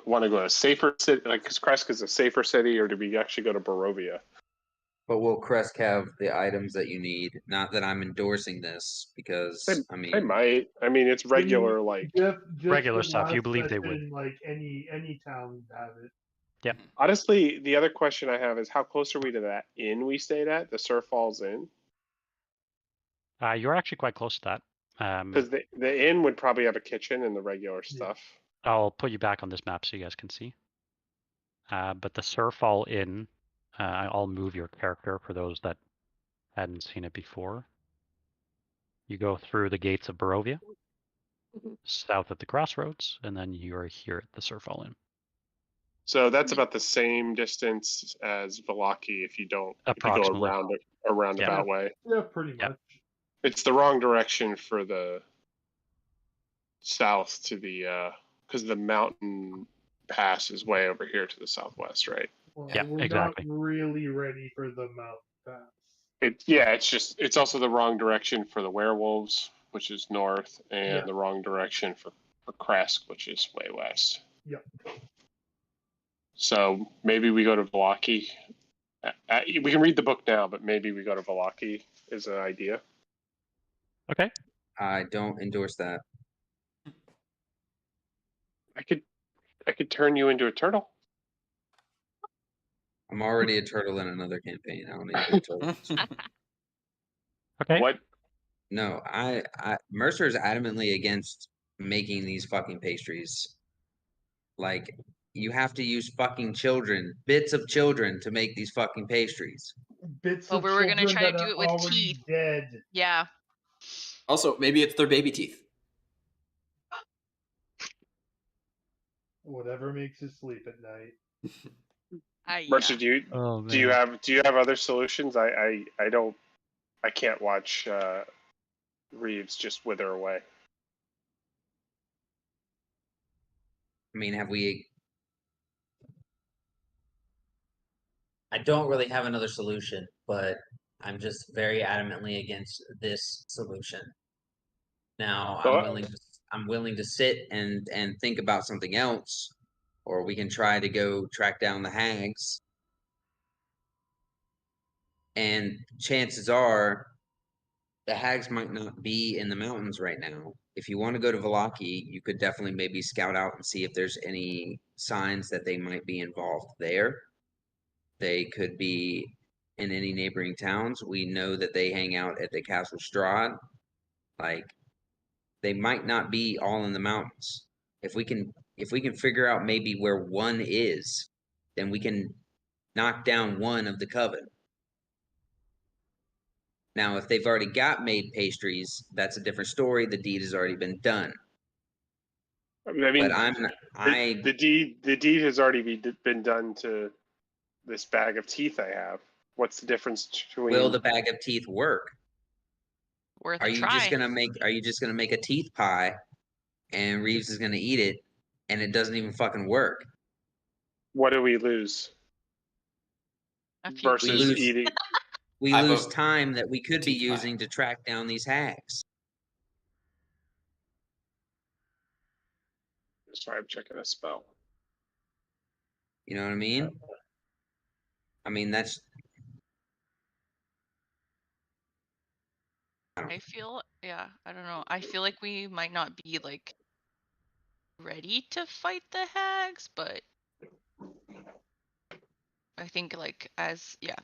want to go to a safer city? Like, because Kresk is a safer city, or do we actually go to Barovia? But will Kresk have the items that you need? Not that I'm endorsing this, because they might. I mean, it's regular, like just regular stuff. You believe they would. Like any town would have it. Yeah. Honestly, the other question I have is how close are we to that inn we stayed at, the Surf Falls Inn? You're actually quite close to that. Because the inn would probably have a kitchen and the regular stuff. I'll put you back on this map so you guys can see. But the Surfall Inn, I'll move your character for those that hadn't seen it before. You go through the gates of Barovia, south at the crossroads, and then you are here at the Surfall Inn. So that's about the same distance as Vallaki if you go a roundabout way. Yeah, pretty much. It's the wrong direction for the south to the because the mountain pass is way over here to the southwest, right? Well, we're exactly. Not really ready for the mountain pass. It's also the wrong direction for the werewolves, which is north, and the wrong direction for Kresk, which is way west. Yep. So maybe we go to Vallaki. We can read the book now, but maybe we go to Vallaki is an idea. Okay. I don't endorse that. I could turn you into a turtle. I'm already a turtle in another campaign. I don't need to be a turtle. Okay. What? No, Mercer is adamantly against making these fucking pastries. Like, you have to use fucking bits of children to make these fucking pastries. Bits of children. But we were gonna try to do it with teeth. Dead. Yeah. Also, maybe it's their baby teeth. Whatever makes you sleep at night. Mercer, do you have other solutions? I can't watch Reeves just wither away. I mean, I don't really have another solution, but I'm just very adamantly against this solution. Now, I'm willing to sit and think about something else, or we can try to go track down the hags. And chances are the hags might not be in the mountains right now. If you want to go to Vallaki, you could definitely maybe scout out and see if there's any signs that they might be involved there. They could be in any neighboring towns. We know that they hang out at the Castle Strahd. Like, they might not be all in the mountains. If we can figure out maybe where one is, then we can knock down one of the coven. Now, if they've already got made pastries, that's a different story. The deed has already been done. I mean, but the deed has already been done to this bag of teeth I have. What's the difference between? Will the bag of teeth work? Worth Are a you try. just gonna make a teeth pie, and Reeves is gonna eat it, and it doesn't even fucking work? What do we lose? Versus eating. We lose time that we could be using to track down these hags. Sorry, I'm checking a spell. You know what I mean? I mean, that's. I feel, yeah, I don't know. I feel like we might not be like ready to fight the hags, but I think like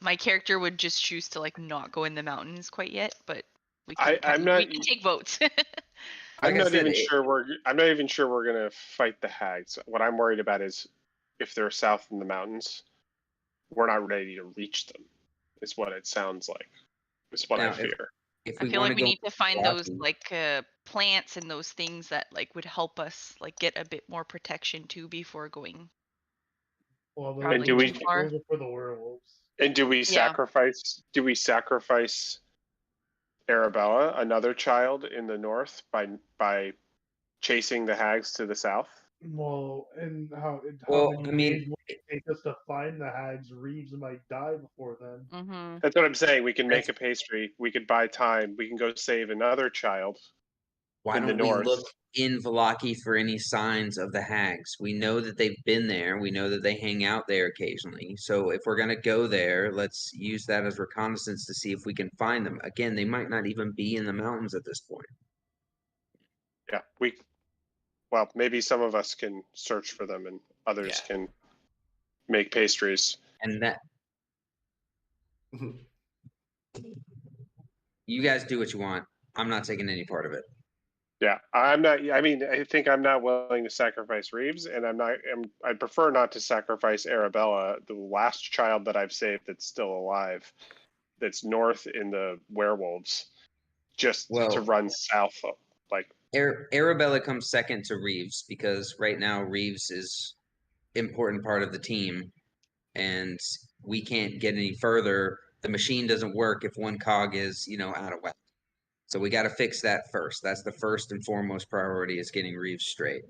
my character would just choose to like not go in the mountains quite yet, but we can we can take votes. I'm not even sure we're gonna fight the hags. What I'm worried about is if they're south in the mountains, we're not ready to reach them. Is what it sounds like. Is what I fear. I feel like we need to find those like plants and those things that like would help us like get a bit more protection too before going. Well, and do we those are for the werewolves? And do we sacrifice? Do we sacrifice Arabella, another child in the north, by chasing the hags to the south? Well, and how many days would it take us to find the hags? Reeves might die before then. Mm-hmm. That's what I'm saying. We can make a pastry. We could buy time. We can go save another child. Why don't we look in Vallaki for any signs of the hags? We know that they've been there. We know that they hang out there occasionally. So if we're going to go there, let's use that as reconnaissance to see if we can find them. Again, they might not even be in the mountains at this point. Yeah, well, maybe some of us can search for them and others can make pastries. And that you guys do what you want. I'm not taking any part of it. Yeah, I'm not. I mean, I think I'm not willing to sacrifice Reeves, and I'd prefer not to sacrifice Arabella, the last child that I've saved that's still alive, that's north in the werewolves, just to run south. Like Arabella comes second to Reeves because right now Reeves is important part of the team, and we can't get any further. The machine doesn't work if one cog is, out of whack. So we got to fix that first. That's the first and foremost priority, is getting Reeves straight.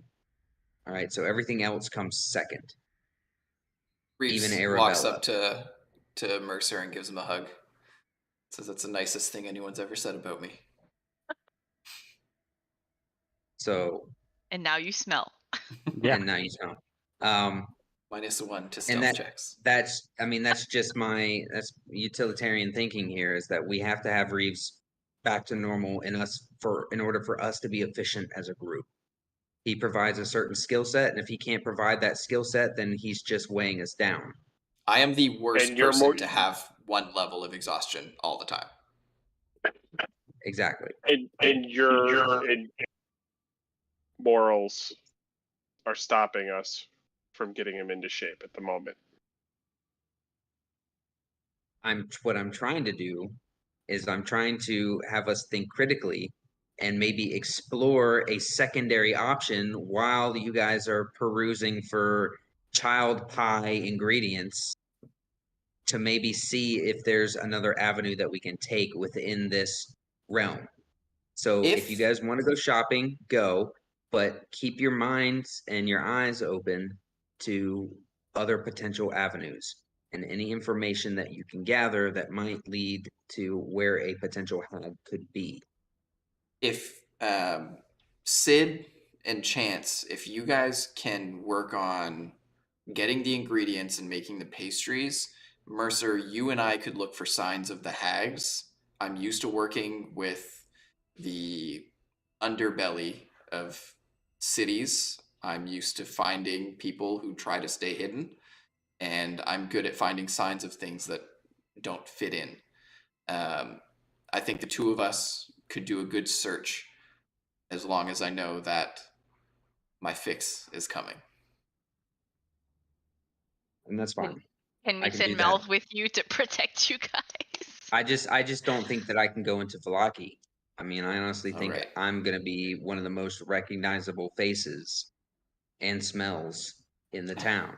All right, so everything else comes second. Reeves even Arabella walks up to Mercer and gives him a hug. Says that's the nicest thing anyone's ever said about me. So. And now you smell. Yeah. And now you smell. -1 to stealth checks. That's just that's utilitarian thinking here, is that we have to have Reeves back to normal in order for us to be efficient as a group. He provides a certain skill set, and if he can't provide that skill set, then he's just weighing us down. I am the worst person to have one level of exhaustion all the time. Exactly. And your morals are stopping us from getting him into shape at the moment. What I'm trying to do is I'm trying to have us think critically and maybe explore a secondary option while you guys are perusing for child pie ingredients, to maybe see if there's another avenue that we can take within this realm. So if you guys want to go shopping, go, but keep your minds and your eyes open to other potential avenues and any information that you can gather that might lead to where a potential hag could be. If Sid and Chance, if you guys can work on getting the ingredients and making the pastries, Mercer, you and I could look for signs of the hags. I'm used to working with the underbelly of cities. I'm used to finding people who try to stay hidden, and I'm good at finding signs of things that don't fit in. I think the two of us could do a good search as long as I know that my fix is coming. And that's fine. Can I we can do send that. Mel with you to protect you guys? I just don't think that I can go into Vallaki. I mean, I honestly think Alright. I'm gonna be one of the most recognizable faces and smells in the town.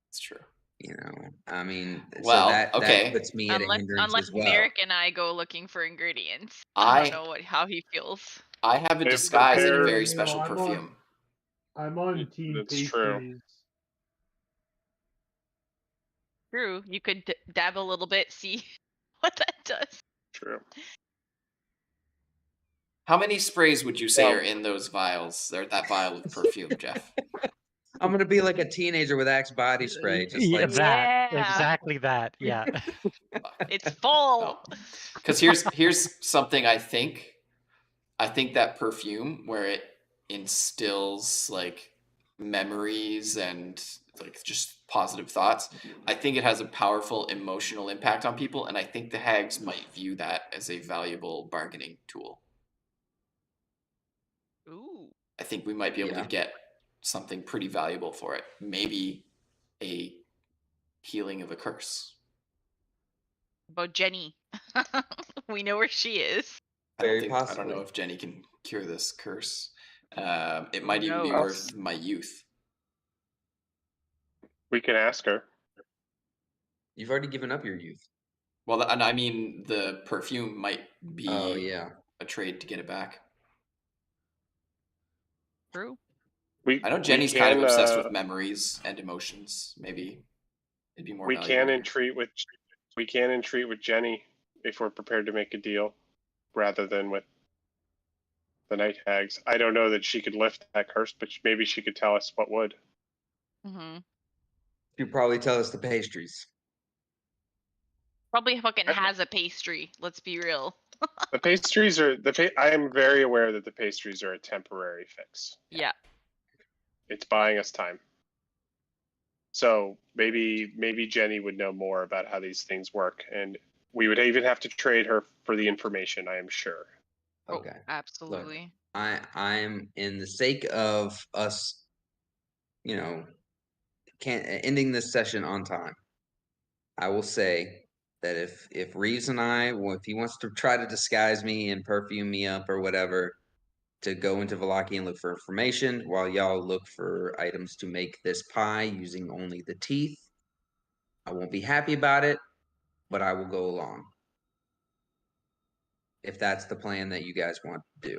It's true. You know, I mean, Well, so that okay. puts me at a hindrance Unless as well. Merrick and I go looking for ingredients. I don't know how he feels. I have a If disguise and a prepare- very You know, special perfume. I'm on team That's pastries. true. True. You could dab a little bit, see what that does. True. How many sprays would you say Well- are in those vials, or that vial of perfume, Jeff? I'm gonna be like a teenager with Axe body spray, just Yeah, like that. Yeah. Exactly that. Yeah. It's full. Because here's something I think. I think that perfume, where it instills like memories and like just positive thoughts, I think it has a powerful emotional impact on people, and I think the hags might view that as a valuable bargaining tool. Ooh. I think we might be able Yeah. to get something pretty valuable for it. Maybe a healing of a curse. About Jenny. We know where she is. Very I don't possibly. know if Jenny can cure this curse. It might even be knows? worth my youth. We can ask her. You've already given up your youth. Well, and I mean, the perfume might be Oh yeah. a trade to get it back. True. I know Jenny's kind of obsessed with memories and emotions. Maybe it'd be more We valuable. can entreat with Jenny if we're prepared to make a deal, rather than with the night hags. I don't know that she could lift that curse, but maybe she could tell us what would. Mm-hmm. You'd probably tell us the pastries. Probably fucking has a pastry. Let's be real. The pastries are I am very aware that the pastries are a temporary fix. Yeah. It's buying us time. So maybe Jenny would know more about how these things work, and we would even have to trade her for the information, I am sure. Okay. Oh, absolutely. I'm in the sake of us, you know, ending this session on time. I will say that if Reeves and if he wants to try to disguise me and perfume me up or whatever, to go into Vallaki and look for information while y'all look for items to make this pie using only the teeth, I won't be happy about it, but I will go along. If that's the plan that you guys want to do.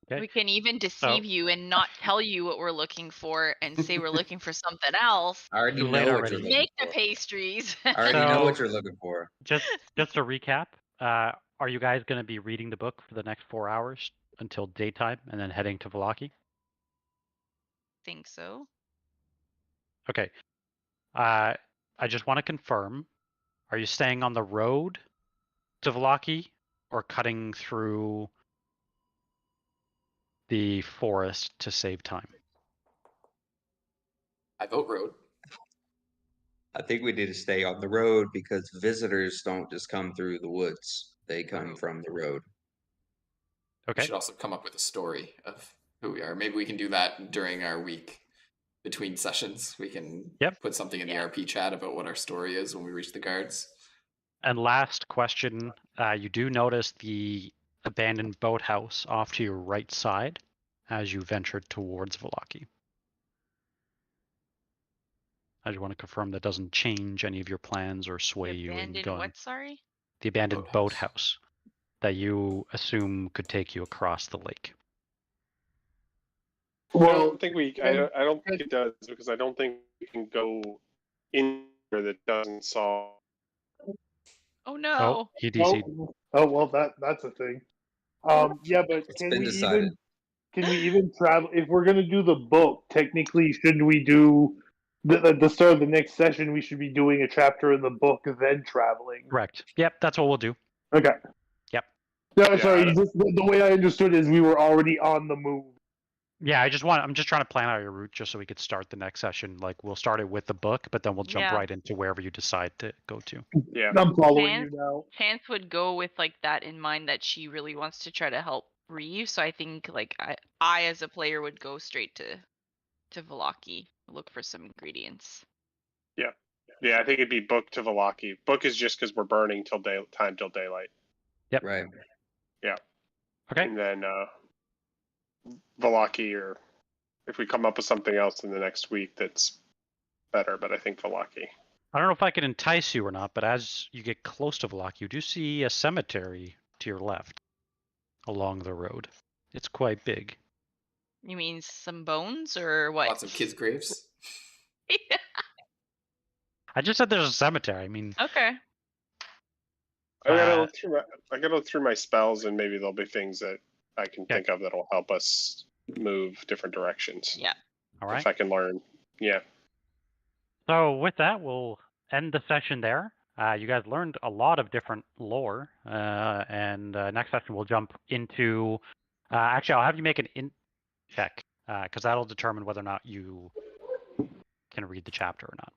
Okay. We can even deceive you and not tell you what we're looking for and say we're looking for something else. I already Too late know what already. you're looking Make the for. pastries. I already know what So- you're looking for. Just to recap, are you guys going to be reading the book for the next 4 hours until daytime and then heading to Vallaki? Think so. Okay. I just want to confirm, are you staying on the road to Vallaki or cutting through the forest to save time? I vote road. I think we need to stay on the road because visitors don't just come through the woods. They come from the road. We Okay. should also come up with a story of who we are. Maybe we can do that during our week between sessions. We can put something in the RP chat about what our story is when we reach the guards. And last question, you do notice the abandoned boathouse off to your right side as you venture towards Vallaki. I just want to confirm that doesn't change any of your plans or sway you in Abandoned going. what, sorry? The abandoned boathouse that you assume could take you across the lake. I don't think it does, because I don't think we can go in there that doesn't solve. Oh no. He DC'd. Oh well, that's a thing. Yeah, but It's can been we decided. Can we even travel? If we're gonna do the book, technically, shouldn't we do at the start of the next session? We should be doing a chapter in the book, then traveling. Correct. Yep, that's what we'll do. Okay. Yep. No, Yeah, sorry. Just the way I understood is we were already on the move. Yeah, I'm just trying to plan out your route just so we could start the next session. Like we'll start it with the book, but then we'll jump right into wherever you decide to go to. Yeah. I'm following Chance, you now. Chance would go with like that in mind that she really wants to try to help Reeve. So I think like I as a player would go straight to Velaki, look for some ingredients. Yeah. Yeah, I think it'd be book to Velaki. Book is just because we're burning till daylight. Yep. Right. Yeah. Okay. And then Velaki, or if we come up with something else in the next week that's better, but I think Velaki. I don't know if I can entice you or not, but as you get close to Velaki, you do see a cemetery to your left along the road. It's quite big. You mean some bones or what? Lots of kids' graves. Yeah. I just said there's a cemetery. I mean, Okay. I gotta look through my spells, and maybe there'll be things that I can Okay. think of that'll help us move different directions. Yeah. all right. If I can learn. Yeah. So with that, we'll end the session there. You guys learned a lot of different lore, and next session we'll jump into. Actually, I'll have you make an in check because that'll determine whether or not you can read the chapter or not.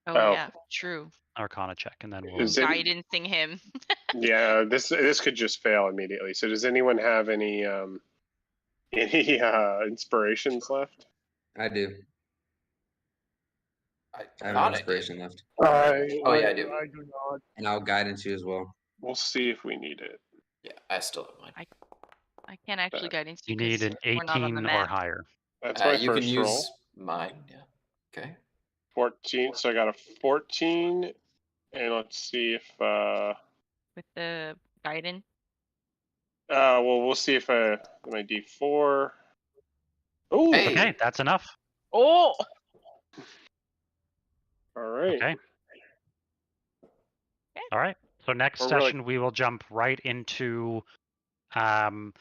Oh, yeah, true. Arcana check, and then we'll. Is it- Guidancing him. Yeah, this could just fail immediately. So does anyone have any inspirations left? I do. I I have thought an I inspiration left. Oh, yeah, I do. I do not. And I'll guidance you as well. We'll see if we need it. Yeah, I still have mine. I can't actually guidance You you. need an 18 or higher. That's my You can first use roll. mine. Yeah. Okay. 14. So I got a 14, and let's see if With the guidance. well, we'll see if my D4. Oh, Hey. Okay, that's enough. Oh. all right. Okay. All right. So next We're really- session we will jump right into the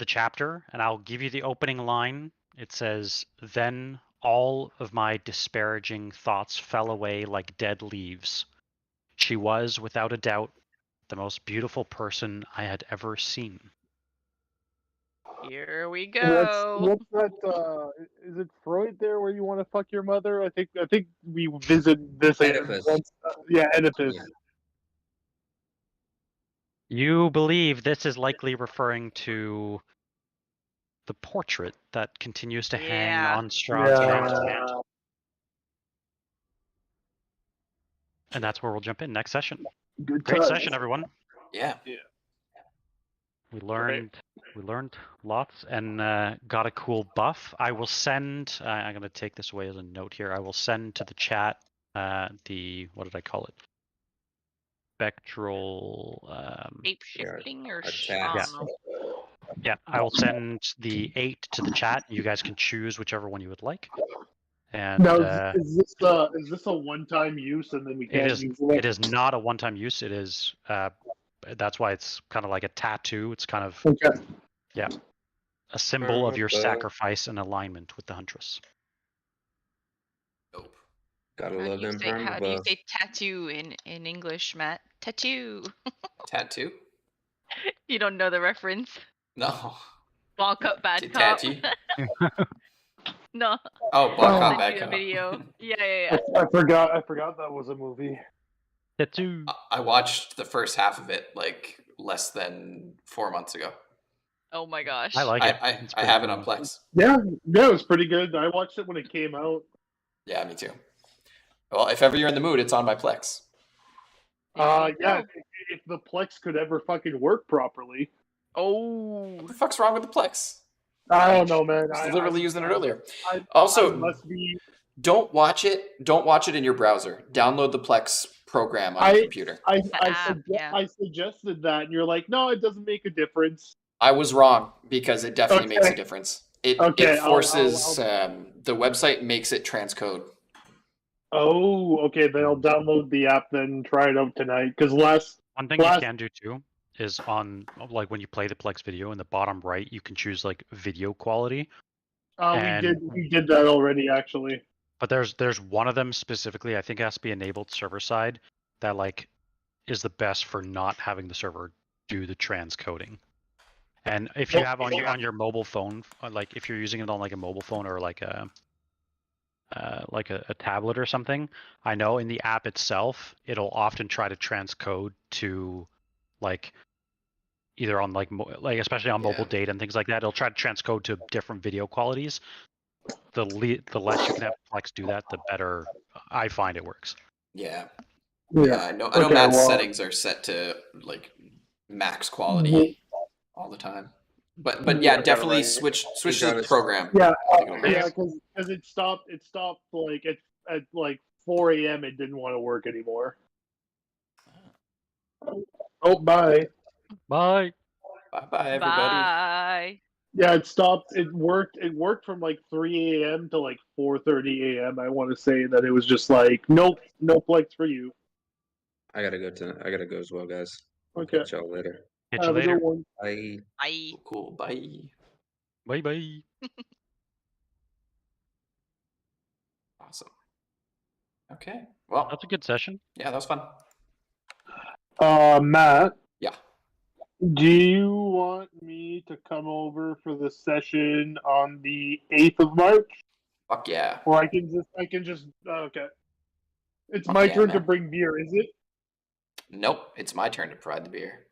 chapter, and I'll give you the opening line. It says, "Then all of my disparaging thoughts fell away like dead leaves. She was, without a doubt, the most beautiful person I had ever seen." Here we go. What's that? Is it Freud there where you want to fuck your mother? I think we visit this Oedipus. once. Yeah, Oedipus. Yeah. You believe this is likely referring to the portrait that continues to hang Yeah. on Strahd's mantle. Yeah. And that's where we'll jump in next session. Good Great times. session, everyone. Yeah. We learned lots and got a cool buff. I will send. I'm going to take this away as a note here. I will send to the chat the, what did I call it? Spectral. Shape shifting or attack. I don't know. Yeah, I will send the 8 to the chat. You guys can choose whichever one you would like. And Now, is this a one-time use and then we can't use it? it is not a one-time use. It is. That's why it's kind of like a tattoo. It's kind of Okay. a symbol of your Okay. sacrifice and alignment with the Huntress. Nope. Gotta How love do you them say, perma how do you buffs. say tattoo in English, Matt? Tattoo. Tattoo? You don't know the reference? No. Ball cup, bad Did cop. Tattoo? No. Oh, Ball Cop, Sent Bad you the Cop. video. Yeah. I forgot that was a movie. Tattoo. I watched the first half of it like less than 4 months ago. Oh my gosh. I like it. I It's I pretty have it cool. on Plex. Yeah, it was pretty good. I watched it when it came out. Yeah, me too. Well, if ever you're in the mood, it's on my Plex. There you Yeah, go. if the Plex could ever fucking work properly. Oh. What the fuck's wrong with the Plex? I don't know, man. I was literally using it earlier. I Also, must be. don't watch it. Don't watch it in your browser. Download the Plex program on your computer. Yeah. I suggested that, and you're like, no, it doesn't make a difference. I was wrong because it definitely makes a Okay. difference. It Okay, forces the website makes it transcode. Oh, okay. Then I'll download the app then and try it out tonight. Because One thing you last- can do too is on like when you play the Plex video in the bottom right, you can choose like video quality. We did that already, actually. But there's one of them specifically, I think it has to be enabled server side, that like is the best for not having the server do the transcoding. And if you have on your mobile phone, like if you're using it on like a mobile phone or like a tablet or something, I know in the app itself, it'll often try to transcode to like either on like especially on mobile data and things like that, it'll try to transcode to different video qualities. The less you can have Plex do that, the better I find it works. Yeah. I know Matt's settings are set to like max quality all the time. But yeah, definitely switch to the program. Yeah, because it stopped like at like 4 a.m. It didn't want to work anymore. Oh, bye. Bye. Bye, everybody. Bye. Yeah, it stopped. It worked from like 3 a.m. to like 4:30 a.m. I want to say that it was just like, nope, no Plex for you. I gotta go as well, guys. Okay. Catch y'all later. Catch you later. Bye. Bye. Cool. Bye. Bye. Awesome. Okay. Well, that's a good session. Yeah, that was fun. Matt. Yeah. Do you want me to come over for the session on the 8th of March? Fuck yeah. Or I can just okay. It's my turn to bring beer, is it? Nope, it's my turn to provide the beer.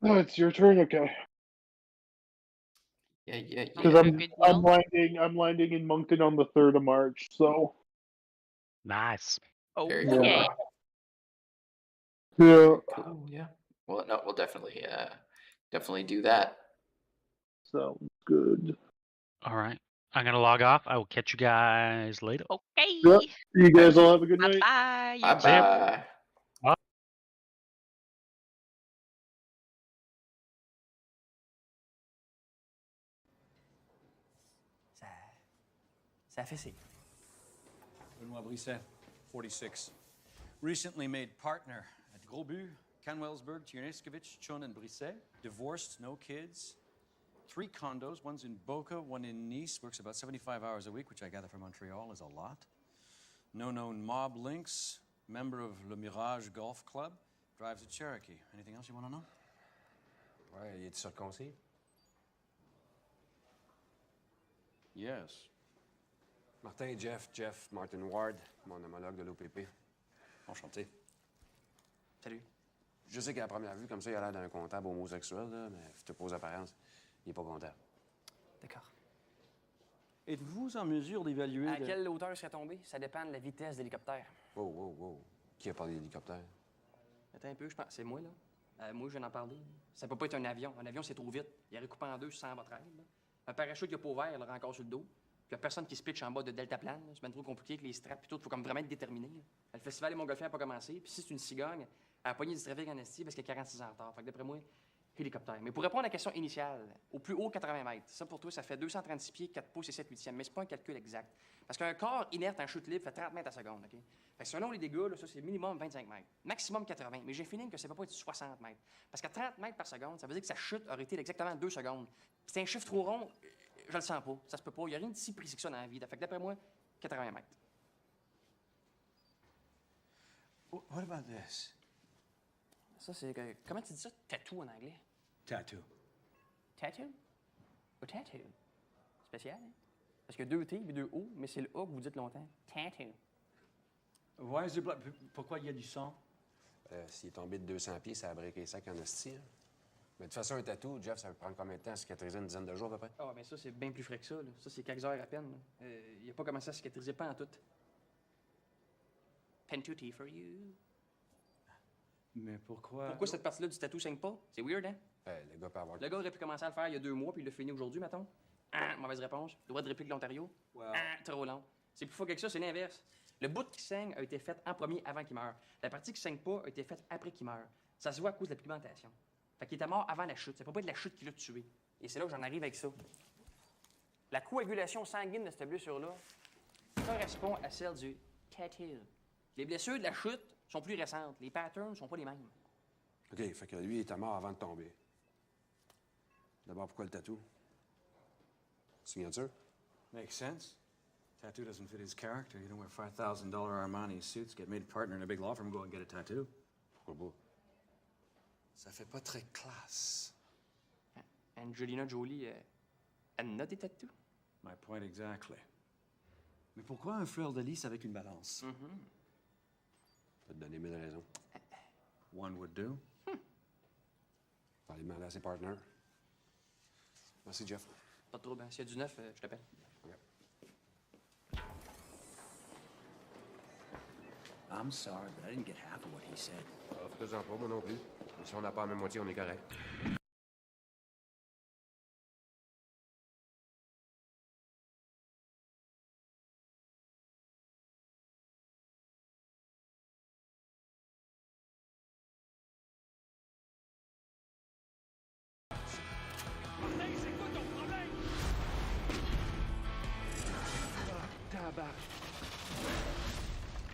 Oh, it's your turn, okay. Yeah. Because I'm landing in Moncton on the 3rd of March, so. Nice. Very cool. Yeah. Cool. Yeah. Well, no, we'll definitely do that. Sounds good. All right. I'm gonna log off. I will catch you guys later. Okay. Yep. You guys all have a good night. Bye. Bye. Bye. Ça fait signe. Benoît Brisset, 46. Recently made partner at Grosbu, Canwellsburg, Tierniskovich, Chun, and Brisset. Divorced, no kids. 3 condos, one's in Boca, one in Nice. Works about 75 hours a week, which I gather from Montreal is a lot. No known mob links. Member of Le Mirage Golf Club. Drives a Cherokee. Anything else you want to know? Ouais, il est circoncis? Yes. Martin, Jeff, Martin Ward, mon homologue de l'OPP. Enchanté. Salut. Je sais qu'à la première vue, comme ça, il a l'air d'un comptable homosexuel, là, mais je te pose apparence, il n'est pas content. D'accord. Êtes-vous en mesure d'évaluer... À quelle hauteur serait tombé? Ça dépend de la vitesse de l'hélicoptère. Wow. Qui a parlé d'hélicoptère? Attends un peu, je pense. C'est moi, là. Moi, je viens d'en parler. Ça peut pas être un avion. Un avion, c'est trop vite. Il aurait coupé en deux sans votre aide. Là. Un parachute qui a pas ouvert, il aura encore sur le dos. Puis il y a personne qui se pitche en bas de deltaplane. C'est bien trop compliqué avec les straps et tout. Il faut comme vraiment être déterminé. Là. Le festival des Montgolfières n'a pas commencé. Puis si c'est une cigogne, elle a pogné du trafic en esti parce qu'il y a 46 ans en retard. Fait que d'après moi, hélicoptère. Mais pour répondre à la question initiale, au plus haut, 80 mètres. Ça, pour toi, ça fait 236 pieds, 4 pouces et 7 huitièmes. Mais c'est pas un calcul exact. Parce qu'un corps inerte en chute libre fait 30 mètres à seconde. OK? Fait que selon les dégâts, là, ça, c'est minimum 25 mètres. Maximum 80. Mais j'ai fini que ça ne peut pas être 60 mètres. Parce qu'à 30 mètres par seconde, ça veut dire que sa chute aurait été exactement 2 secondes. C'est un chiffre trop rond, je le sens pas. Ça se peut pas. Il n'y a rien de si précis que ça dans la vie. Fait que d'après moi, 80 mètres. What about this? Ça, c'est... Comment tu dis ça? Tattoo en anglais? Tattoo. Tattoo? Ou tattoo? Spécial, hein? Parce qu'il y a 2 T et 2 O, mais c'est le A que vous dites longtemps. Tattoo. Ouais, pourquoi il y a du sang? S'il est tombé de 200 pieds, ça a breaké 5 en esti. Mais de toute façon, un tatou, Jeff, ça peut prendre combien de temps à cicatriser? Une dizaine de jours à peu près? Ah, mais ça, c'est bien plus frais que ça. Là. Ça, c'est quelques heures à peine. Il n'a pas commencé à cicatriser, pas en tout. Pentuti for you. Mais pourquoi? Pourquoi cette partie-là du tatou saigne pas? C'est weird, hein? Le gars peut avoir... Le gars aurait pu commencer à le faire il y a 2 mois, puis il l'a fini aujourd'hui, mettons. Mauvaise réponse. Droit de réplique de l'Ontario. Wow. Trop long. C'est plus fort que ça, c'est l'inverse. Le bout qui saigne a été fait en premier avant qu'il meure. La partie qui saigne pas a été faite après qu'il meure. Ça se voit à cause de la pigmentation. Fait qu'il était mort avant la chute. Ça peut pas être la chute qui l'a tué. Et c'est là que j'en arrive avec ça. La coagulation sanguine de cette blessure-là correspond à celle du tattoo. Les blessures de la chute sont plus récentes. Les patterns sont pas les mêmes. OK, fait que lui, il était mort avant de tomber. D'abord, pourquoi le tatou? Signature? Makes sense. Tattoo doesn't fit his character. You don't wear $5,000 Armani suits, get made partner in a big law firm, go and get a tattoo. Pourquoi pas? Ça fait pas très classe. Angelina Jolie, elle a des tattoos? My point exactly. Mais pourquoi un fleur de lys avec une balance? Je vais te donner 1000 raisons. One would do. Faut aller demander à ses partners. Merci, Jeff. Pas de trouble, hein. S'il y a du neuf, je t'appelle. OK. I'm sorry, but I didn't get half of what he said. Fais-en pas, moi non plus. Mais si on n'a pas la même moitié, on est correct.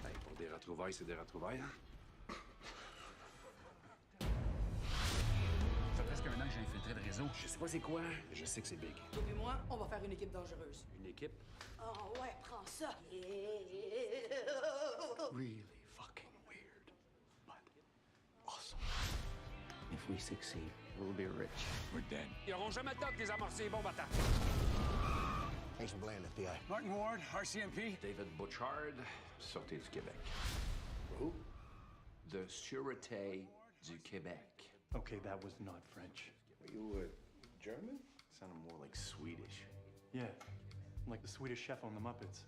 Hey, pour des retrouvailles, c'est des retrouvailles, hein? Ça fait presque un an que j'ai infiltré le réseau. Je sais pas c'est quoi, mais je sais que c'est big. Toi et moi, on va faire une équipe dangereuse. Une équipe? Oh ouais, prends ça. Really fucking weird, but awesome. If we succeed, we'll be rich. We're dead. Ils auront jamais le temps de désamorcer les bombes à temps. Thanks for playing, FBI. Martin Ward, RCMP. David Bouchard, Sûreté du Québec. Who? The Sûreté du Québec. Okay, that was not French. Are you German? Sounded more like Swedish. Yeah, like the Swedish chef on the Muppets.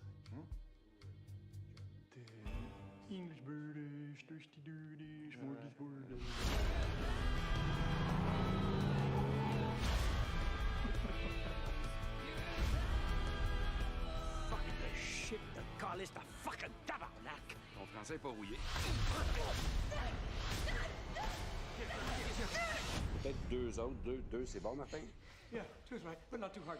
The English British, thirsty dirty, smorgasbord. Fucking shit, the calice, the fucking tabarnak. Ton français est pas rouillé. Peut-être deux autres. Deux, c'est bon, Martin? Yeah, two's right, but not too hard.